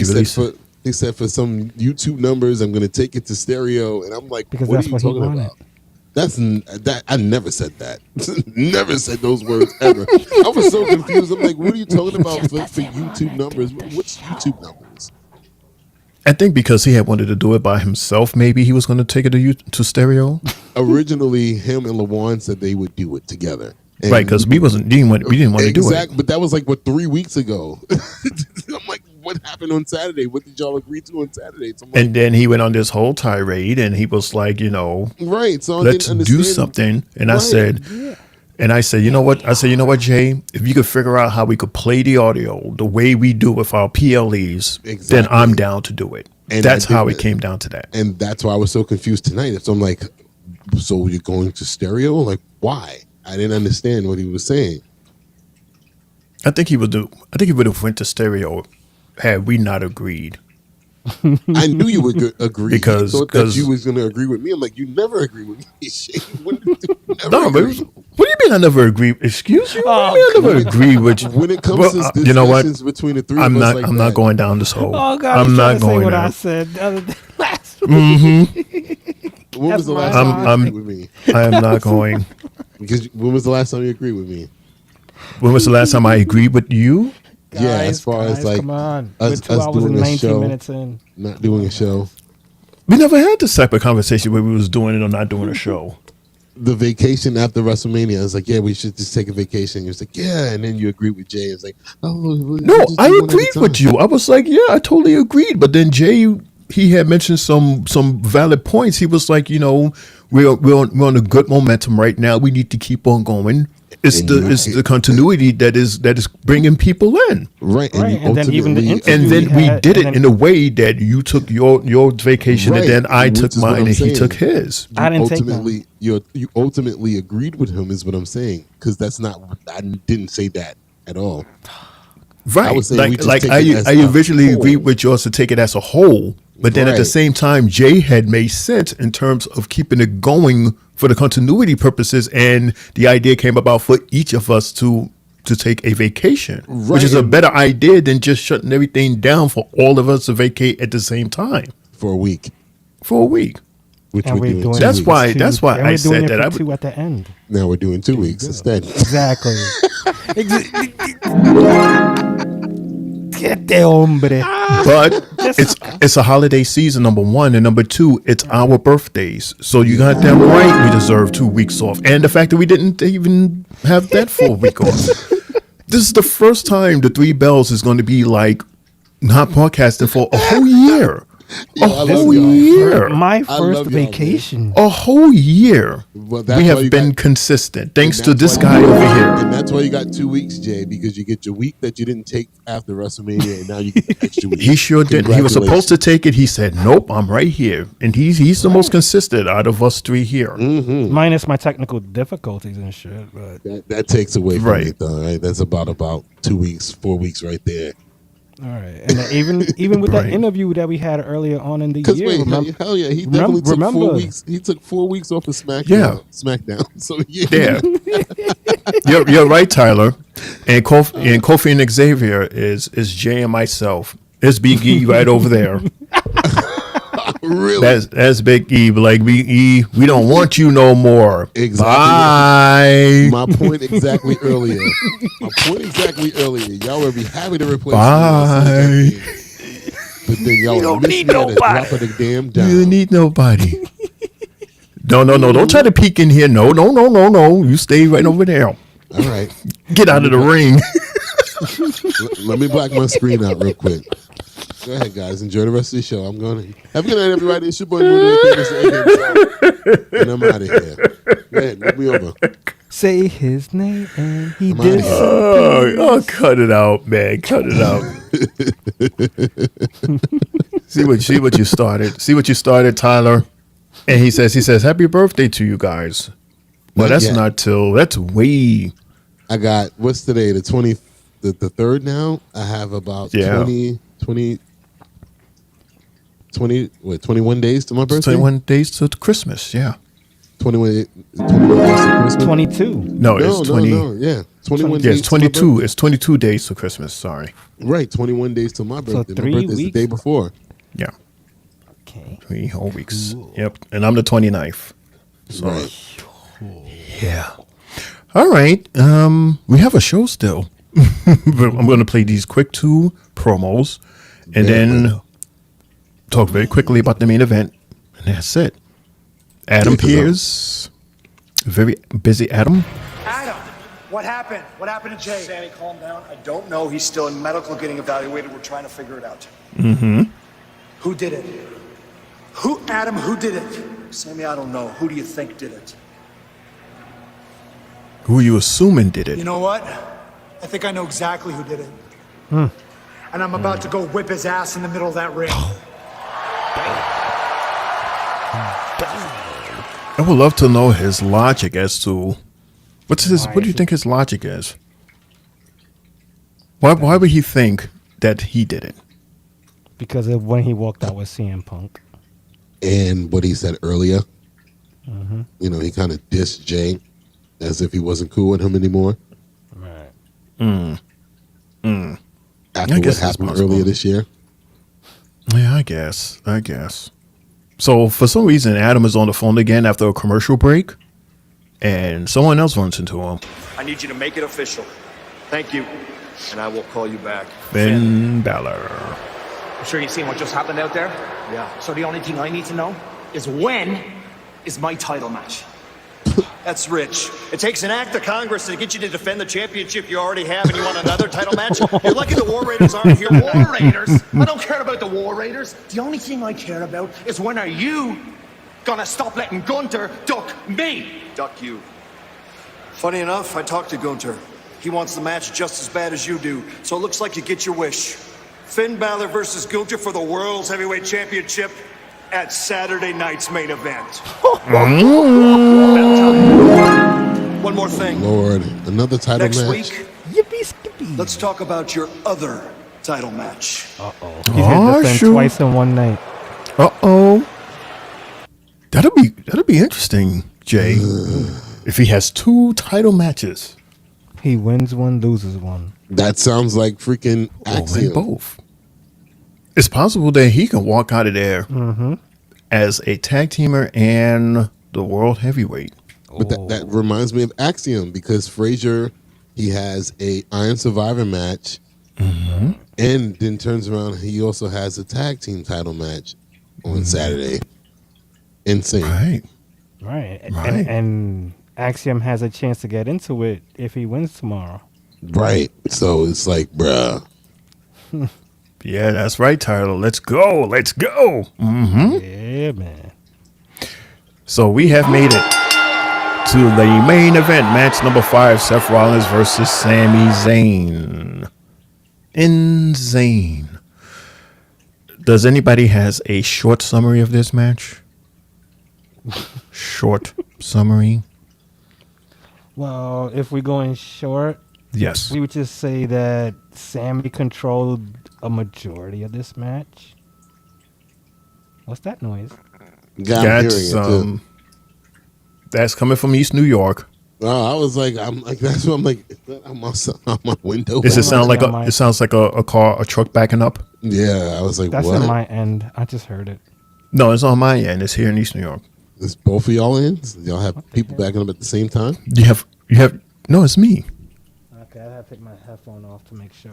really say? He said for some YouTube numbers, I'm going to take it to stereo, and I'm like, because what that's are you what talking he wanted. about? That I never said that. Never said those words ever. I was so confused. I'm like, what are you talking about for YouTube numbers? What's YouTube numbers? I think because he had wanted to do it by himself, maybe he was going to take it to stereo. Originally, him and LaJuan said they would do it together. And right, because we didn't want to do it. Exactly, but that was like 3 weeks ago. I'm like, what happened on Saturday? What did y'all agree to on Saturday? So and then he went on this whole tirade, and he was like, right. So let's do something. And I said, you know what? I said, you know what, Jay? If you could figure out how we could play the audio the way we do with our PLEs, then I'm down to do it. And that's how it came down to that. And that's why I was so confused tonight. So I'm like, so you're going to stereo? Like, why? I didn't understand what he was saying. I think he would have went to stereo had we not agreed. I knew you would agree because I thought that you was going to agree with me. I'm like, you never agree with me. What do you mean I never agree? Excuse you? What do you mean I never agree with you? When it comes to you know what? Between the three I'm of us not. like I'm that. not going down this hole. Oh God! I'm not going what there. I said the other day, last week. Mm-hmm. When was the last time you agreed with me? I am not going. Because when was the last time you agreed with me? When was the last time I agreed with you? Yeah, as far as like come on. us 2 hours doing and a 19 show, minutes in. not doing a show. We never had this type of conversation where we was doing it or not doing a show. The vacation after WrestleMania, I was like, yeah, we should just take a vacation. You was like, yeah, and then you agreed with Jay. It's like, No, I agreed with you. I was like, yeah, I totally agreed. But then Jay, he had mentioned some valid points. He was like, we're on a good momentum right now. We need to keep on going. It's the continuity that is bringing people in. Right. And then even the and then we did it in a way that you took your vacation and then I took mine and he took his. I didn't take mine. You ultimately agreed with him is what I'm saying, because that's not, I didn't say that at all. Right. I was saying I originally agreed with yours to take it as a whole, but then at the same time, Jay had made sense in terms of keeping it going for the continuity purposes, and the idea came about for each of us to take a vacation, which is a better idea than just shutting everything down for all of us to vacate at the same time for a week. Which and we're doing. That's why I said that. I would 2 at the end. Now we're doing 2 weeks instead. Exactly. Get the hombre. But it's a holiday season, number one, and number two, it's our birthdays. So you got that right. We deserve 2 weeks off, and the fact that we didn't even have that full week off. This is the first time the Three Bells is going to be like not podcasting for a whole year. A whole year. My first vacation. A whole year. Well, we have been consistent thanks to this guy over here. And that's why you got 2 weeks, Jay, because you get your week that you didn't take after WrestleMania, and now you get the extra week. He sure did. He was supposed to take it. He said, nope, I'm right here. And he's the most consistent out of us three here. Mm-hmm. Minus my technical difficulties and shit. But that takes away from it, though, right? That's about 2 weeks, 4 weeks right there. All right, and even with that interview that we had earlier on in the year, hell yeah, he definitely took 4 weeks. He took 4 weeks off of SmackDown. So yeah. You're right, Tyler. And Kofi and Xavier is Jay and myself. It's Big E right over there. Really? That's Big E. Like Big E, we don't want you no more. Exactly. Bye. My point exactly earlier. Y'all will be happy to replace Bye. me. But then y'all don't need nobody. Drop of the damn down. You need nobody. No. Don't try to peek in here. No. You stay right over there. All right. Get out of the ring. Let me black my screen out real quick. Go ahead, guys. Enjoy the rest of the show. I'm going to have a good night, everybody. It's your boy, and I'm out of here. Go ahead. Move me over. Say his name and he I'm did. Oh, cut it out, man. Cut it out. See what you started. See what you started, Tyler. And he says, happy birthday to you guys. Well, that's way. I got, what's today? The 20th, the 3rd now? I have about 21 days to my birthday? 21 days to Christmas, yeah. 21 days to Christmas? 22. No, it's 20. No, yeah. 21 days. It's 22. It's 22 days to Christmas, sorry. Right, 21 days to my birthday. So 3 my birthday's weeks? the day before. Yeah. Okay. 3 whole weeks. Cool. Yep. And I'm the 29th. So, right. Yeah. All right. We have a show still. But I'm going to play these quick 2 promos and then talk very quickly about the main event. And that's it. Adam Pearce. Very busy Adam. Adam, what happened? What happened to Jay? Sammy, calm down. I don't know. He's still in medical getting evaluated. We're trying to figure it out. Mm-hmm. Who did it? Adam, who did it? Sammy, I don't know. Who do you think did it? Who are you assuming did it? You know what? I think I know exactly who did it. And I'm about to go whip his ass in the middle of that ring. I would love to know his logic as to what do you think his logic is? Why would he think that he did it? Because of when he walked out with CM Punk. And what he said earlier. Mm-hmm. You know, he kind of dissed Jay as if he wasn't cool with him anymore. Right. After what happened earlier this year. Yeah, I guess. So for some reason, Adam is on the phone again after a commercial break, and someone else runs into him. I need you to make it official. Thank you. And I will call you back. Finn Balor. I'm sure you've seen what just happened out there? Yeah. So the only thing I need to know is when is my title match? That's rich. It takes an act of Congress to get you to defend the championship you already have, and you want another title match? You're lucky the War Raiders aren't here. War Raiders? I don't care about the War Raiders. The only thing I care about is when are you gonna stop letting Gunther duck me? Duck you. Funny enough, I talked to Gunther. He wants the match just as bad as you do, so it looks like you get your wish. Finn Balor versus Gunther for the World's Heavyweight Championship at Saturday night's main event. One more thing. Lord, another title Next match. week, let's talk about your other title match. Uh-oh. He's gonna defend twice in one night. Uh-oh. That'll be interesting, Jay. If he has 2 title matches. He wins one, loses one. That sounds like freaking Axiom. Both. It's possible that he can walk out of there as a tag teamer and the world heavyweight. But that reminds me of Axiom, because Frazier, he has a Iron Survivor match, and then turns around, he also has a tag team title match on Saturday. Insane. Right. And Axiom has a chance to get into it if he wins tomorrow. Right. So it's like, bruh. Yeah, that's right, Tyler. Let's go. Yeah, man. So we have made it to the main event, match number 5, Seth Rollins versus Sami Zayn. Insane. Does anybody has a short summary of this match? Short summary. Well, if we go in short, Yes. We would just say that Sammy controlled a majority of this match. What's that noise? Yeah, I'm hearing it too. That's coming from East New York. I was like, that's what I'm like. I'm on my window. Does it sound like it sounds like a car, a truck backing up? Yeah, I was like, that's what? on my end. I just heard it. No, it's on my end. It's here in East New York. Is both of y'all in? Y'all have people backing up at the same time? You have. No, it's me. Okay, I have to take my headphone off to make sure.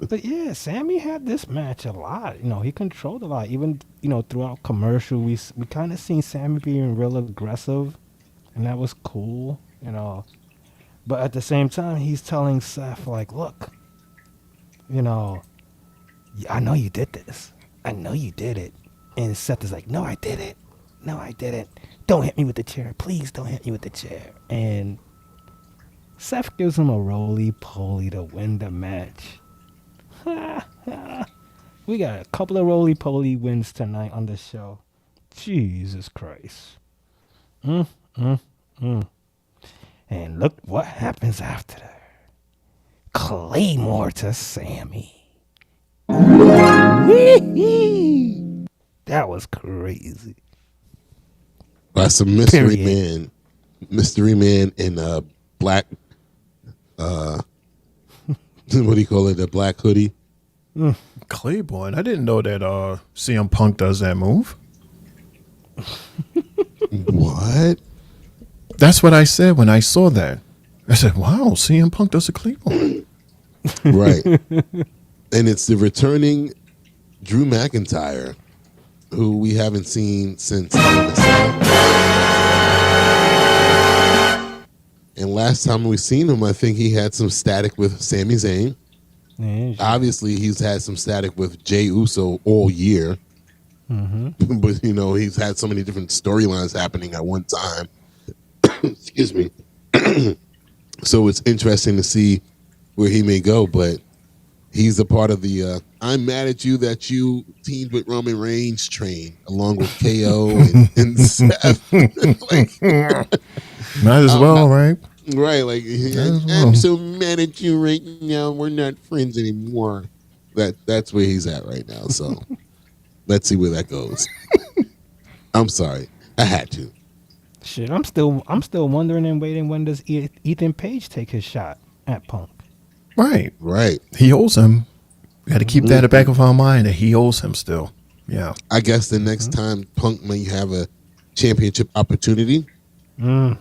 But yeah, Sammy had this match a lot. He controlled a lot. Even throughout commercial, we kind of seen Sammy being real aggressive, and that was cool. But at the same time, he's telling Seth like, "Look, I know you did this. I know you did it." And Seth is like, "No, I did it. No, I didn't. Don't hit me with the chair. Please don't hit me with the chair." And Seth gives him a roly-poly to win the match. We got a couple of roly-poly wins tonight on the show. Jesus Christ. And look what happens after that. Claymore to Sammy. That was crazy. That's a mystery man. Mystery man in a black, what do you call it? A black hoodie. Claiborne. I didn't know that CM Punk does that move. What? That's what I said when I saw that. I said, wow, CM Punk does a Claiborne. Right. And it's the returning Drew McIntyre, who we haven't seen since and last time we seen him, I think he had some static with Sami Zayn. Yeah, obviously, he's had some static with Jey Uso all year. Mm-hmm. But, he's had so many different storylines happening at one time. Excuse me. So it's interesting to see where he may go, but he's a part of the I'm mad at you that you teamed with Roman Reigns train, along with KO and Seth. Might as well, right? Right, like I'm so mad at you right now. We're not friends anymore. That's where he's at right now. So let's see where that goes. I'm sorry, I had to. Shit, I'm still wondering and waiting. When does Ethan Page take his shot at Punk? Right. He owes him. We got to keep that in the back of our mind that he owes him still. Yeah. I guess the next time Punk may have a championship opportunity. Oh.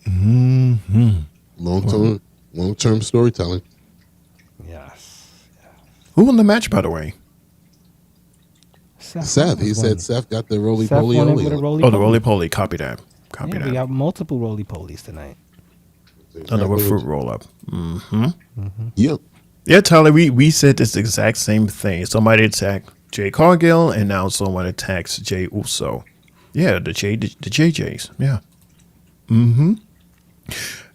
Mm-hmm. Long-term storytelling. Yes. Who won the match, by the way? Seth. He said Seth got the roly-poly. Oh, the roly-poly. Copy that. We got multiple roly-polies tonight. Another fruit roll-up. Mm-hmm. Yep. Yeah, Tyler, we said this exact same thing. Somebody attacked Jay Cargill, and now someone attacks Jey Uso. Yeah, the JJs. Yeah. Mm-hmm.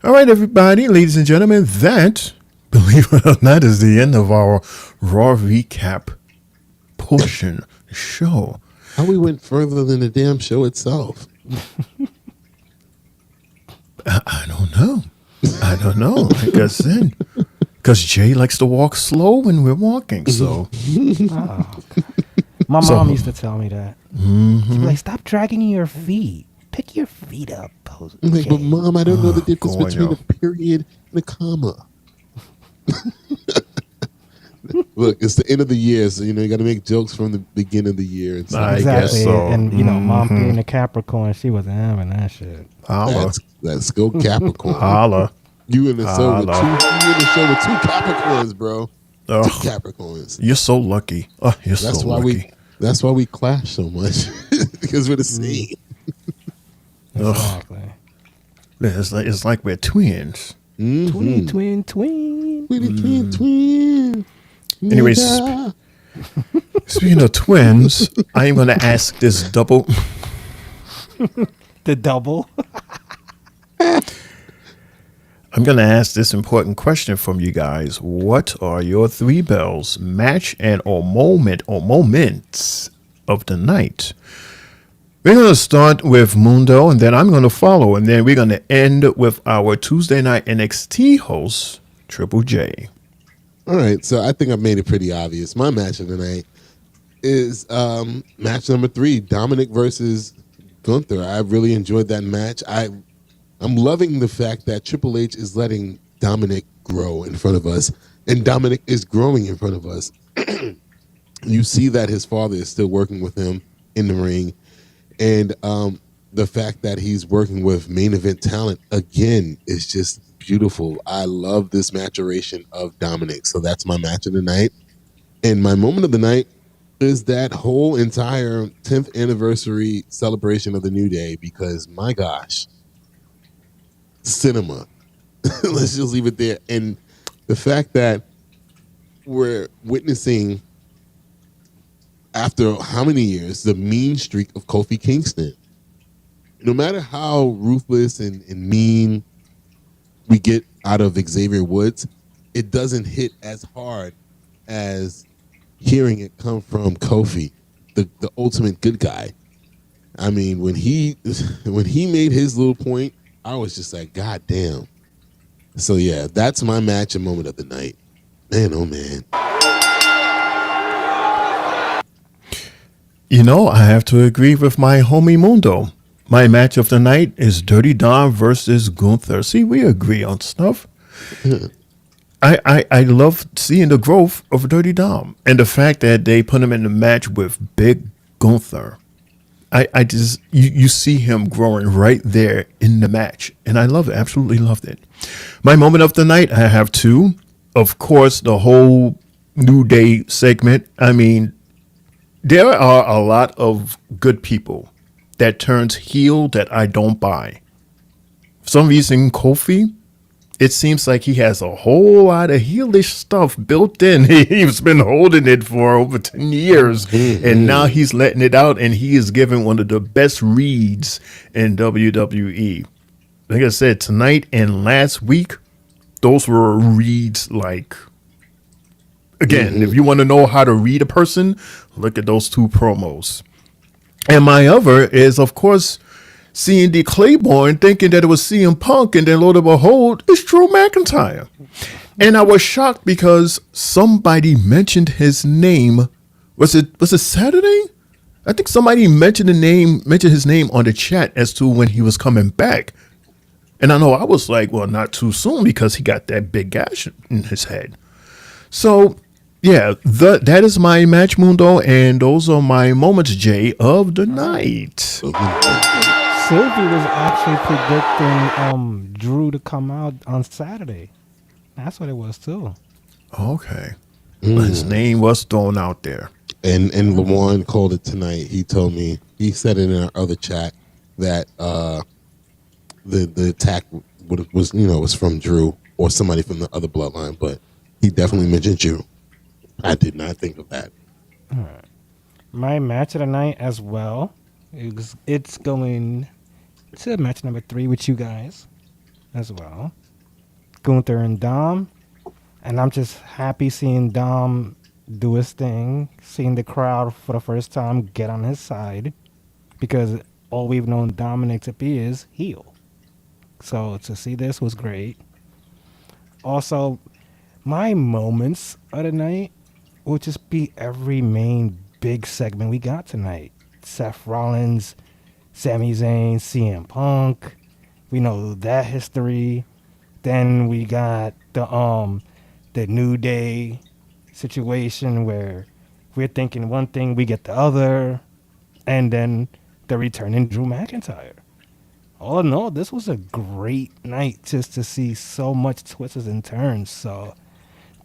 All right, everybody, ladies and gentlemen, that, believe it or not, is the end of our Raw recap portion show. How we went further than the damn show itself. I don't know. Like I said, because Jay likes to walk slow when we're walking. So, my mom used to tell me that. Mm-hmm. She'd be like, "Stop dragging your feet. Pick your feet up." I'm like, but Mom, I don't know the difference between a period and a comma. Look, it's the end of the year, so you got to make jokes from the beginning of the year. And stuff. Exactly. Guess so. And Mom being a Capricorn, she wasn't having that shit. Let's go Capricorn. Holla. You in the show with two Capricorns, bro. Oh, 2 Capricorns. You're so lucky. Oh, you're so lucky. That's why we clash so much because we're the same. Exactly. It's like we're twins. Mm-hmm. Twin. We're the twin. Anyways, speaking of twins, I am going to ask this double. The double? I'm going to ask this important question from you guys. What are your 3 bells, match, and or moments of the night? We're going to start with Mundo, and then I'm going to follow, and then we're going to end with our Tuesday night NXT host, Triple J. All right, so I think I've made it pretty obvious. My match of the night is match number 3, Dominic versus Gunther. I really enjoyed that match. I'm loving the fact that Triple H is letting Dominic grow in front of us, and Dominic is growing in front of us. You see that his father is still working with him in the ring, and the fact that he's working with main event talent again is just beautiful. I love this maturation of Dominic, so that's my match of the night. And my moment of the night is that whole entire 10th anniversary celebration of the New Day, because my gosh, cinema. Let's just leave it there. And the fact that we're witnessing, after how many years, the mean streak of Kofi Kingston. No matter how ruthless and mean we get out of Xavier Woods, it doesn't hit as hard as hearing it come from Kofi, the ultimate good guy. I mean, when he made his little point, I was just like, God damn. So yeah, that's my match and moment of the night. Man, oh man. You know, I have to agree with my homie Mundo. My match of the night is Dirty Dom versus Gunther. See, we agree on stuff. I love seeing the growth of Dirty Dom and the fact that they put him in the match with Big Gunther. I just, you see him growing right there in the match. And I love it. Absolutely loved it. My moment of the night, I have 2. Of course, the whole New Day segment. I mean, there are a lot of good people that turns heel that I don't buy. For some reason, Kofi, it seems like he has a whole lot of heelish stuff built in. He's been holding it for over 10 years, and now he's letting it out, and he is giving one of the best reads in WWE. Like I said, tonight and last week, those were reads like, again, if you want to know how to read a person, look at those 2 promos. And my other is, of course, C&D Claiborne thinking that it was CM Punk, and then lo and behold, it's Drew McIntyre. And I was shocked because somebody mentioned his name. Was it Saturday? I think somebody mentioned his name on the chat as to when he was coming back. And I know I was like, well, not too soon, because he got that big gash in his head. So yeah, that is my match, Mundo, and those are my moments, Jay, of the night. Sylvie was actually predicting Drew to come out on Saturday. That's what it was too. Okay. His name was thrown out there. And Lawan called it tonight. He told me, he said it in our other chat that the attack was from Drew or somebody from the other bloodline, but he definitely mentioned you. I did not think of that. All right. My match of the night as well. It's going to match number 3 with you guys as well. Gunther and Dom. And I'm just happy seeing Dom do his thing, seeing the crowd for the first time get on his side, because all we've known Dominic to be is heel. So to see this was great. Also, my moments of the night will just be every main big segment we got tonight. Seth Rollins, Sami Zayn, CM Punk. We know that history. Then we got the New Day situation where we're thinking one thing, we get the other, and then the returning Drew McIntyre. All in all, this was a great night just to see so much twists and turns. So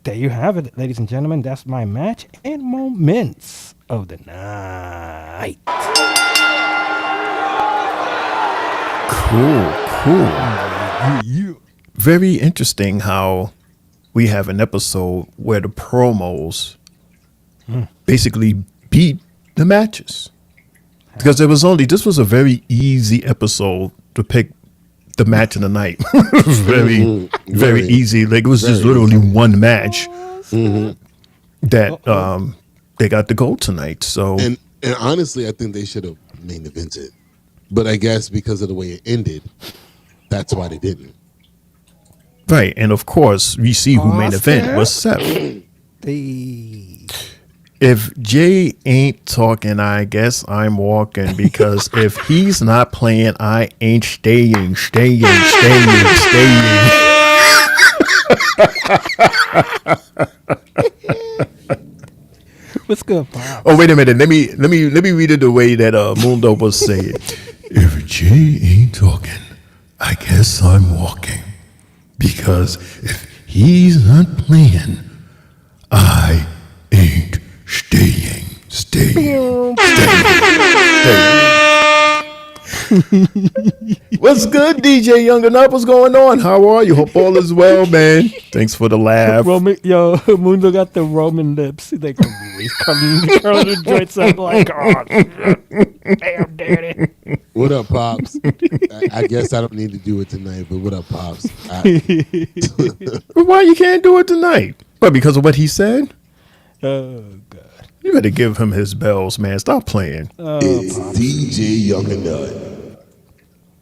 there you have it, ladies and gentlemen. That's my match and moments of the night. Cool. Very interesting how we have an episode where the promos basically beat the matches. Because this was a very easy episode to pick the match of the night. very easy. Like, it was just literally one match that they got the gold tonight. So and honestly, I think they should have main event it. But I guess because of the way it ended, that's why they didn't. Right, and of course, we see who main event was Seth. If Jay ain't talking, I guess I'm walking, because if he's not playing, I ain't staying. What's good, Bob? Oh, wait a minute. Let me read it the way that Mundo was saying. If Jay ain't talking, I guess I'm walking, because if he's not playing, I ain't staying. What's good, DJ Young and Up? What's going on? How are you? Hope all is well, man. Thanks for the laugh. Mundo got the Roman lips. He's like, he's curling the joints up like, oh, damn, daddy. What up, Pops? I guess I don't need to do it tonight, but what up, Pops? But why you can't do it tonight? But because of what he said? Oh, God. You better give him his bells, man. Stop playing. It's DJ Young and Nut.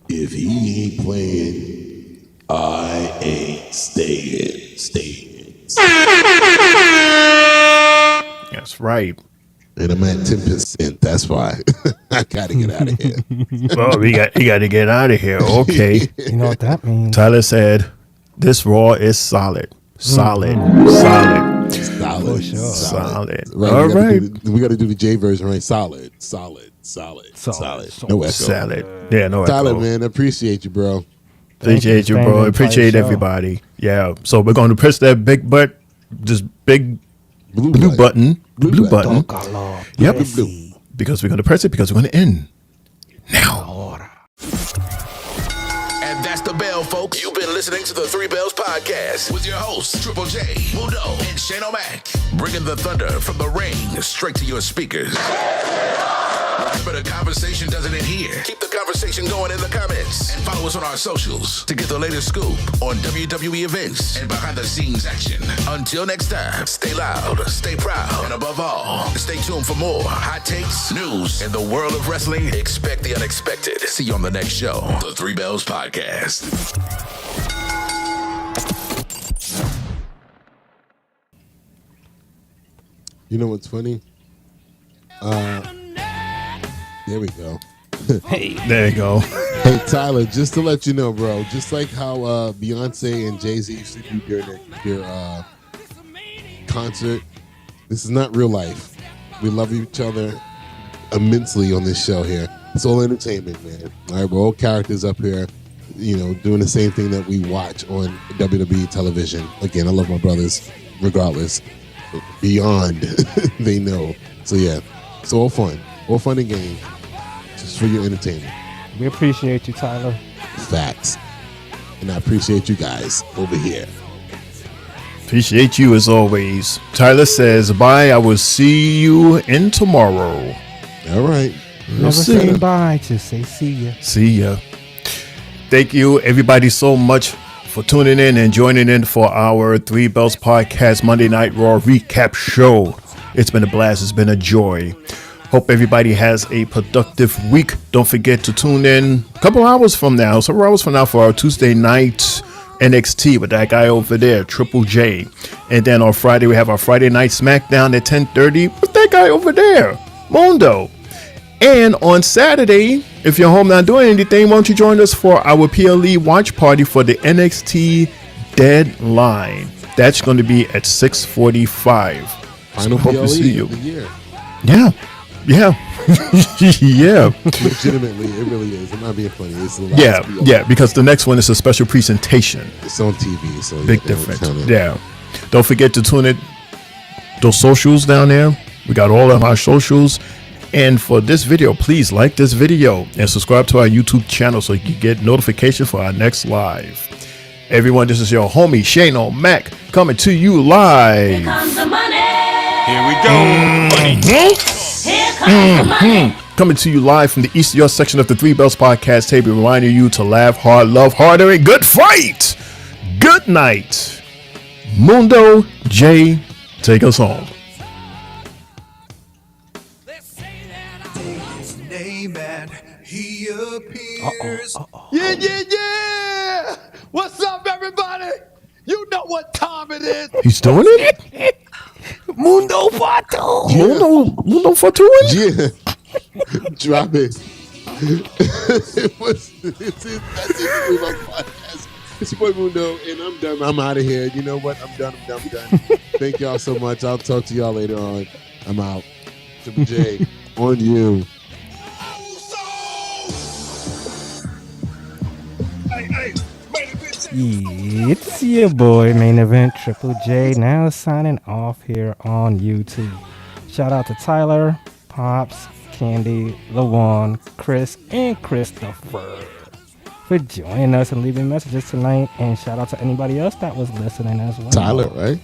If he ain't playing, I ain't staying. That's right. And I'm at 10%. That's why I gotta get out of here. Well, he got to get out of here. Okay. You know what that means? Tyler said, "This Raw is solid. Solid. Right, All right. We got to do the J version, right? Solid. No echo. Salad. Yeah, no Tyler, echo. man, appreciate you, bro. Appreciate you, bro. Appreciate everybody. Yeah. So we're going to press that big big blue button. Blue button. Yep. Because we're going to press it, because we're going to end now. And that's the bell, folks. You've been listening to the Three Bells Podcast with your hosts, Triple J, Mundo, and Shane O'Mac. Bringing the thunder from the ring straight to your speakers. But the conversation doesn't end here. Keep the conversation going in the comments. And follow us on our socials to get the latest scoop on WWE events and behind-the-scenes action. Until next time, stay loud, stay proud, and above all, stay tuned for more hot takes, news, and the world of wrestling. Expect the unexpected. See you on the next show, the Three Bells Podcast. You know what's funny? There we go. Hey, there you go. Hey, Tyler, just to let you know, bro, just like how Beyonce and Jay-Z used to do during their concert, this is not real life. We love each other immensely on this show here. It's all entertainment, man. All right, we're all characters up here, doing the same thing that we watch on WWE television. Again, I love my brothers, regardless. Beyond, they know. So, yeah, it's all fun and game. Just for your entertainment. We appreciate you, Tyler. Facts. And I appreciate you guys over here. Appreciate you as always. Tyler says, bye. I will see you in tomorrow. All right. Never say bye, just say see ya. See ya. Thank you, everybody, so much for tuning in and joining in for our Three Bells Podcast Monday Night Raw recap show. It's been a blast. It's been a joy. Hope everybody has a productive week. Don't forget to tune in several hours from now for our Tuesday night NXT with that guy over there, Triple J. And then on Friday, we have our Friday night SmackDown at 10:30 with that guy over there, Mundo. And on Saturday, if you're home not doing anything, why don't you join us for our PLE watch party for the NXT Deadline. That's going to be at 6:45. Final hope PLE to see you. of the year. Yeah. Yeah. Legitimately, it really is. I'm not being funny. It's the last PLE. Yeah, because the next one is a special presentation. It's on TV, so big difference. Yeah. Don't forget to tune in those socials down there. We got all of our socials. And for this video, please like this video and subscribe to our YouTube channel so you can get notification for our next live. Everyone, this is your homie Shane O'Mac coming to you live. Here comes the money. Here we go. Here comes the money. Coming to you live from the East of Your section of the Three Bells Podcast table, reminding you to laugh hard, love harder, and good fight. Good night. Mundo J, take us home. name and he appears. Yeah! What's up, everybody? You know what time it is. He's doing it? Mundo Fatu. Mundo Fatu? Yeah. Drop it. That's it for my podcast. It's your boy Mundo, and I'm done. I'm out of here. You know what? I'm done. Thank y'all so much. I'll talk to y'all later on. I'm out. Triple J, on you. It's your boy, Main Event Triple J, now signing off here on YouTube. Shout out to Tyler, Pops, Candy, LaJuan, Chris, and Christopher for joining us and leaving messages tonight. And shout out to anybody else that was listening as well. Tyler, right?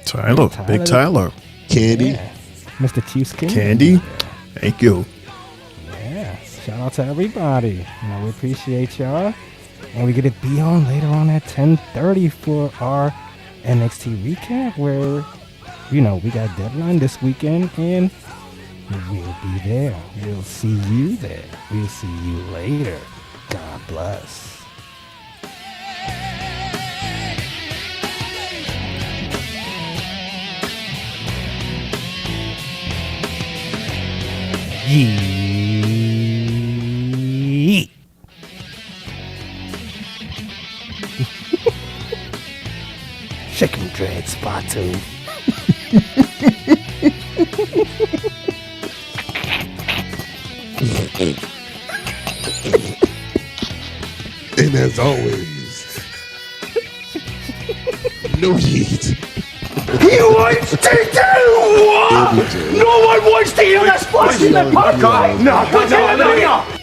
Tyler. Big Tyler. Candy. Yeah. Mr. Chief's Candy. Thank you. Yeah. Shout out to everybody. We appreciate y'all. And we get to be on later on at 10:30 for our NXT recap where, we got Deadline this weekend and we'll be there. We'll see you there. We'll see you later. God bless. Yeet. Shake 'em dread spot too. And as always, no heat. He wants to do what? No one wants to hear that splash in the podcast. No.